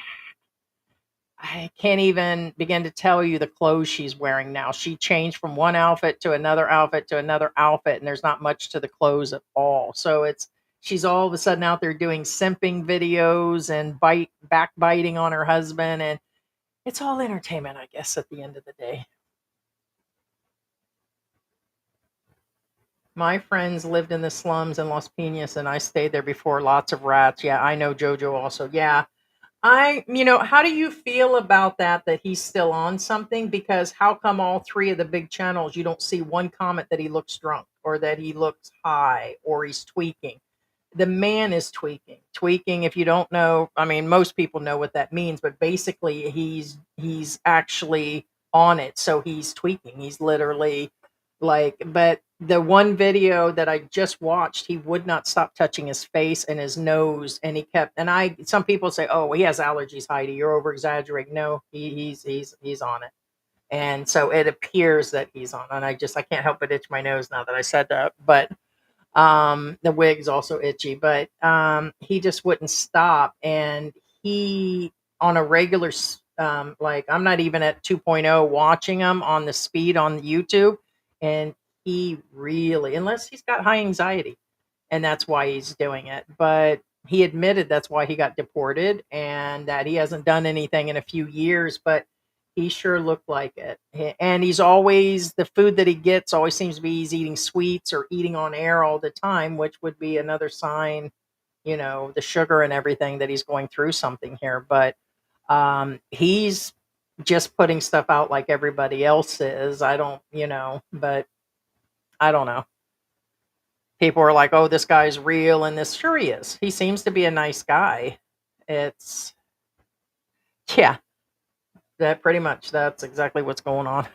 I can't even begin to tell you the clothes she's wearing now. She changed from one outfit to another outfit to another outfit, and there's not much to the clothes at all. So she's all of a sudden out there doing simping videos and backbiting on her husband, and it's all entertainment, I guess, at the end of the day. My friends lived in the slums in Los Piñas, and I stayed there before. Lots of rats. Yeah, I know Jojo also. Yeah, how do you feel about that he's still on something? Because how come all 3 of the big channels, you don't see one comment that he looks drunk or that he looks high or he's tweaking? the man is tweaking. Tweaking, if you don't know, I mean, most people know what that means, but basically he's actually on it. So he's tweaking. He's literally like, but the one video that I just watched, he would not stop touching his face and his nose, and he kept. And some people say, "Oh, he has allergies, Heidi. You're over exaggerating." No, he's on it, and so it appears that he's on. And I can't help but itch my nose now that I said that, but the wig's also itchy, but he just wouldn't stop. And he, on a regular, like, I'm not even at 2.0 watching him on the speed on YouTube. And he really, unless he's got high anxiety, and that's why he's doing it. But he admitted that's why he got deported and that he hasn't done anything in a few years, but he sure looked like it. And he's always, the food that he gets always seems to be he's eating sweets or eating on air all the time, which would be another sign, the sugar and everything, that he's going through something here. But he's just putting stuff out like everybody else is. I don't, but I don't know. People are like, "Oh, this guy's real," and this, sure he is. He seems to be a nice guy. It's Yeah, that pretty much that's exactly what's going on.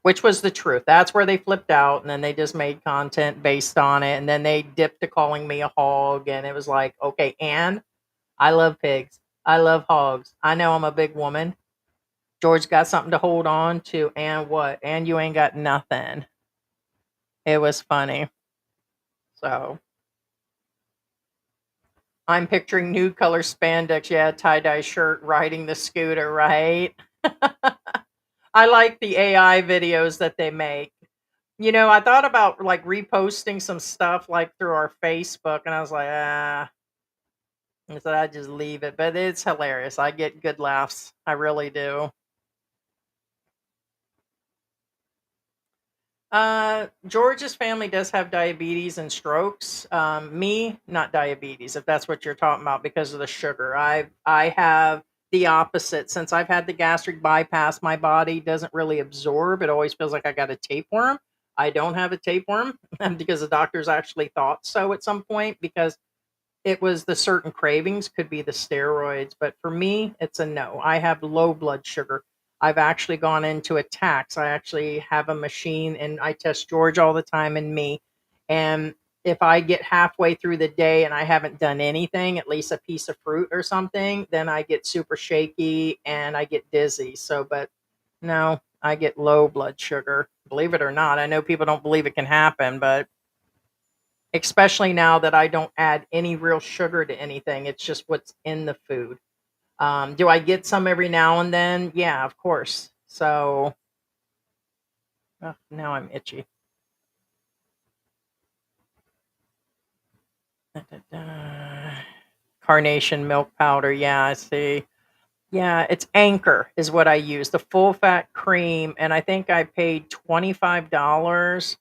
Which was the truth. That's where they flipped out, and then they just made content based on it, and then they dipped to calling me a hog, and it was like, okay, and I love pigs. I love hogs. I know I'm a big woman. George got something to hold on to, and what? And you ain't got nothing. It was funny. So I'm picturing nude color spandex, yeah, tie-dye shirt, riding the scooter, right? I like the AI videos that they make. I thought about like reposting some stuff like through our Facebook, and I was like, I said I'd just leave it. But it's hilarious. I get good laughs. I really do. George's family does have diabetes and strokes. Me, not diabetes, if that's what you're talking about, because of the sugar. I have the opposite. Since I've had the gastric bypass, my body doesn't really absorb. It always feels like I got a tapeworm. I don't have a tapeworm because the doctors actually thought so at some point, because it was the certain cravings, could be the steroids, but for me, it's a no. I have low blood sugar. I've actually gone into a tax. I actually have a machine and I test George all the time and me. And if I get halfway through the day and I haven't done anything, at least a piece of fruit or something, then I get super shaky and I get dizzy. So, but no, I get low blood sugar. Believe it or not. I know people don't believe it can happen, but especially now that I don't add any real sugar to anything. It's just what's in the food. Do I get some every now and then? Yeah, of course. So now I'm itchy. Da, da, da. Carnation milk powder. Yeah, I see. Yeah, it's Anchor is what I use. The full fat cream, and I think I paid $25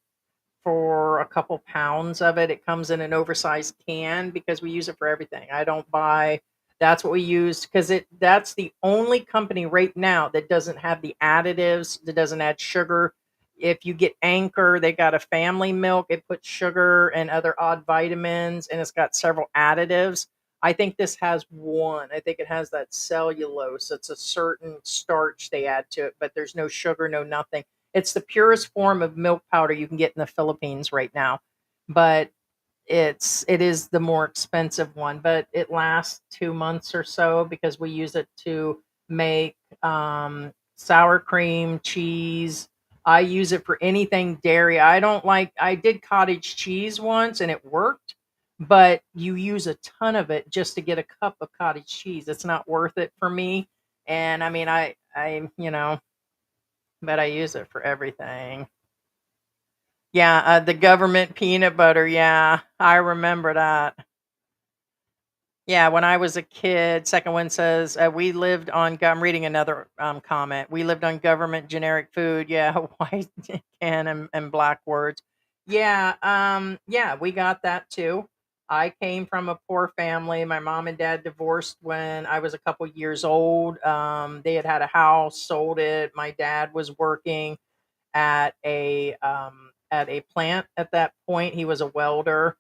for a couple pounds of it. It comes in an oversized can because we use it for everything. I don't buy That's what we use because that's the only company right now that doesn't have the additives, that doesn't add sugar. If you get Anchor, they got a family milk. It puts sugar and other odd vitamins, and it's got several additives. I think this has one. I think it has that cellulose. It's a certain starch they add to it, but there's no sugar, no nothing. It's the purest form of milk powder you can get in the Philippines right now. But it is the more expensive one, but it lasts 2 months or so because we use it to make sour cream, cheese. I use it for anything dairy. I did cottage cheese once and it worked, but you use a ton of it just to get a cup of cottage cheese. It's not worth it for me. And I mean, but I use it for everything. Yeah, the government peanut butter. Yeah, I remember that. Yeah, when I was a kid, second one says, we lived on, I'm reading another comment. We lived on government generic food. Yeah, white can and black words. Yeah, we got that too. I came from a poor family. My mom and dad divorced when I was a couple years old. They had had a house, sold it. My dad was working at a plant at that point. He was a welder,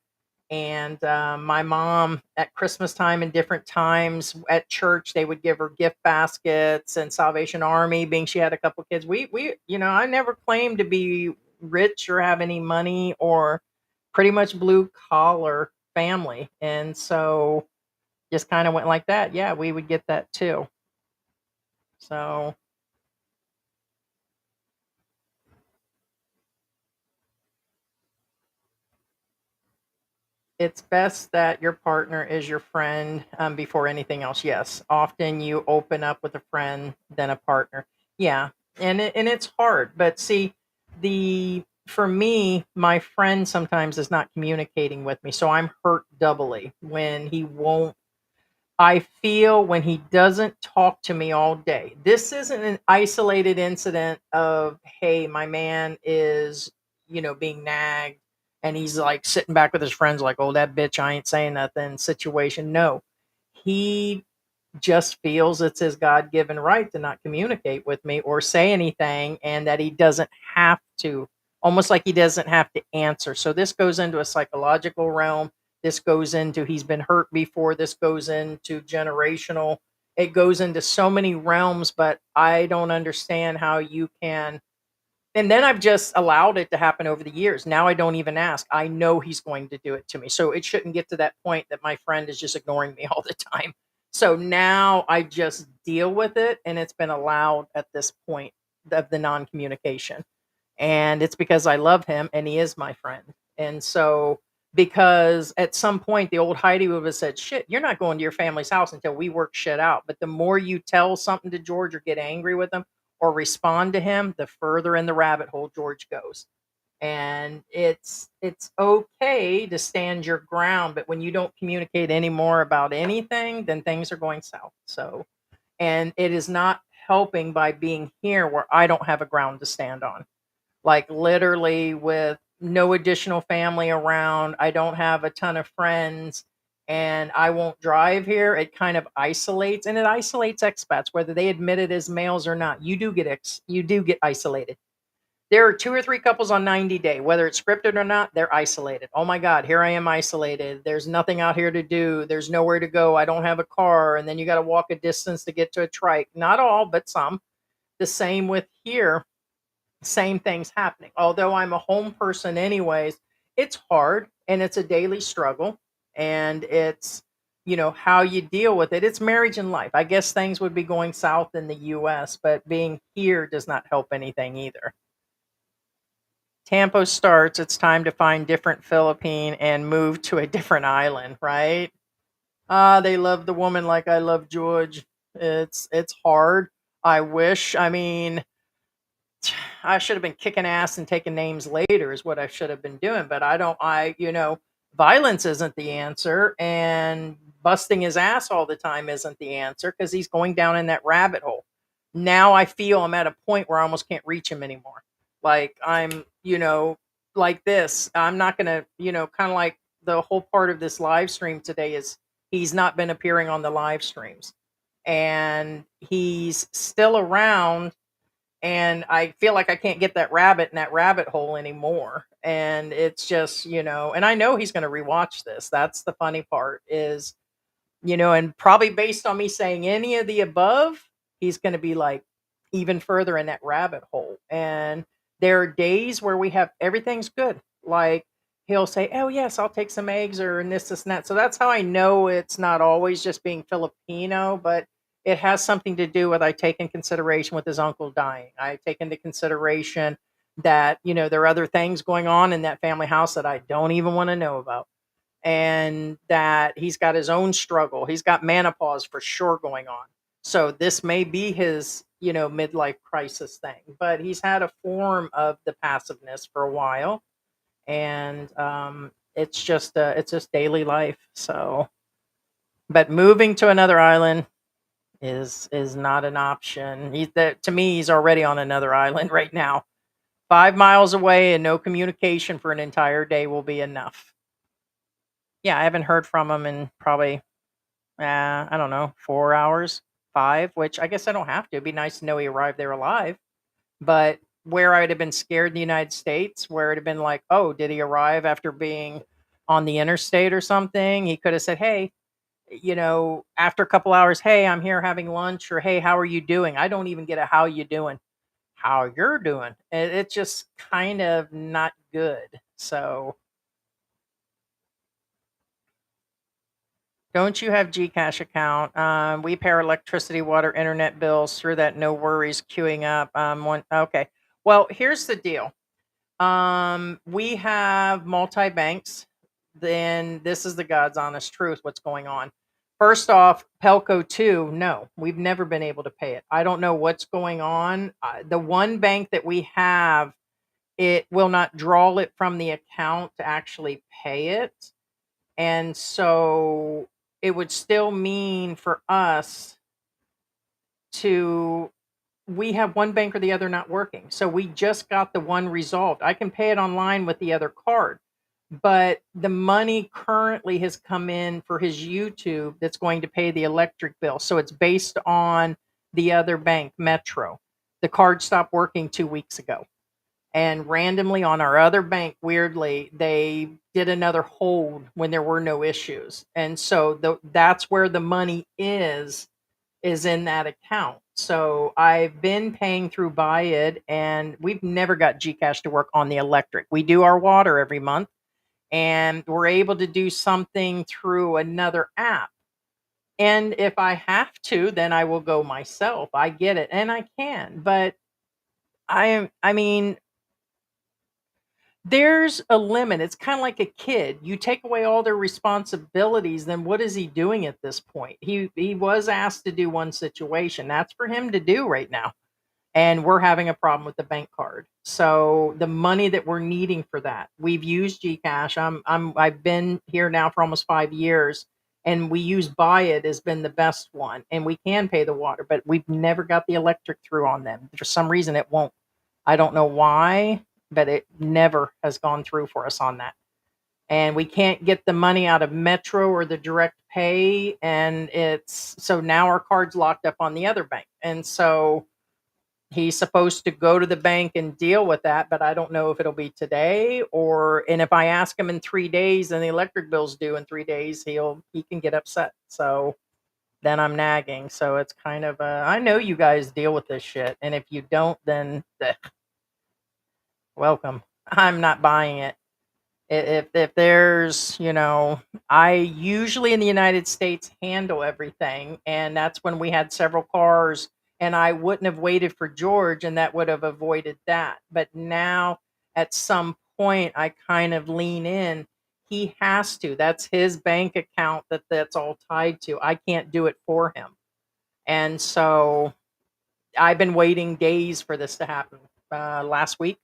And my mom at Christmas time and different times at church, they would give her gift baskets, and Salvation Army, being she had a couple kids. I never claimed to be rich or have any money or pretty much blue collar family. And so just kind of went like that. Yeah, we would get that too. So it's best that your partner is your friend before anything else. Yes, often you open up with a friend than a partner. Yeah, and it's hard. But see, the for me, my friend sometimes is not communicating with me, so I'm hurt doubly when he won't. I feel when he doesn't talk to me all day. This isn't an isolated incident of, hey, my man is, being nagged and he's like sitting back with his friends, like, oh, that bitch, I ain't saying nothing situation. No, he just feels it's his God given right to not communicate with me or say anything, and that he doesn't have to, almost like he doesn't have to answer. So this goes into a psychological realm. This goes into he's been hurt before. This goes into generational. It goes into so many realms, but I don't understand how you can. And then I've just allowed it to happen over the years. Now I don't even ask. I know he's going to do it to me. So it shouldn't get to that point that my friend is just ignoring me all the time. So now I just deal with it, and it's been allowed at this point of the non communication. And it's because I love him and he is my friend. And so, because at some point the old Heidi would have said, shit, you're not going to your family's house until we work shit out. But the more you tell something to George or get angry with him or respond to him, the further in the rabbit hole George goes. And it's okay to stand your ground, but when you don't communicate anymore about anything, then things are going south. So, and it is not helping by being here where I don't have a ground to stand on, like literally with no additional family around. I don't have a ton of friends, and I won't drive here. It kind of isolates, and it isolates expats, whether they admit it as males or not. You do get isolated. There are two or three couples on 90 Day, whether it's scripted or not, they're isolated. Oh my God, here I am isolated. There's nothing out here to do. There's nowhere to go. I don't have a car. And then you got to walk a distance to get to a trike. Not all, but some. The same with here, same things happening. Although I'm a home person anyways, it's hard and it's a daily struggle, and it's how you deal with it. It's marriage and life. I guess things would be going south in the US, but being here does not help anything either. Tampo starts, it's time to find different Philippine and move to a different island, right? Ah, they love the woman like I love George. It's hard. I wish. I mean, I should have been kicking ass and taking names later is what I should have been doing. But I don't, violence isn't the answer, and busting his ass all the time isn't the answer because he's going down in that rabbit hole. Now I feel I'm at a point where I almost can't reach him anymore. Like like this. I'm not going to, kind of like the whole part of this live stream today is he's not been appearing on the live streams, and he's still around, and I feel like I can't get that rabbit in that rabbit hole anymore. And it's just, and I know he's going to rewatch this. That's the funny part is, and probably based on me saying any of the above, he's going to be like even further in that rabbit hole. And there are days where we have everything's good. Like he'll say, oh, yes, I'll take some eggs or and this, and that. So that's how I know it's not always just being Filipino, but it has something to do with I take in consideration with his uncle dying. I take into consideration that, there are other things going on in that family house that I don't even want to know about, and that he's got his own struggle. He's got menopause for sure going on. So this may be his, midlife crisis thing, but he's had a form of the passiveness for a while, and it's just daily life. So, but moving to another island is not an option. To me, he's already on another island right now. 5 miles away and no communication for an entire day will be enough. Yeah, I haven't heard from him in probably, I don't know, 4 hours, five, which I guess I don't have to. It'd be nice to know he arrived there alive. But where I'd have been scared in the United States, where it'd have been like, oh, did he arrive after being on the interstate or something, he could have said, "Hey, after a couple hours, hey, I'm here having lunch," or "Hey, how are you doing?" I don't even get a "how you doing." How you're doing. It's just kind of not good. So, don't you have Gcash account? We pay our electricity, water, internet bills through that. No worries queuing up. Okay. Well, here's the deal. We have multi banks. Then this is the God's honest truth. What's going on? First off, Pelco 2, no, we've never been able to pay it. I don't know what's going on. The one bank that we have, it will not draw it from the account to actually pay it. And so it would still mean for us to we have one bank or the other not working. So we just got the one resolved. I can pay it online with the other card, but the money currently has come in for his YouTube that's going to pay the electric bill. So it's based on the other bank, Metro. The card stopped working 2 weeks ago. And randomly on our other bank, weirdly, they did another hold when there were no issues. And so that's where the money is in that account. So I've been paying through Buy It, and we've never got Gcash to work on the electric. We do our water every month, and we're able to do something through another app. And if I have to, then I will go myself. I get it, and I can. But I mean, there's a limit. It's kind of like a kid. You take away all their responsibilities, then what is he doing at this point? He was asked to do one situation. That's for him to do right now. And we're having a problem with the bank card. So the money that we're needing for that, we've used Gcash. I've been here now for almost 5 years, and we use Buy It has been the best one, and we can pay the water, but we've never got the electric through on them. For some reason, it won't. I don't know why, but it never has gone through for us on that. And we can't get the money out of Metro or the direct pay, and it's so now our card's locked up on the other bank. And so he's supposed to go to the bank and deal with that, but I don't know if it'll be today and if I ask him in 3 days and the electric bill's due in 3 days, he can get upset. So then I'm nagging. So it's kind of I know you guys deal with this shit, and if you don't, then welcome. I'm not buying it. If there's, I usually in the United States handle everything, and that's when we had several cars, and I wouldn't have waited for George, and that would have avoided that. But now, at some point, I kind of lean in. He has to. That's his bank account that's all tied to. I can't do it for him, and so I've been waiting days for this to happen. Last week.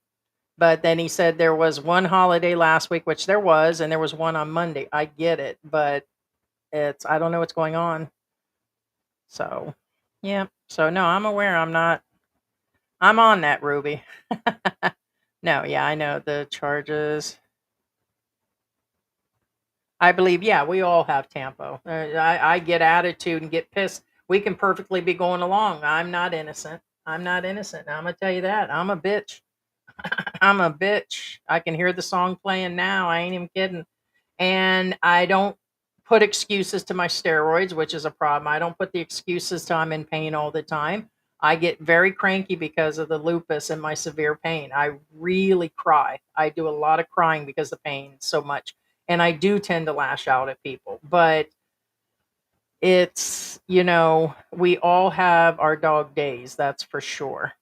But then he said there was one holiday last week, which there was, and there was one on Monday. I get it, but I don't know what's going on. So, yeah. So no, I'm aware. I'm on that, Ruby. No, yeah, I know the charges. I believe, yeah, we all have tempo. I get attitude and get pissed. We can perfectly be going along. I'm not innocent. I'm not innocent. I'm gonna tell you that. I'm a bitch. I'm a bitch. I can hear the song playing now. I ain't even kidding. And I don't put excuses to my steroids, which is a problem. I don't put the excuses to I'm in pain all the time. I get very cranky because of the lupus and my severe pain. I really cry. I do a lot of crying because of pain so much. And I do tend to lash out at people. But we all have our dog days, that's for sure.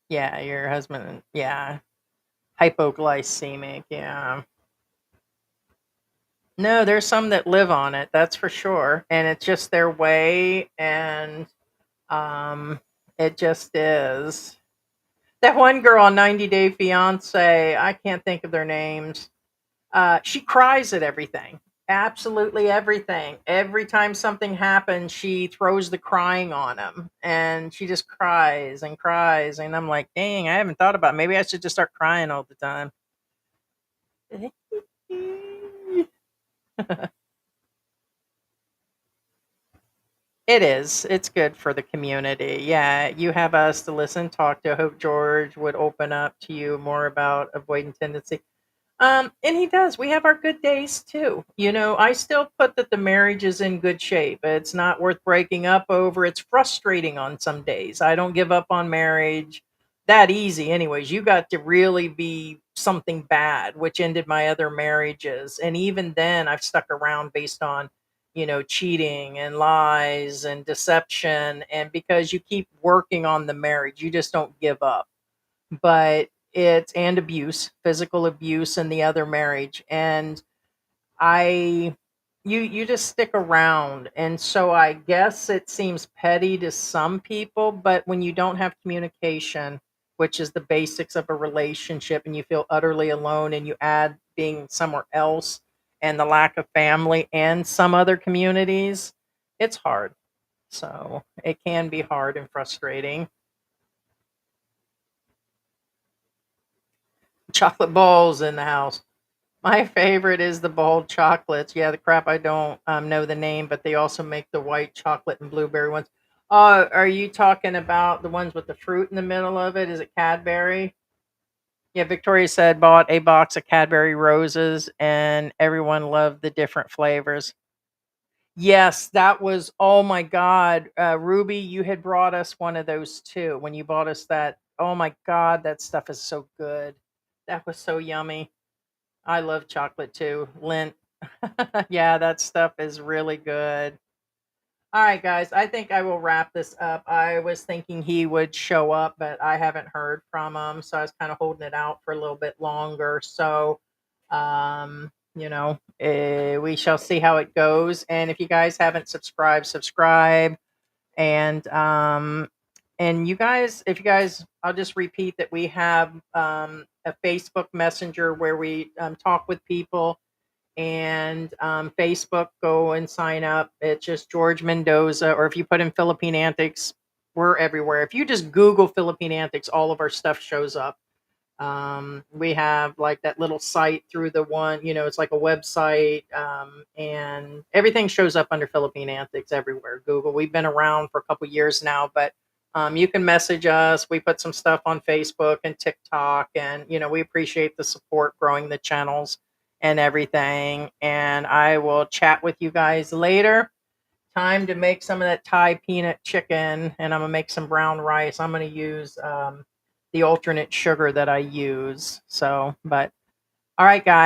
Yeah, your husband, yeah. Hypoglycemic, yeah. No, there's some that live on it, that's for sure, and it's just their way, and um, it just is. That one girl on 90 Day Fiance, I can't think of their names. She cries at everything, absolutely everything. Every time something happens, she throws the crying on him, and she just cries and cries, and I'm like, dang, I haven't thought about it. Maybe I should just start crying all the time. It is. It's good for the community. Yeah, you have us to listen, talk to. I hope George would open up to you more about avoidant tendency. And he does. We have our good days too. I still put that the marriage is in good shape. It's not worth breaking up over. It's frustrating on some days. I don't give up on marriage that easy, anyways. You got to really be something bad, which ended my other marriages. And even then, I've stuck around based on, cheating and lies and deception. And because you keep working on the marriage, you just don't give up, but it's and abuse, physical abuse in the other marriage. And I you just stick around. And so I guess it seems petty to some people, but when you don't have communication, which is the basics of a relationship, and you feel utterly alone and you add being somewhere else and the lack of family and some other communities, it's hard. So it can be hard and frustrating. Chocolate balls in the house. My favorite is the bold chocolates. Yeah, the crap I don't know the name, but they also make the white chocolate and blueberry ones. Are you talking about the ones with the fruit in the middle of it? Is it Cadbury? Yeah, Victoria said bought a box of Cadbury roses, and everyone loved the different flavors. Yes, that was, oh my God. Ruby, you had brought us one of those too when you bought us that. Oh my God, that stuff is so good. That was so yummy. I love chocolate too. Lint. Yeah, that stuff is really good. All right, guys, I think I will wrap this up. I was thinking he would show up, but I haven't heard from him, so I was kind of holding it out for a little bit longer. So, we shall see how it goes. And if you guys haven't subscribed, subscribe. And you guys, if you guys, I'll just repeat that we have a Facebook Messenger where we talk with people, and Facebook, go and sign up. It's just George Mendoza, or if you put in Philippine Antics, we're everywhere. If you just Google Philippine Antics, all of our stuff shows up. We have like that little site through the one, it's like a website, and everything shows up under Philippine Antics everywhere. Google. We've been around for a couple years now, but you can message us. We put some stuff on Facebook and TikTok, and we appreciate the support growing the channels and everything. And I will chat with you guys later. Time to make some of that Thai peanut chicken, and I'm gonna make some brown rice. I'm gonna use the alternate sugar that I use. So, but all right, guys.